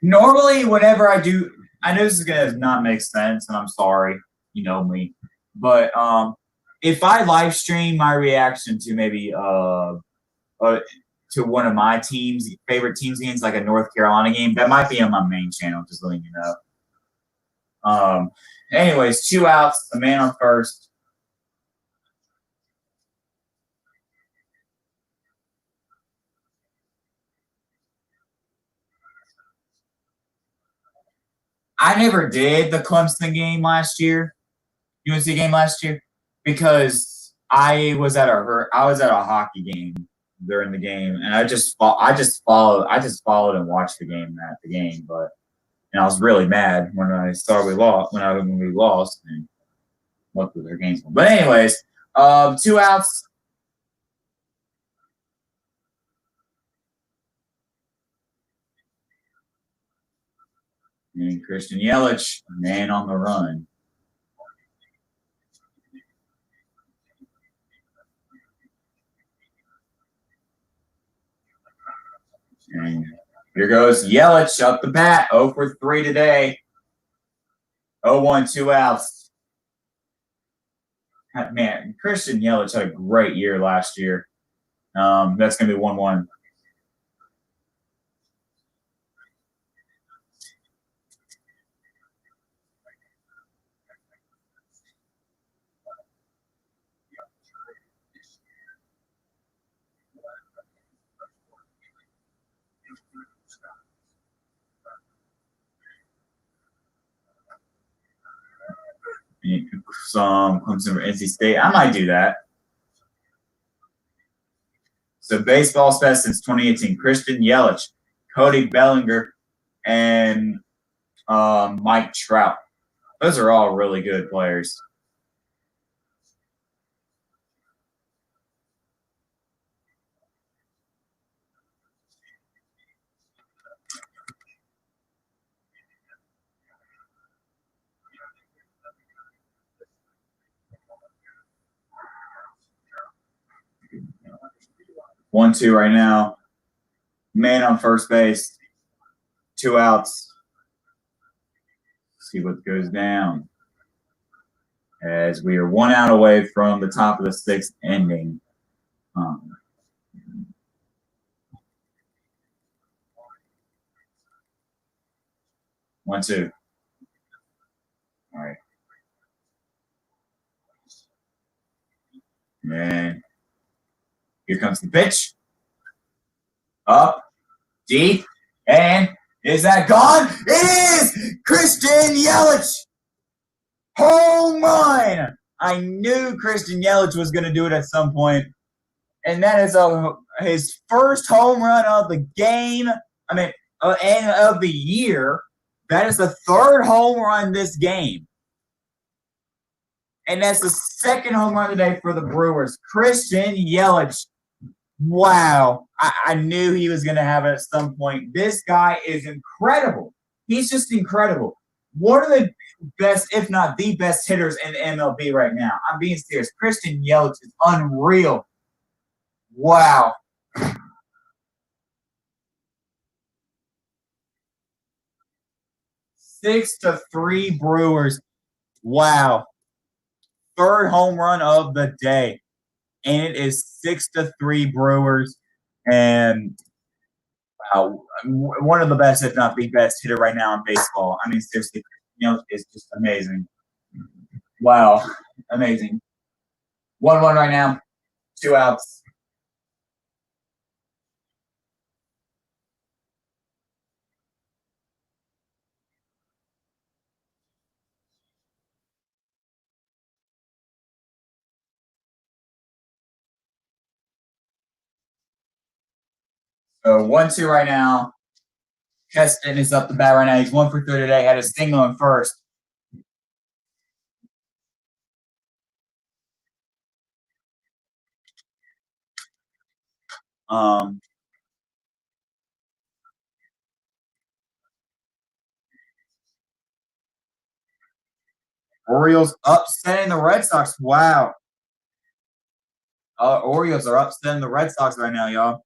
Normally, whenever I do, I know this is gonna not make sense, and I'm sorry, you know me. But if I live stream my reaction to maybe to one of my teams' favorite teams games, like a North Carolina game, that might be on my main channel. Just letting you know. Anyways, 2 outs, a man on first. I never did the Clemson game last year, UNC game last year, because I was at a hockey game during the game, and I just followed and watched the game at the game, and I was really mad when I saw we lost and looked at their games. But anyways, 2 outs. And Christian Yelich, man on the run. And here goes Yelich up the bat, 0 for 3 today. 0-1, 2 outs. Man, Christian Yelich had a great year last year. That's going to be 1-1. Some Clemson or NC State. I might do that. So baseball's best since 2018. Christian Yelich, Cody Bellinger, and Mike Trout. Those are all really good players. One, 2 right now. Man on first base. 2 outs. See what goes down. As we are 1 out away from the top of the 6th ending. 1, 2. All right. And here comes the pitch. Up, deep, and is that gone? It is! Christian Yelich! Home run! I knew Christian Yelich was going to do it at some point. And that is his first home run of the game. And of the year. That is the third home run this game. And that's the second home run today for the Brewers. Christian Yelich. Wow. I knew he was going to have it at some point. This guy is incredible. He's just incredible. One of the best, if not the best hitters in the MLB right now. I'm being serious. Christian Yelich is unreal. Wow. Six to three Brewers. Wow. Third home run of the day. And it is 6-3 Brewers. And one of the best, if not the best hitter right now in baseball. I mean, seriously, it's just amazing. Wow. Amazing. 1-1 right now. 2 outs. So 1-2 right now. Keston is up the bat right now. He's 1 for 3 today. Had a single in first. Orioles upsetting the Red Sox. Wow. Orioles are upsetting the Red Sox right now, y'all.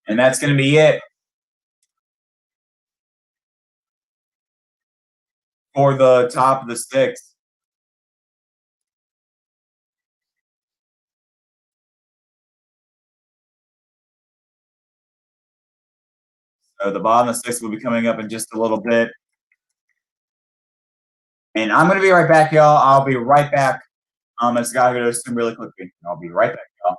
And that's going to be it for the top of the sixth. So the bottom of the sixth will be coming up in just a little bit. And I'm going to be right back, y'all. I'll be right back. I just got to go to swim really quickly. I'll be right back, y'all.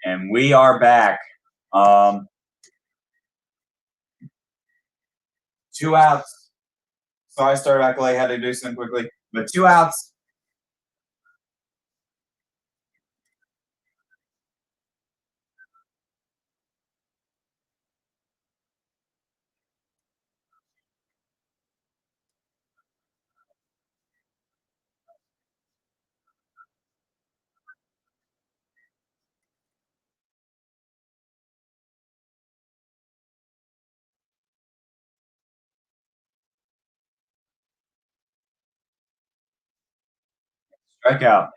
And we are back. 2 outs. Sorry, I started back late. Had to do something quickly. But 2 outs. Strikeout.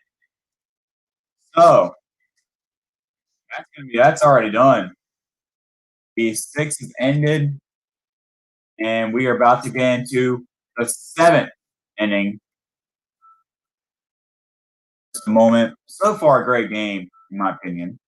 So that's already done. The 6th is ended, and we are about to get into the 7th inning. Just a moment. So far, a great game, in my opinion.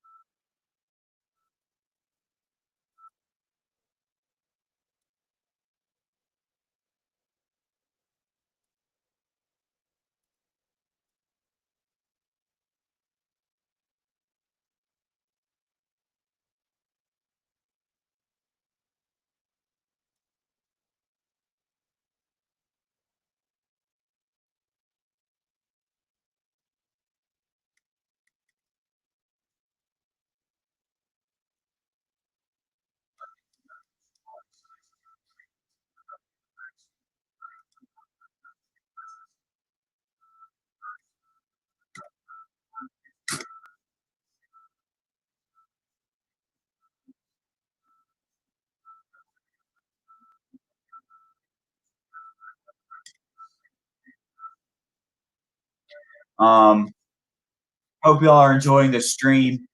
Hope y'all are enjoying the stream.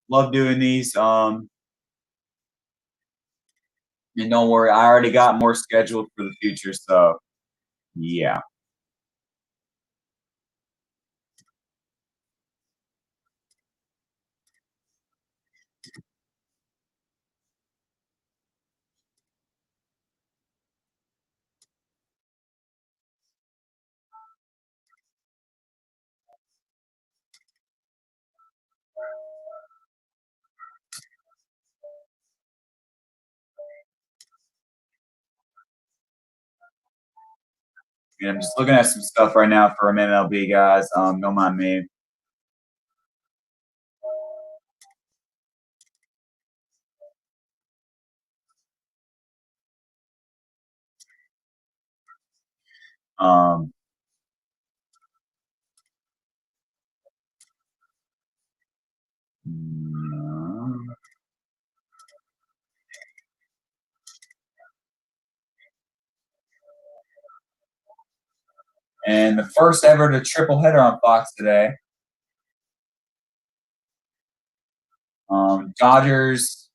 Love doing these. And don't worry, I already got more scheduled for the future. So, yeah. And I'm just looking at some stuff right now for MLB, guys. Don't mind me. Um, and the first ever to triple header on Fox today. Dodgers,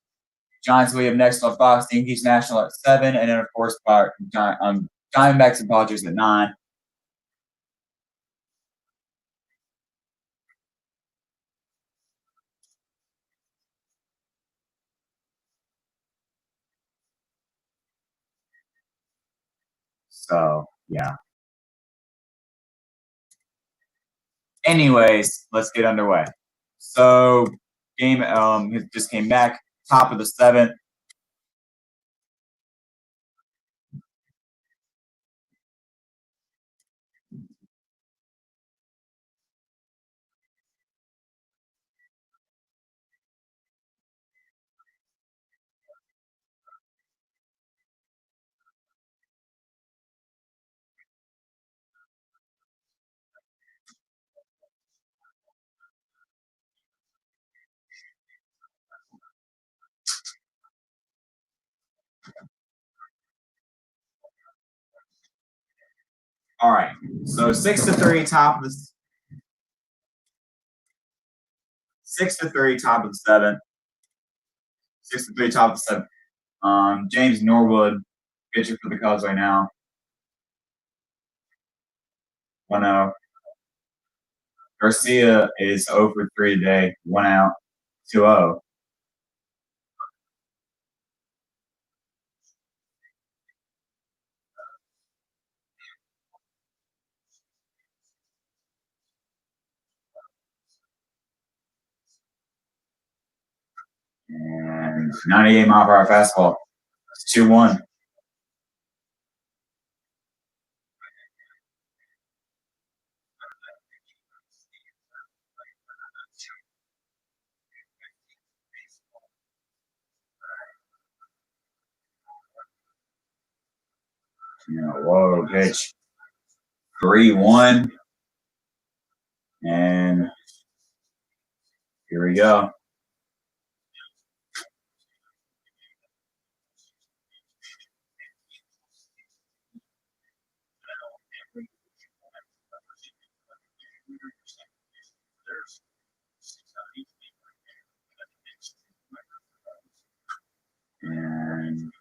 Giants we have next on Fox. Yankees National at 7, and then of course Diamondbacks and Padres at 9. So yeah. Anyways, let's get underway. So game just came back, top of the 7th. All right, so 6-3, top of the 6-3, top of the 7th. 6-3, top of the 7th. James Norwood, pitcher for the Cubs right now. 1-0. Garcia is 0 for 3 today, 1 out, 2-0. And 98-mile-per-hour fastball. It's 2-1. Whoa, pitch. 3-1. And here we go. And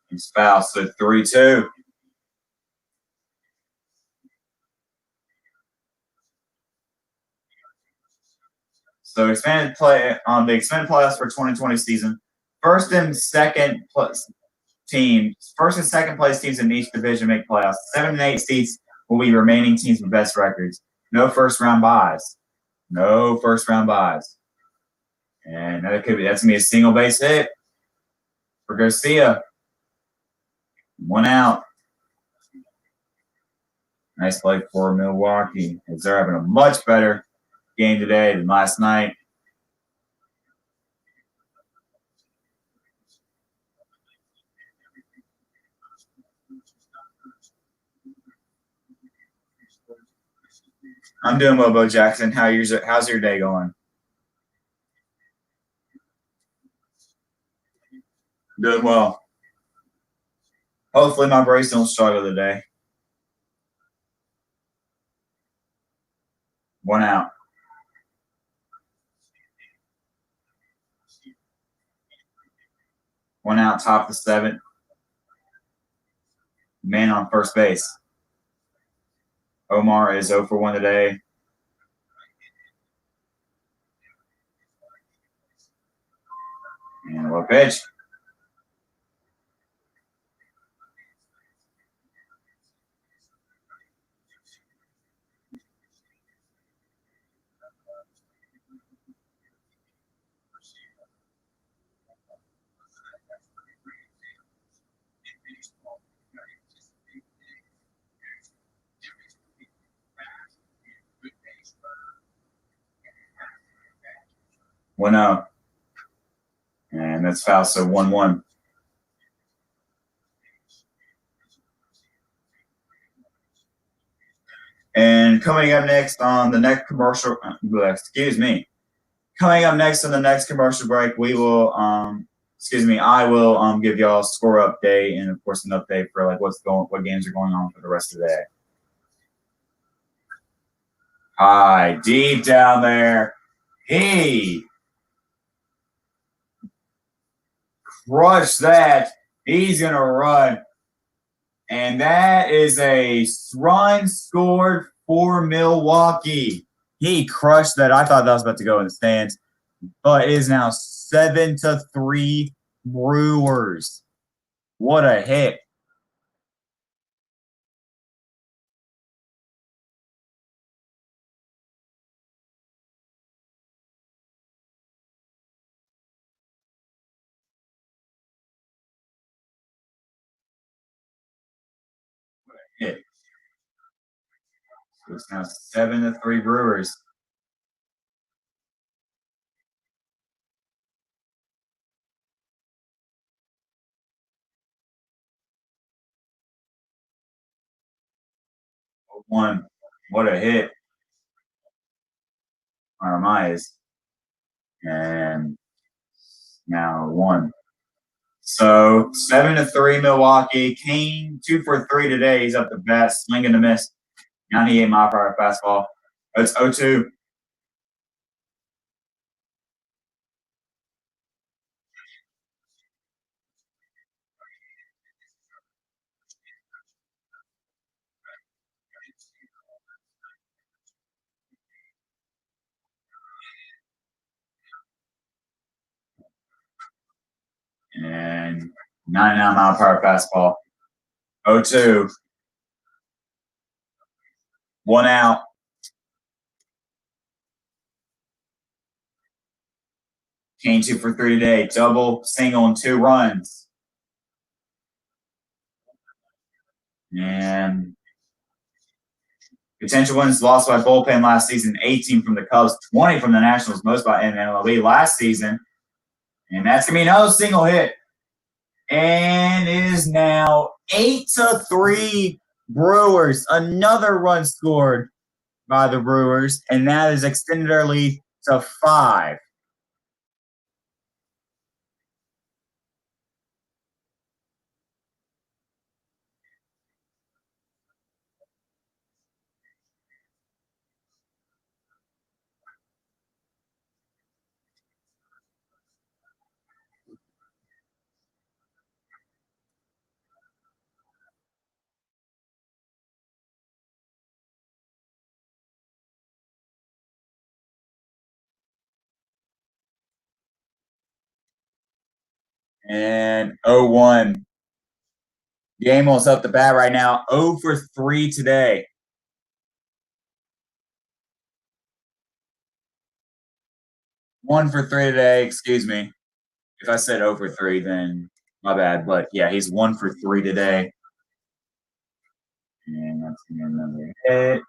it's foul, so 3-2. So expanded play on the expanded playoffs for 2020 season. First and second place teams in each division make playoffs. 7 and 8 seats will be remaining teams with best records. No first round buys. No first round buys. And that's gonna be a single base hit for Garcia. 1 out. Nice play for Milwaukee, as they're having a much better game today than last night. I'm doing well, Bo Jackson. How's your day going? Doing well. Hopefully my Braves don't struggle today. 1 out. One out, top of the 7th. Man on first base. Omar is 0 for 1 today. And a low pitch. One out. And that's foul, so 1-1. And coming up next on the next commercial, Coming up next on the next commercial break, we will, I will give y'all a score update and of course an update for like what games are going on for the rest of the day. Hi, deep down there. Hey, crush that. He's gonna run. And that is a run scored for Milwaukee. He crushed that. I thought that was about to go in the stands, but it is now 7-3 Brewers. What a hit. Hit. So it's now 7-3 Brewers. One. What a hit. Armaiz. And now 1. So 7-3 Milwaukee. Kane 2 for 3 today. He's up the bat, swinging to miss. 98-mile-per-hour fastball. It's 0-2. And 99-mile-per-hour fastball. 0-2. 1 out. Kane 2 for 3 today. Double, single, and 2 runs. And potential wins lost by bullpen last season, 18 from the Cubs, 20 from the Nationals, most by MLB last season. And that's going to be another single hit. And it is now 8-3 Brewers. Another run scored by the Brewers, and that has extended our lead to 5. And 0-1. Gamel's up the bat right now. 0 for 3 today. One for 3 today, excuse me. If I said 0 for 3, then my bad. But yeah, he's 1 for 3 today. And that's another hit.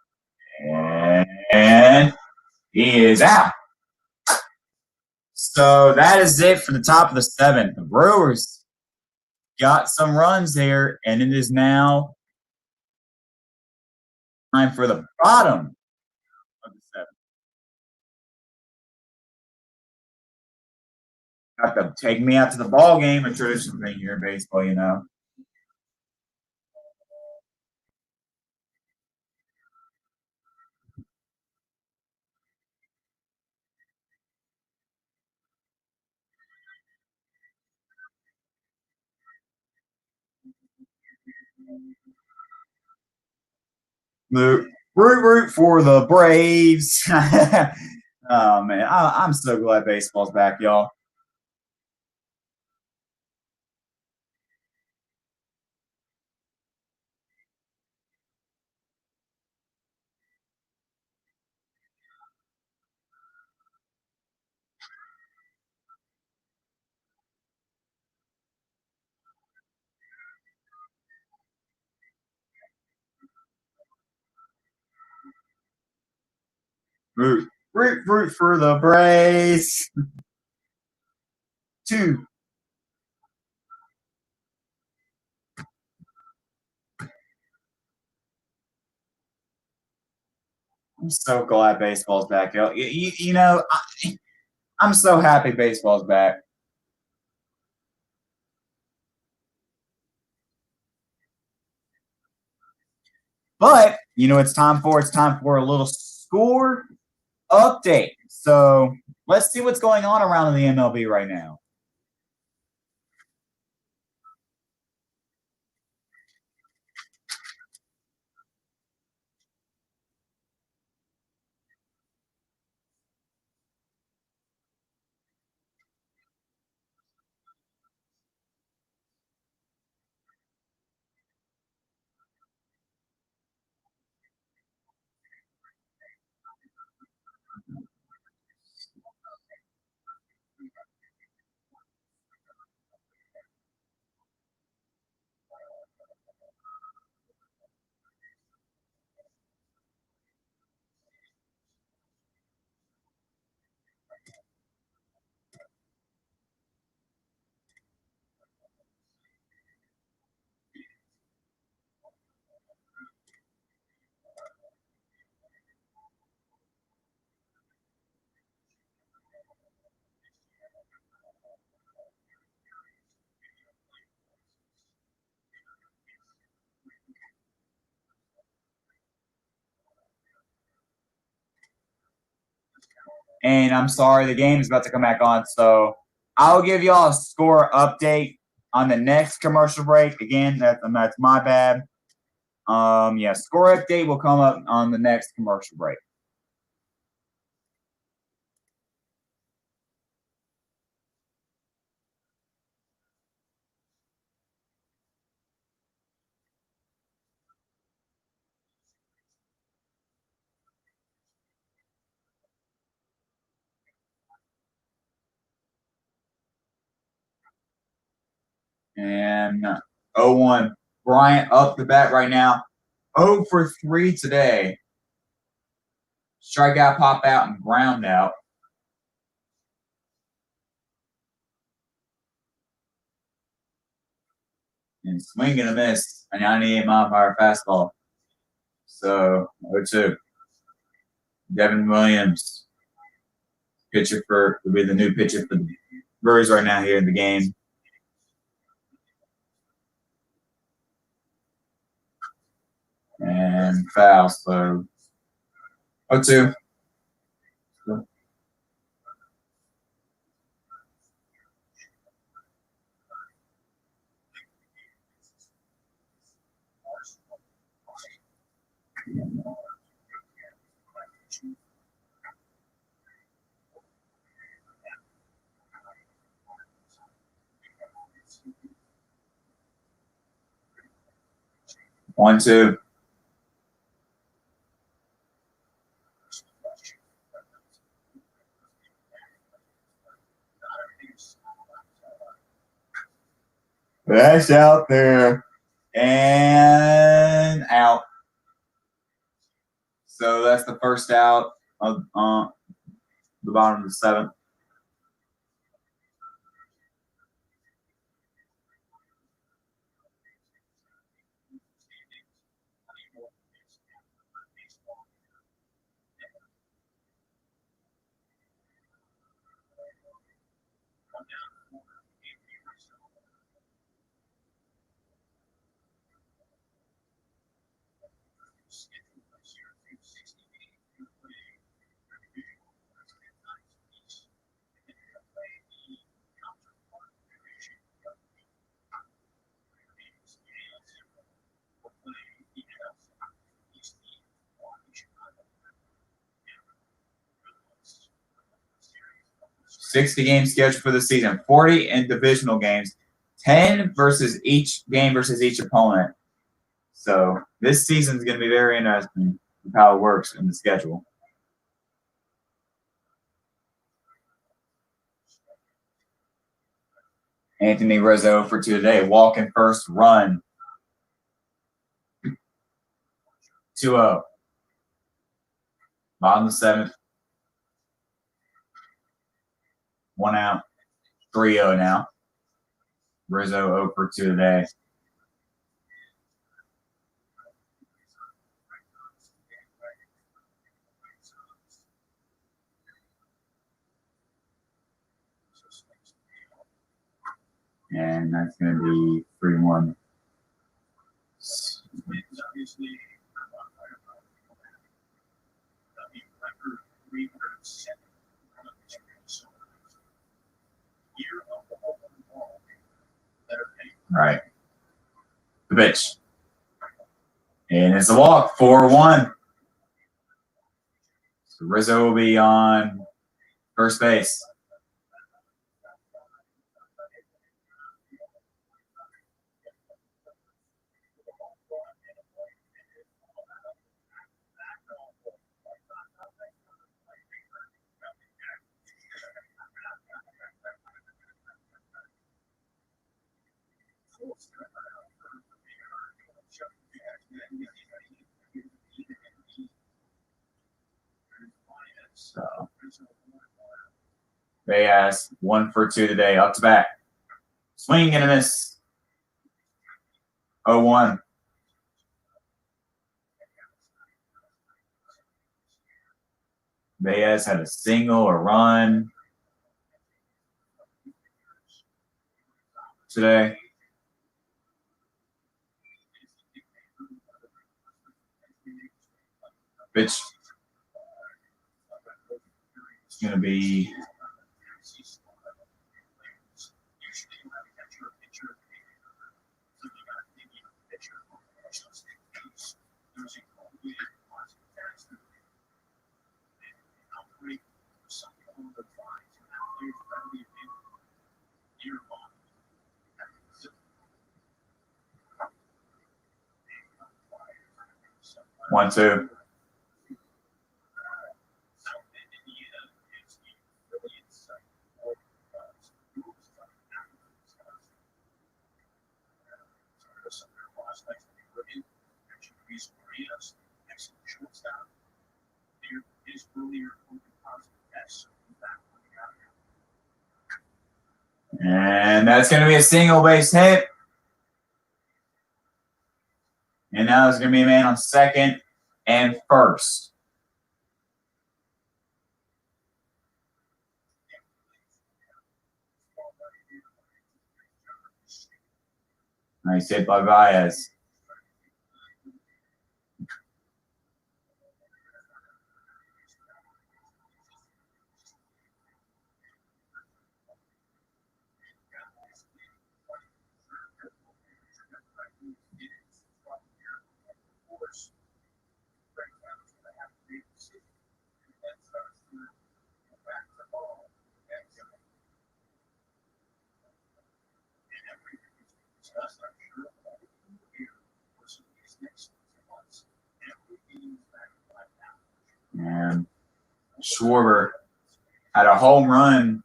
And he is out. So that is it for the top of the 7th. The Brewers got some runs here, and it is now time for the bottom of the 7th. Got to take me out to the ball game, a traditional thing here in baseball, you know. Root for the Braves. Oh man, I'm so glad baseball's back, y'all. Root for the Braves. 2. I'm so glad baseball's back, y'all. You know, I'm so happy baseball's back. But you know, it's time for a little score update. So let's see what's going on around in the MLB right now. And I'm sorry, the game is about to come back on. So I'll give y'all a score update on the next commercial break. Again, that's my bad. Yeah, score update will come up on the next commercial break. And 0-1. Bryant up the bat right now. 0 for 3 today. Strikeout, pop out, and ground out. And swing and a miss. A 98-mile-per-hour fastball. So 0-2. Devin Williams. Pitcher will be the new pitcher for the Brewers right now here in the game. And foul, so 0-2. 1-2. That's out there and out. So that's the first out of the bottom of the seventh. $60-game schedule for the season. 40 in divisional games. 10 versus each game versus each opponent. So this season is going to be very interesting with how it works in the schedule. Anthony Rizzo for 2 today. Walking first, run. 2-0. Bottom of the seventh. 1 out. 3-0 now. Rizzo 0 for 2 today. And that's going to be 3-1. Right. The pitch. And it's a walk. 4-1. So Rizzo will be on first base. So Bayas 1 for 2 today. Up to bat. Swing and a miss. 0-1. Bayas had a single, a run today. Pitch. It's going to be one, two. And that's going to be a single base hit. And now there's going to be a man on second and first. Nice hit by Baez. And Schwarber had a home run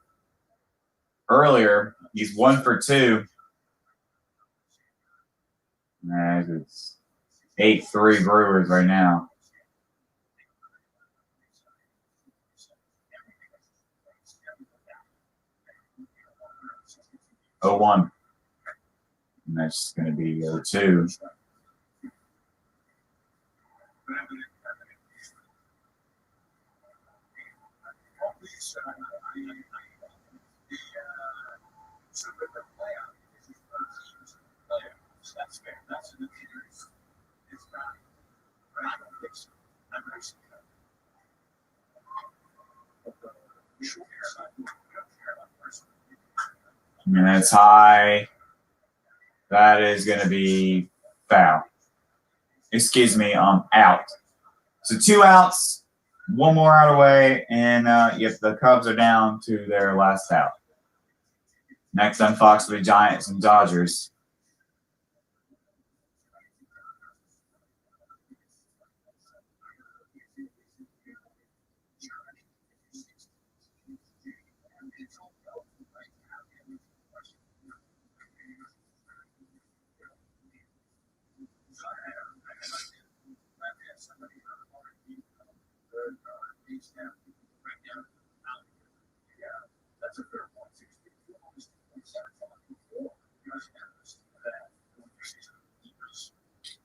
earlier. He's 1 for 2. And it's 8-3 Brewers right now. Oh, 1. And that's going to be 2. And that's high. That is going to be foul. Excuse me, out. So 2 outs, 1 more out away, and yep, the Cubs are down to their last out. Next on Fox will be Giants and Dodgers.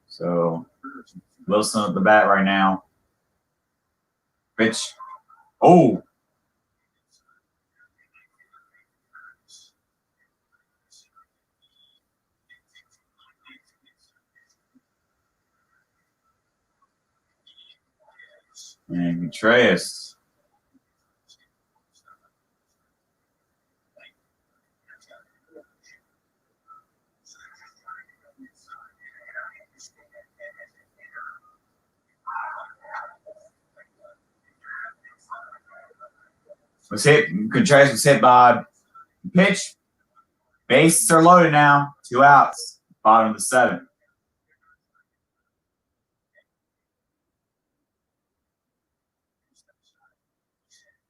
So Wilson at the bat right now. Pitch. Oh. And Contreras. Contreras was hit by pitch. Bases are loaded now. 2 outs. Bottom of the 7th.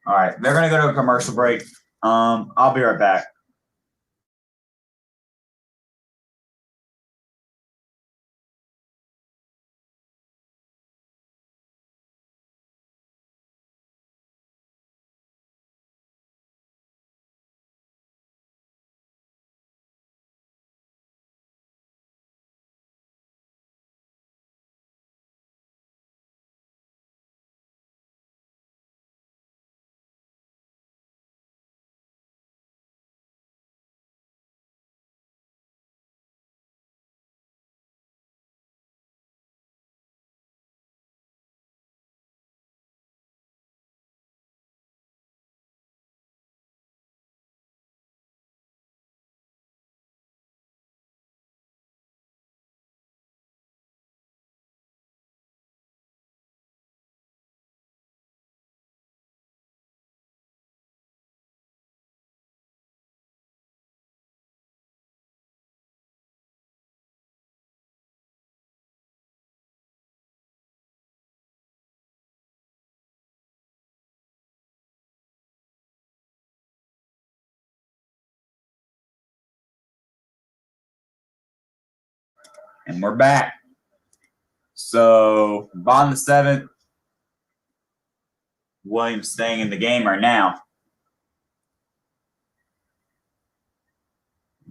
All right, they're going to go to a commercial break. I'll be right back. And we're back. So, bottom of the 7th. Williams staying in the game right now.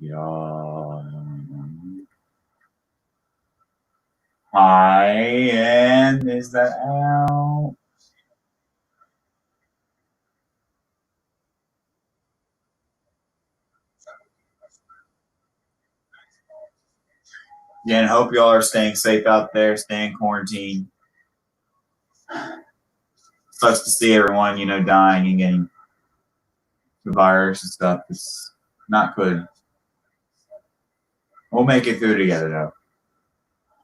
Yeah. High end. Is that out? Again, hope y'all are staying safe out there, staying quarantined. Sucks to see everyone, dying and getting the virus and stuff. It's not good. We'll make it through together, though.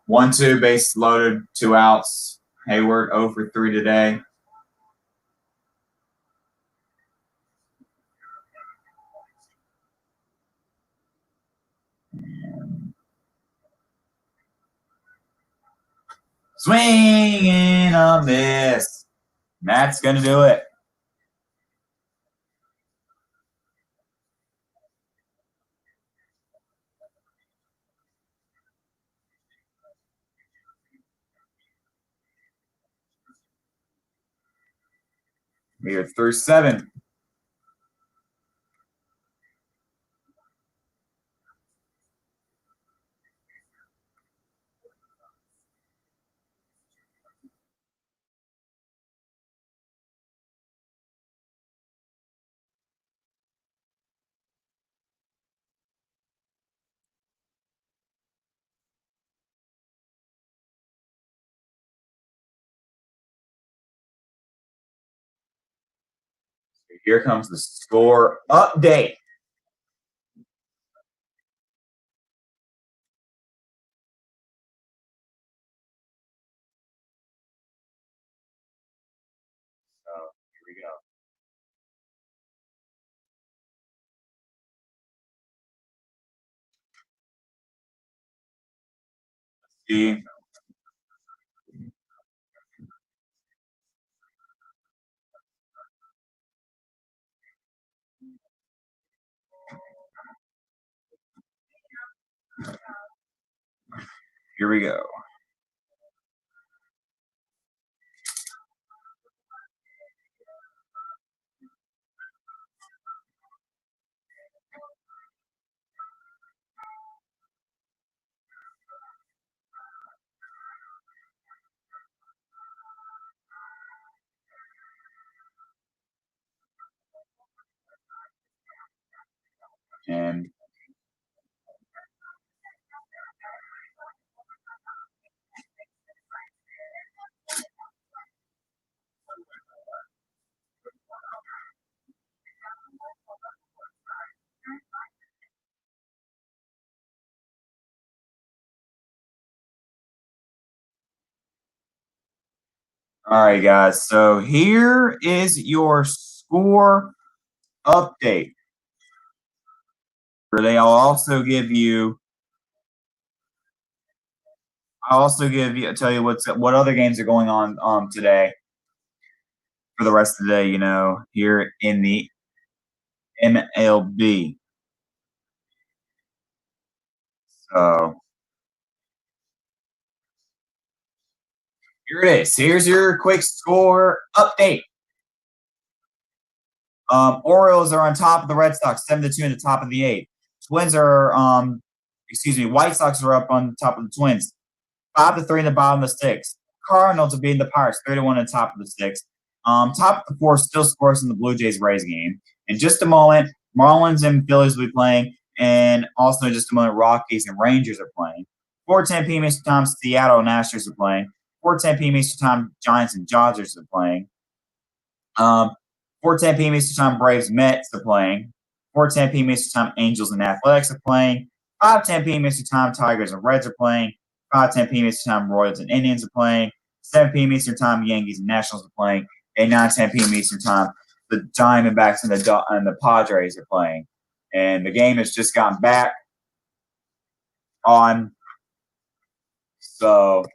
1-2, base loaded, 2 outs. Hayward 0 for 3 today. Swing and a miss. Matt's going to do it. We are through 7. Here comes the score update. So here we go. See. Here we go. And all right, guys. So here is your score update. Where I'll also give you. Tell you what other games are going on today for the rest of the day. Here in the MLB. So here it is. Here's your quick score update. Orioles are on top of the Red Sox, 7-2 in the top of the 8th. Twins are, White Sox are up on top of the Twins, 5-3 in the bottom of the 6th. Cardinals are beating the Pirates, 3-1 in the top of the 6th. Top of the 4th still scores in the Blue Jays Rays game. In just a moment, Marlins and Phillies will be playing, and also in just a moment, Rockies and Rangers are playing. 4:10 p.m. Eastern Time, Seattle and Astros are playing. 4:10 p.m. Eastern Time, Giants and Dodgers are playing. 4:10 p.m. Eastern Time, Braves Mets are playing. 4:10 p.m. Eastern Time, Angels and Athletics are playing. 5:10 p.m. Eastern Time, Tigers and Reds are playing. 5:10 p.m. Eastern Time, Royals and Indians are playing. 7 p.m. Eastern Time, Yankees and Nationals are playing. And 9:10 p.m. Eastern Time, the Diamondbacks and the Padres are playing. And the game has just gotten back on. So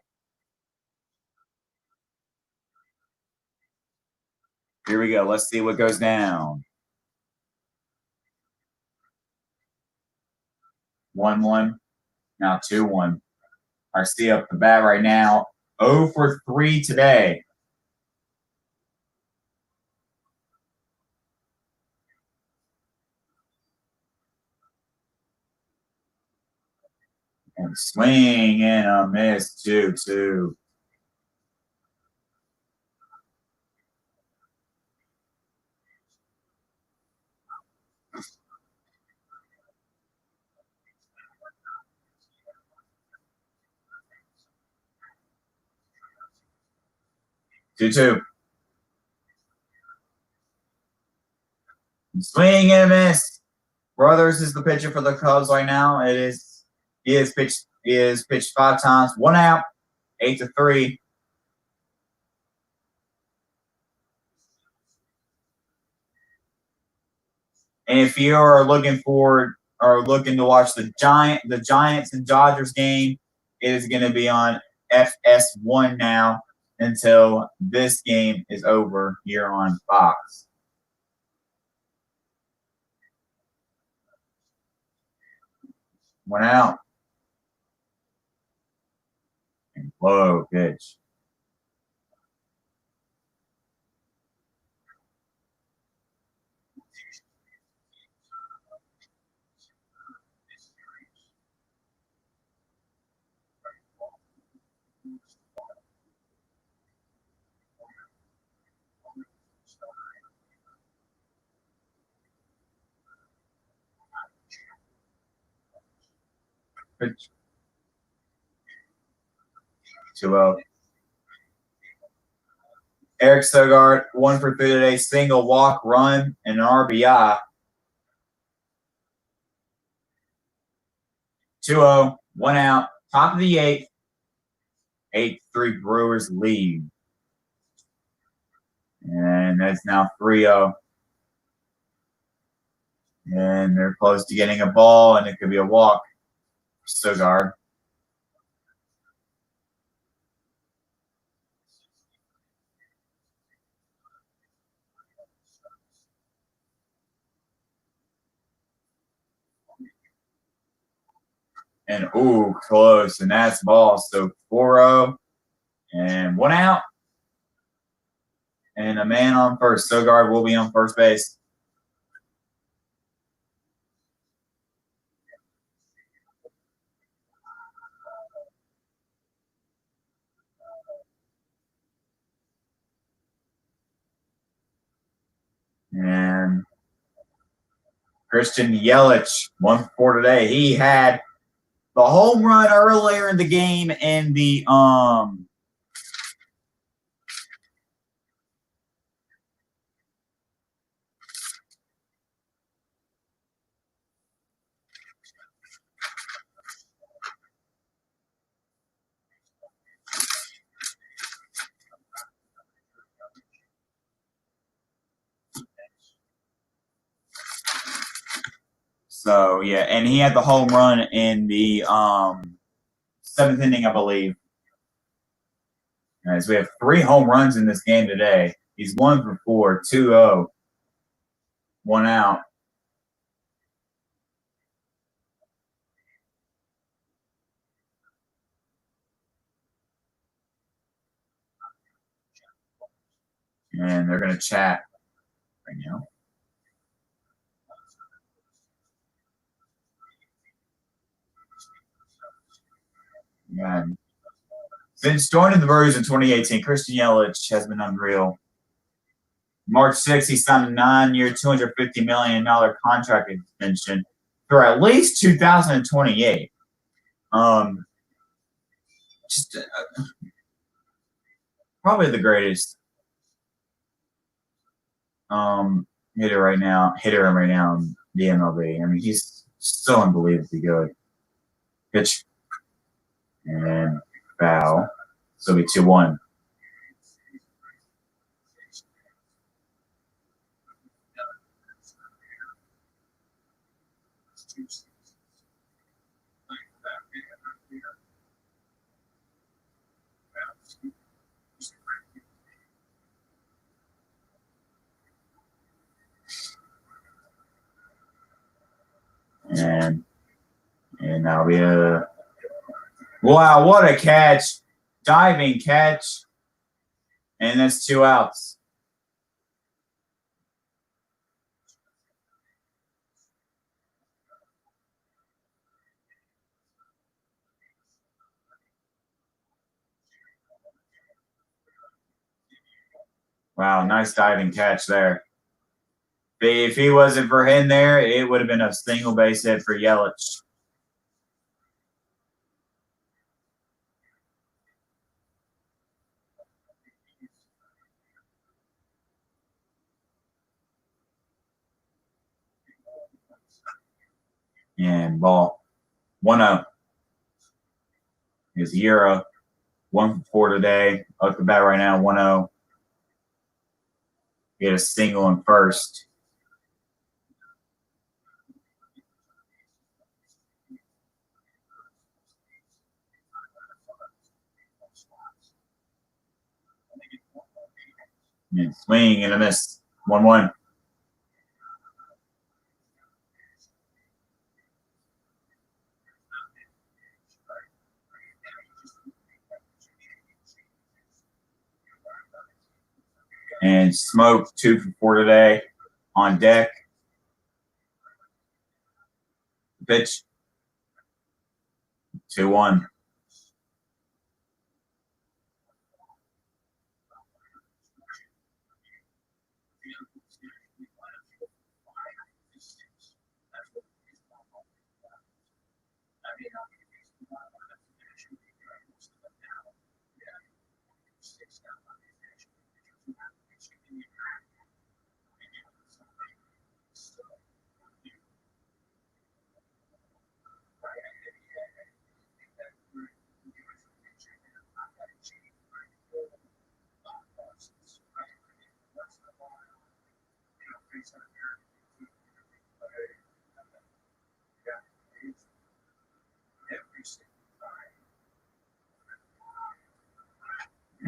here we go. Let's see what goes down. 1-1. Now 2-1. Garcia up the bat right now. 0 for 3 today. And swing and a miss, 2-2. Two. Swing and a miss. Brothers is the pitcher for the Cubs right now. He is pitched 5 times, 1 out, 8-3. And if you are looking to watch the Giants and Dodgers game, it is going to be on FS1 now until this game is over here on Fox. One out. And low pitch. Pitch. 2-0. Eric Sogard, 1 for 3 today, single, walk, run, and an RBI. 2-0, 1 out, top of the 8th. 8-3 Brewers lead. And that's now 3-0. And they're close to getting a ball, and it could be a walk. Sogard. And close, and that's ball. So 4-0, and 1 out, and a man on first. Sogard will be on first base. And Christian Yelich, 1 for 4 today. He had the home run earlier in the game in the So yeah, and he had the home run in the 7th inning, I believe. So we have 3 home runs in this game today. He's 1 for 4, 2-0, 1 out. And they're gonna chat right now. Yeah. Since joining the Brewers in 2018, Christian Yelich has been unreal. March 6th, he signed a 9-year, $250 million contract extension for at least 2028. Just probably the greatest hitter right now in the MLB. I mean, he's so unbelievably good. Pitch and foul. So it'll be 2-1. And that'll be a wow, what a catch. Diving catch. And that's 2 outs. Wow, nice diving catch there. If he wasn't for him there, it would have been a single base hit for Yelich. And ball 1-0 is Euro. 1 for 4 today. Up the bat right now, 1-0. Get a single in first. And swing and a miss. 1-1. And Smoke 2 for 4 today on deck. Pitch 2-1.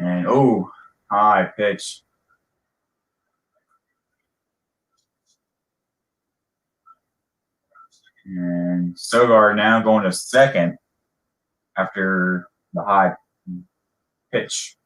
And high pitch. And Sogard now going to second after the high pitch.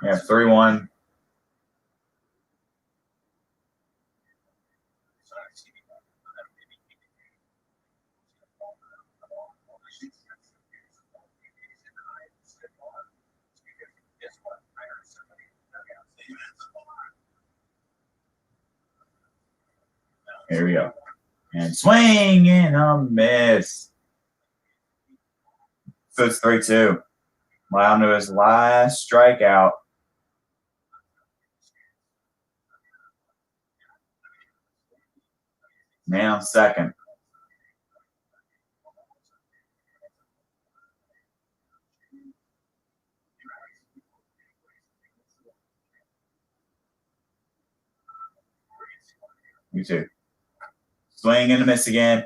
Yeah, 3-1. Here we go. And swing and a miss. So it's 3-2. Down to his last strikeout. Man on second. You too. Swing and a miss again.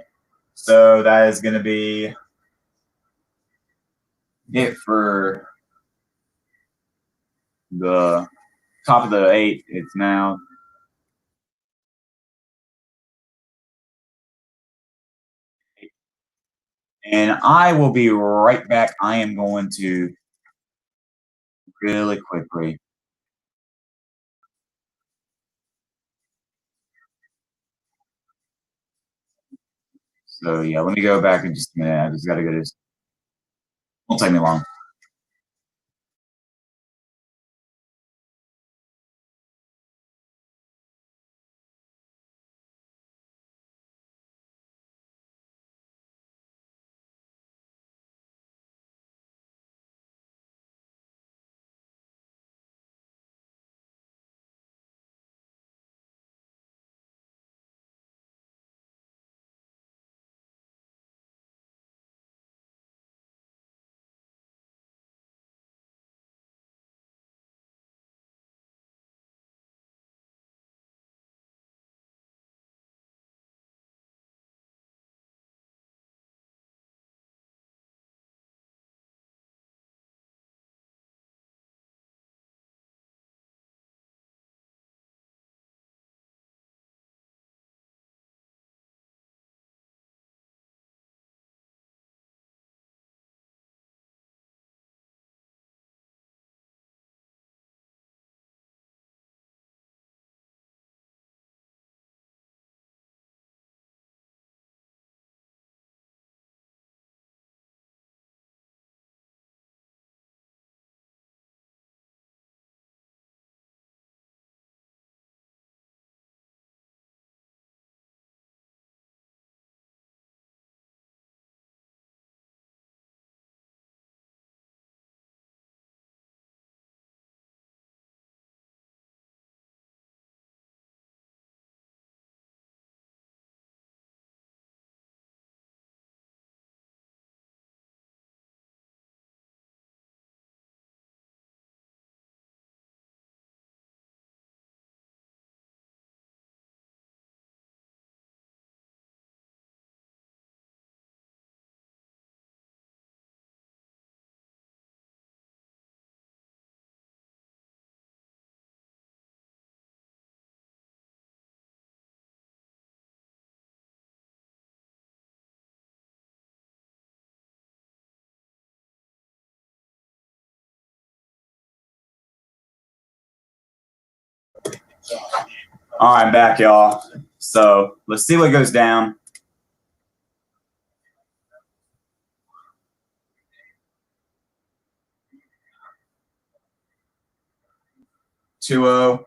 So that is going to be it for the top of the 8th. It's now and I will be right back. I am going to really quickly. So yeah, let me go back in just a minute. I just got to go to this. Won't take me long. All right, back, y'all. So let's see what goes down. Two zero.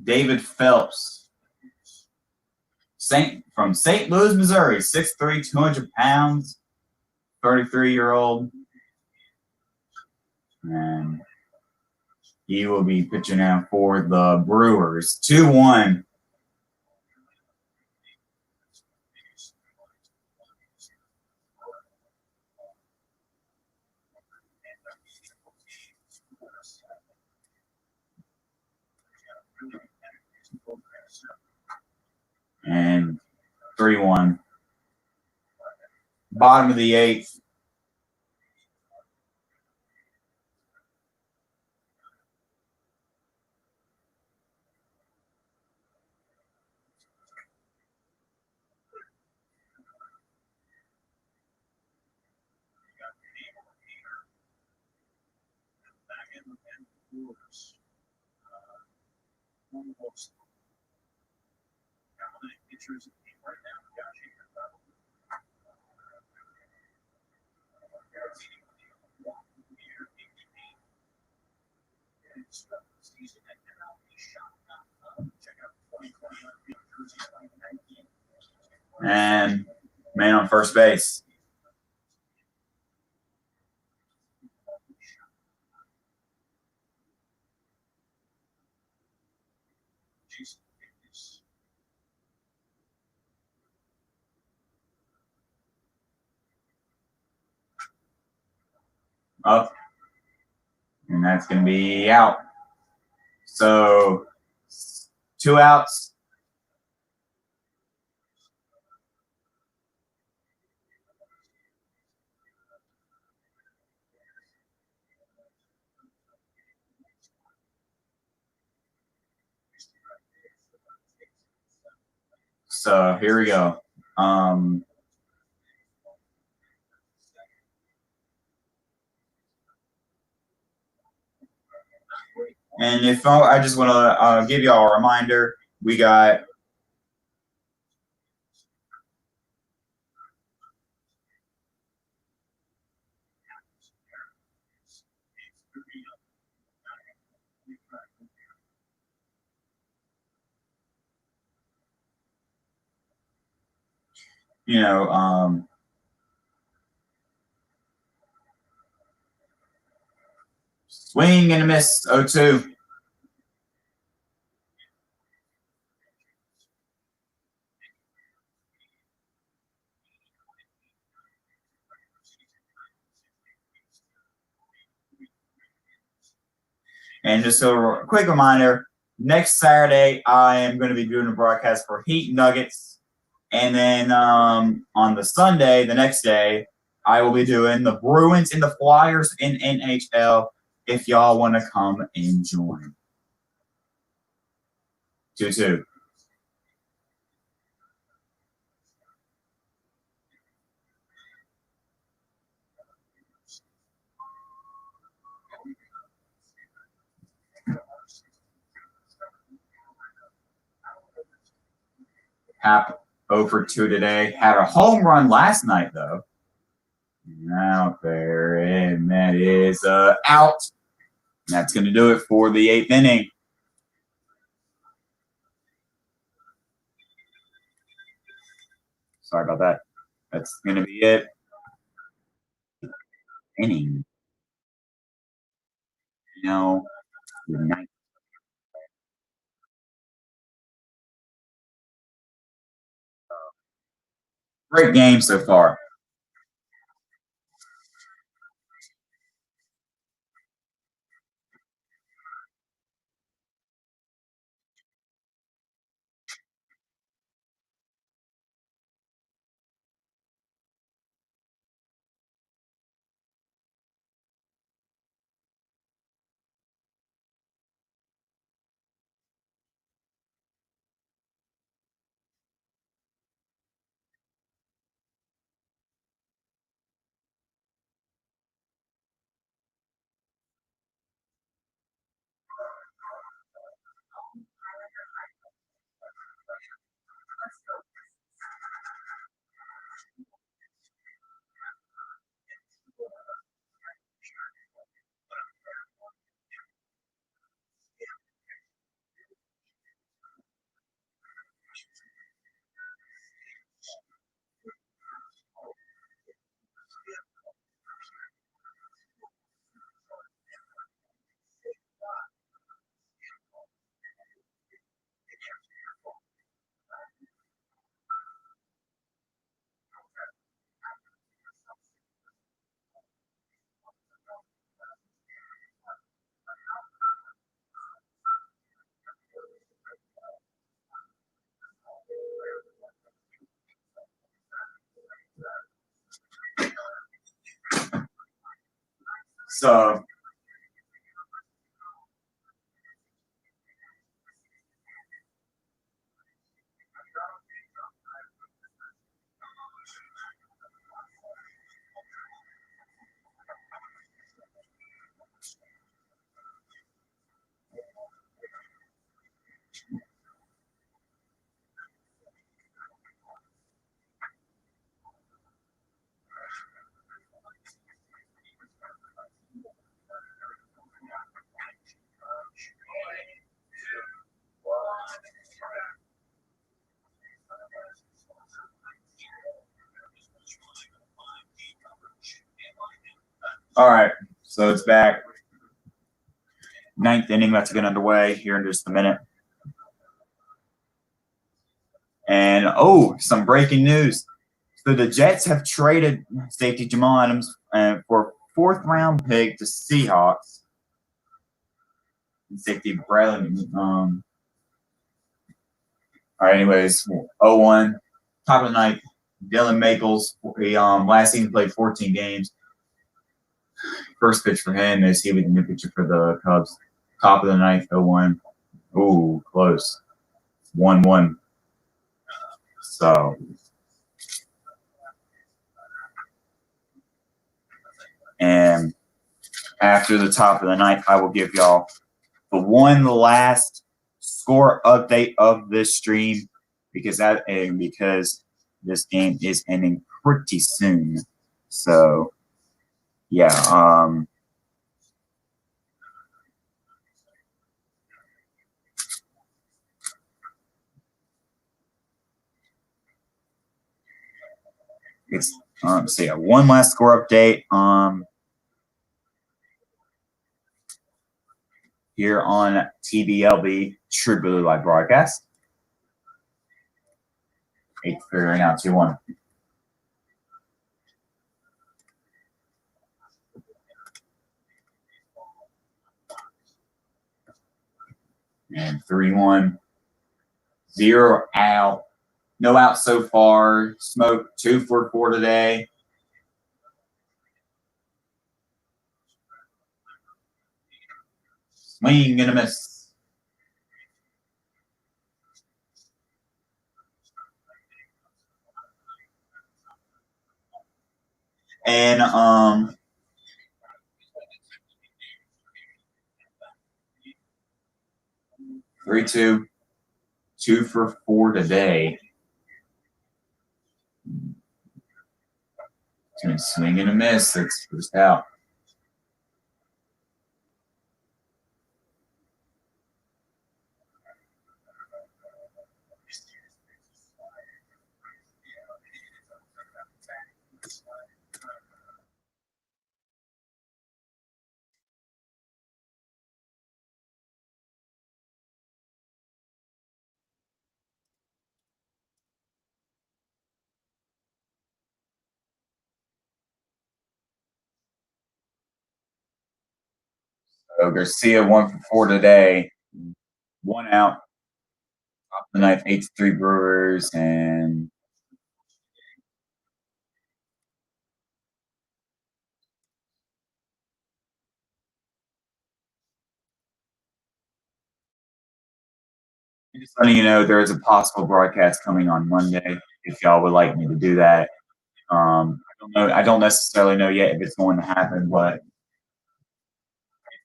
David Phelps, from St. Louis, Missouri, 6'3", 200 pounds, 33-year-old. And he will be pitching out for the Brewers. 2-1. And 3-1. Bottom of the eighth. And man on first base. Up. And that's going to be out. So 2 outs. So here we go. And if I just want to give y'all a reminder, we got swing and a miss, 0-2. And just a quick reminder, next Saturday, I am going to be doing a broadcast for Heat Nuggets. And then on the Sunday, the next day, I will be doing the Bruins and the Flyers in NHL if y'all want to come and join. 2-2. Hap 0-for-2 today. Had a home run last night, though. Out there, and that is out. And that's going to do it for the 8th inning. Sorry about that. That's going to be it. Inning. Good night. Great game so far. So all right, so it's back. Ninth inning about to get underway here in just a minute. And some breaking news. So the Jets have traded safety Jamal Adams for a fourth-round pick to Seahawks. And safety Bradley. All right, anyways, 0-1. Top of the night, Dylan Maples. He last season played 14 games. First pitch for him is he was the new pitcher for the Cubs. Top of the ninth, 0-1. Ooh, close. 1-1. So and after the top of the ninth, I will give y'all the last score update of this stream because this game is ending pretty soon. So yeah, it's so yeah, one last score update here on TBLB True Blue Live Broadcast. 8th figuring out 2-1. And 3-1. 0 out. No out so far. Smoke 2 for 4 today. Swing and a miss. And 3-2. 2 for 4 today. Swing and a miss. That's first out. So Garcia 1 for 4 today. 1 out. Top of the ninth, 8-3 Brewers, and just letting you know there is a possible broadcast coming on Monday if y'all would like me to do that. I don't know. I don't necessarily know yet if it's going to happen, but it's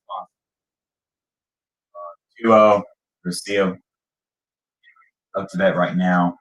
possible. 2-0 Garcia up to that right now.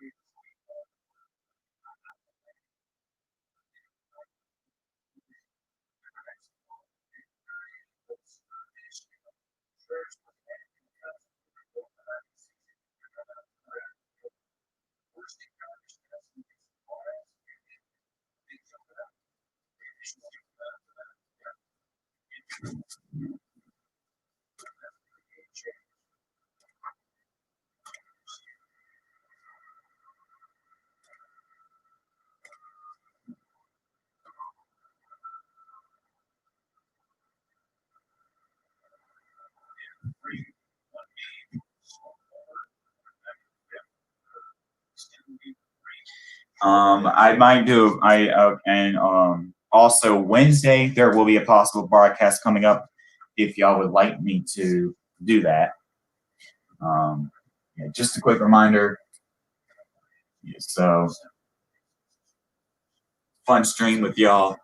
I might do Also, Wednesday, there will be a possible broadcast coming up if y'all would like me to do that. Yeah, just a quick reminder. Yeah, so, fun stream with y'all.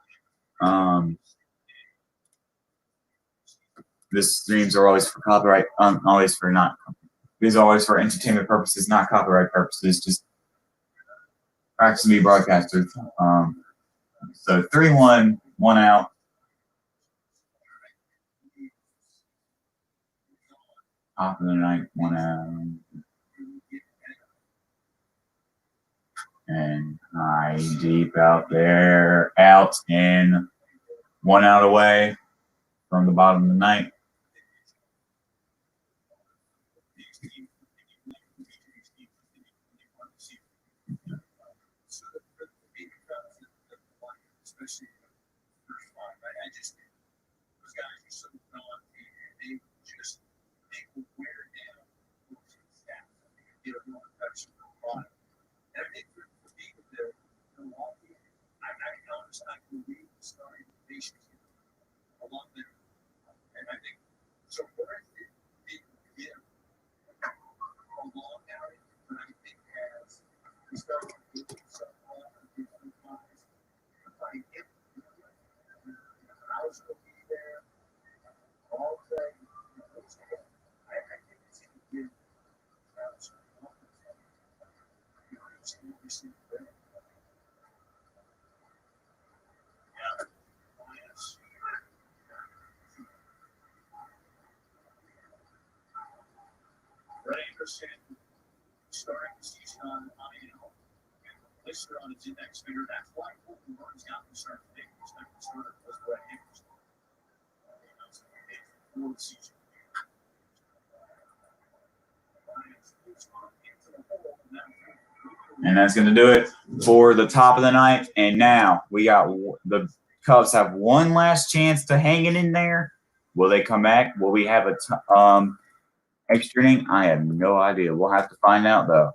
This streams are always for copyright, always for not. These are always for entertainment purposes, not copyright purposes. Just practice to be broadcasters. So 3-1, 1 out. Top of the ninth, 1 out. And high deep out there, out in 1 out away from the bottom of the ninth. Especially the first line, right? I just those guys are so gone, and they will wear down the staff. Get a real impression of the bottom. And I think for people that Milwaukee, I'm not honest, I believe the starting rotation a lot better. And I think so. Where they get a long outing, but I think as we start to do some different guys. I was going to be there all day. I think it's going to give Travis Brett Anderson starting the season on IL. Lister on his index finger. That's why Colton Burns got to start today. He's not the starter was Brett Anderson. For the season. And that's going to do it for the top of the ninth. And now we got the Cubs have one last chance to hang it in there. Will they come back? Will we have a extra inning? I have no idea. We'll have to find out, though.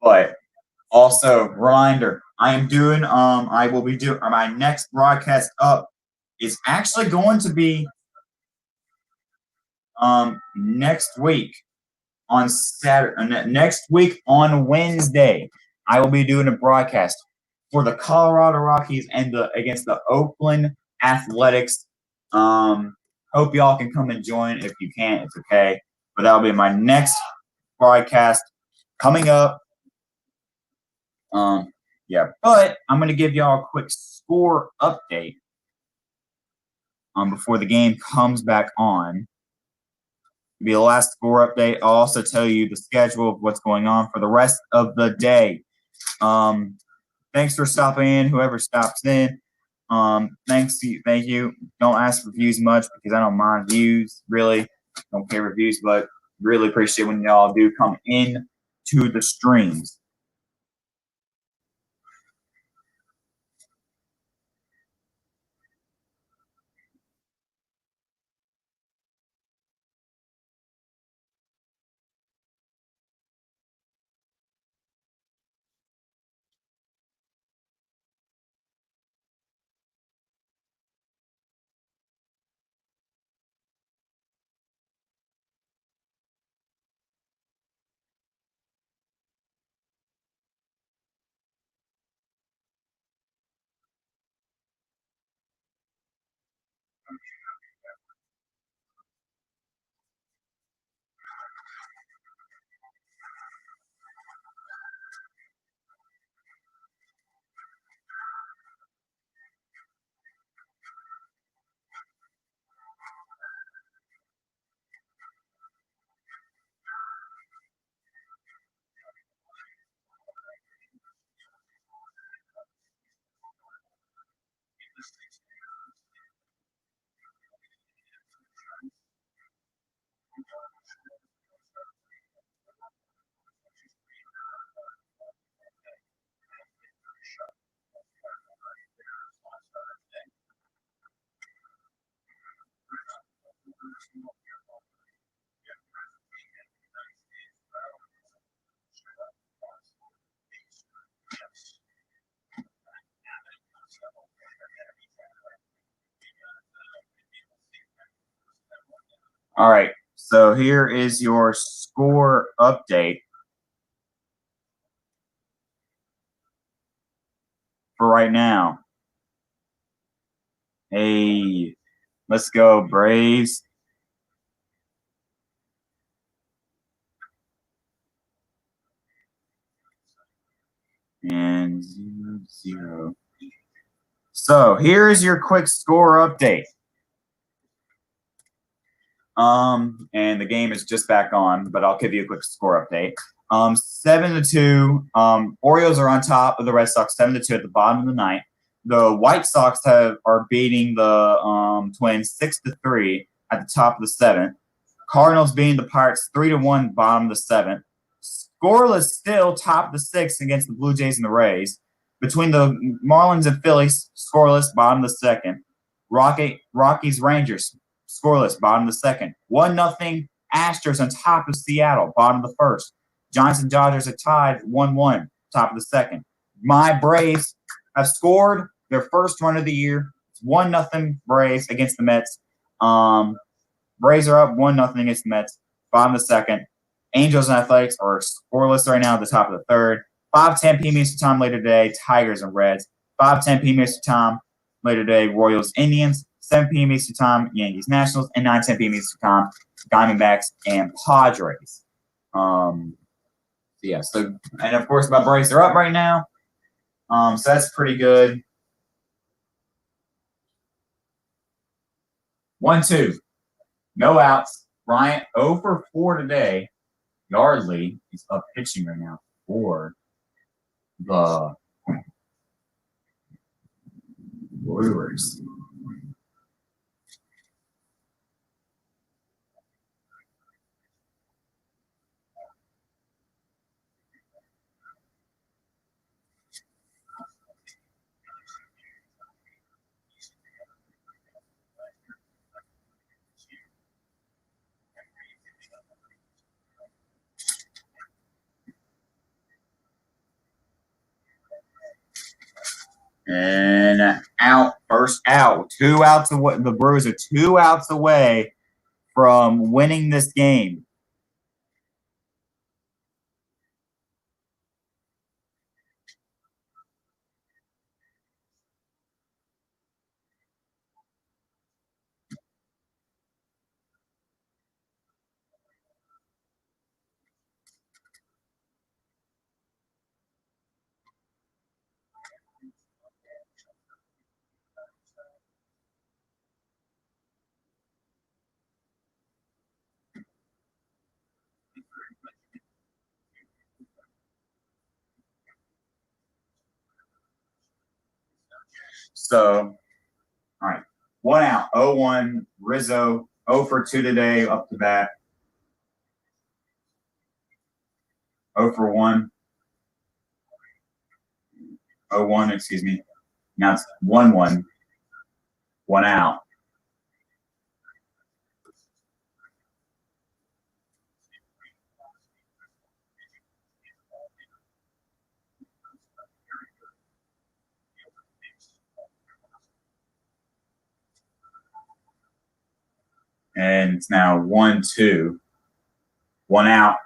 But also, reminder, I will be doing my next broadcast up is actually going to be next week on Saturday. Next week on Wednesday, I will be doing a broadcast for the Colorado Rockies and against the Oakland Athletics. Hope y'all can come and join. If you can't, it's okay. But that'll be my next broadcast coming up. Yeah, but I'm going to give y'all a quick score update before the game comes back on. It'll be the last score update. I'll also tell you the schedule of what's going on for the rest of the day. Thanks for stopping in, whoever stops in. Thank you. Don't ask for views much because I don't mind views, really. Don't care reviews, but really appreciate when y'all do come in to the streams. All right. So here is your score update for right now. Hey, let's go, Braves. And 0-0. So here's your quick score update. And the game is just back on, but I'll give you a quick score update. 7-2. Orioles are on top of the Red Sox, 7-2 at the bottom of the ninth. The White Sox are beating the Twins 6-3 at the top of the seventh. Cardinals beating the Pirates 3-1, bottom of the seventh. Scoreless still top of the sixth against the Blue Jays and the Rays. Between the Marlins and Phillies, scoreless, bottom of the second. Rockies Rangers, scoreless, bottom of the second. 1-0 Astros on top of Seattle, bottom of the first. Giants and Dodgers are tied 1-1, top of the second. My Braves have scored their first run of the year. It's 1-0 Braves against the Mets. Braves are up 1-0 against the Mets, bottom of the second. Angels and Athletics are scoreless right now at the top of the third. 5:10 p.m. Eastern Time later today, Tigers and Reds. 5:10 p.m. Eastern Time later today, Royals, Indians. 7 p.m. Eastern Time, Yankees, Nationals. And 9:10 p.m. Eastern Time, Diamondbacks and Padres. So and of course my Braves are up right now. So that's pretty good. 1-2. No outs. Bryant 0 for 4 today. Yardley is up pitching right now for the Brewers. And out, first out. 2 outs away. The Brewers are 2 outs away from winning this game. So, all right. 1 out. 0-1. Rizzo 0 for 2 today up to bat. 0 for 1. 0-1, excuse me. Now it's 1-1. 1 out. And it's now 1-2. 1 out.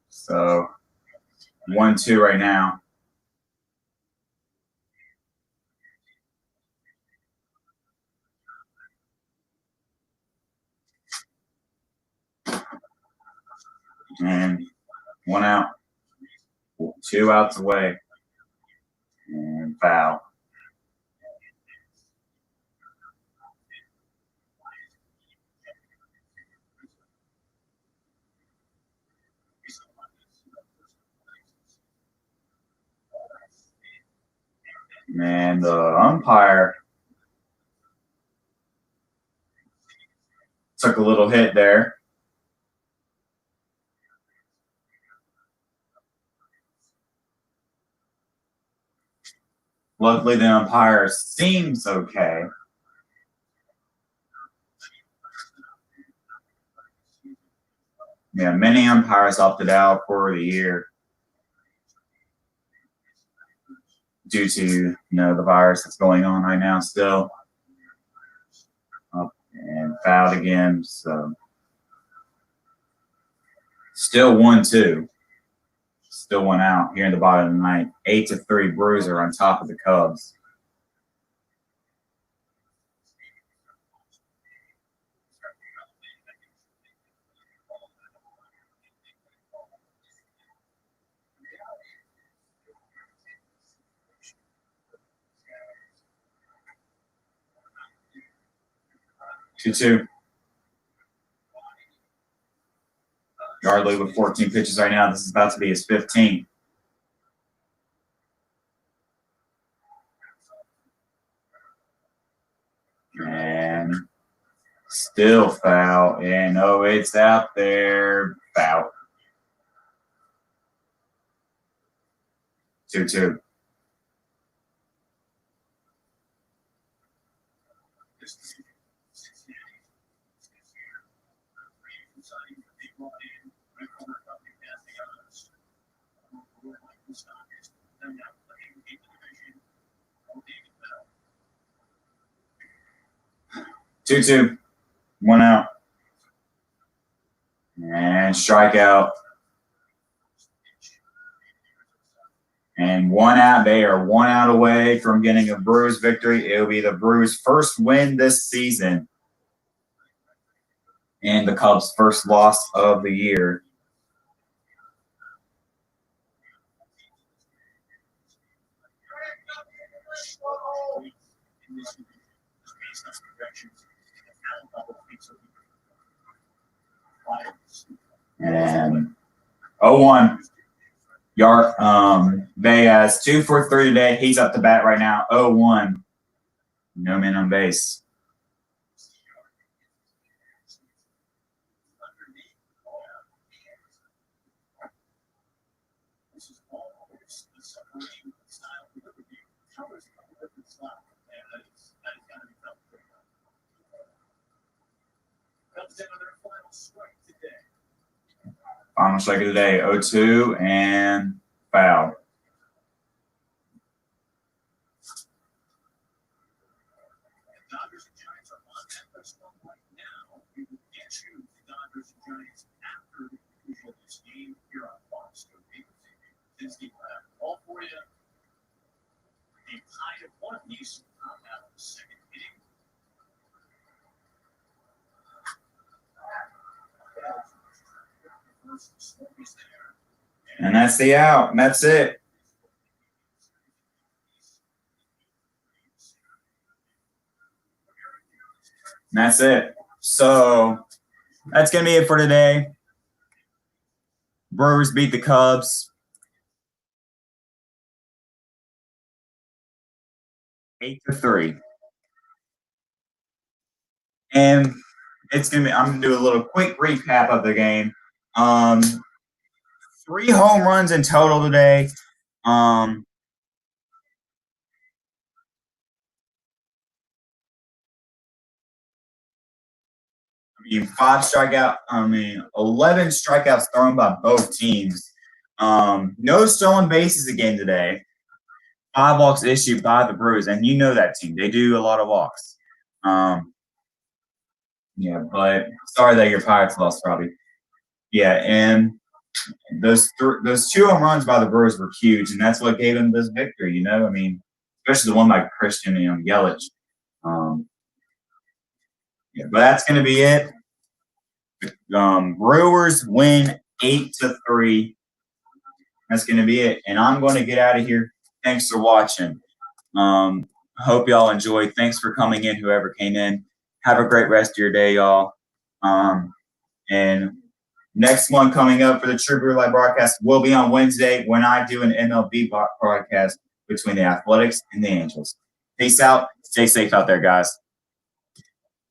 So 1-2 right now. And 1 out. 2 outs away. And foul. And the umpire took a little hit there. Luckily, the umpire seems okay. Yeah, many umpires opted out for the year due to the virus that's going on right now still. And fouled again, so still 1-2. Still one out here in the bottom of the ninth. 8-3 Brewers are on top of the Cubs. Two. Yardley with 14 pitches right now. This is about to be his 15th. And still foul. And it's out there. Foul. 2-2. Two. One out. And strikeout. And one out. They are one out away from getting a Brewers victory. It'll be the Brewers' first win this season. And the Cubs' first loss of the year. And 0-1. Bay has 2 for 3 today. He's up to bat right now. 0-1. No man on base. Final strike of the day, 0-2 and foul. Dodgers and Giants are on that press one right now. We will get you the Dodgers and Giants after the conclusion of this game here on Fox. Disney all for you. A tie of one apiece out of the second inning. And that's the out. And that's it. And that's it. So that's going to be it for today. Brewers beat the Cubs 8-3. And I'm going to do a little quick recap of the game. 3 home runs in total today. 5 strikeout. 11 strikeouts thrown by both teams. No stolen bases again today. 5 walks issued by the Brewers, and you know that team. They do a lot of walks. Yeah, but sorry that your Pirates lost, probably. Yeah, and those 2 home runs by the Brewers were huge, and that's what gave them this victory. Especially the one by Christian Yelich. Yeah, but that's going to be it. Brewers win 8-3. That's going to be it, and I'm going to get out of here. Thanks for watching. Hope y'all enjoyed. Thanks for coming in, whoever came in. Have a great rest of your day, y'all. And next one coming up for the True Brew Live broadcast will be on Wednesday when I do an MLB broadcast between the Athletics and the Angels. Peace out. Stay safe out there, guys.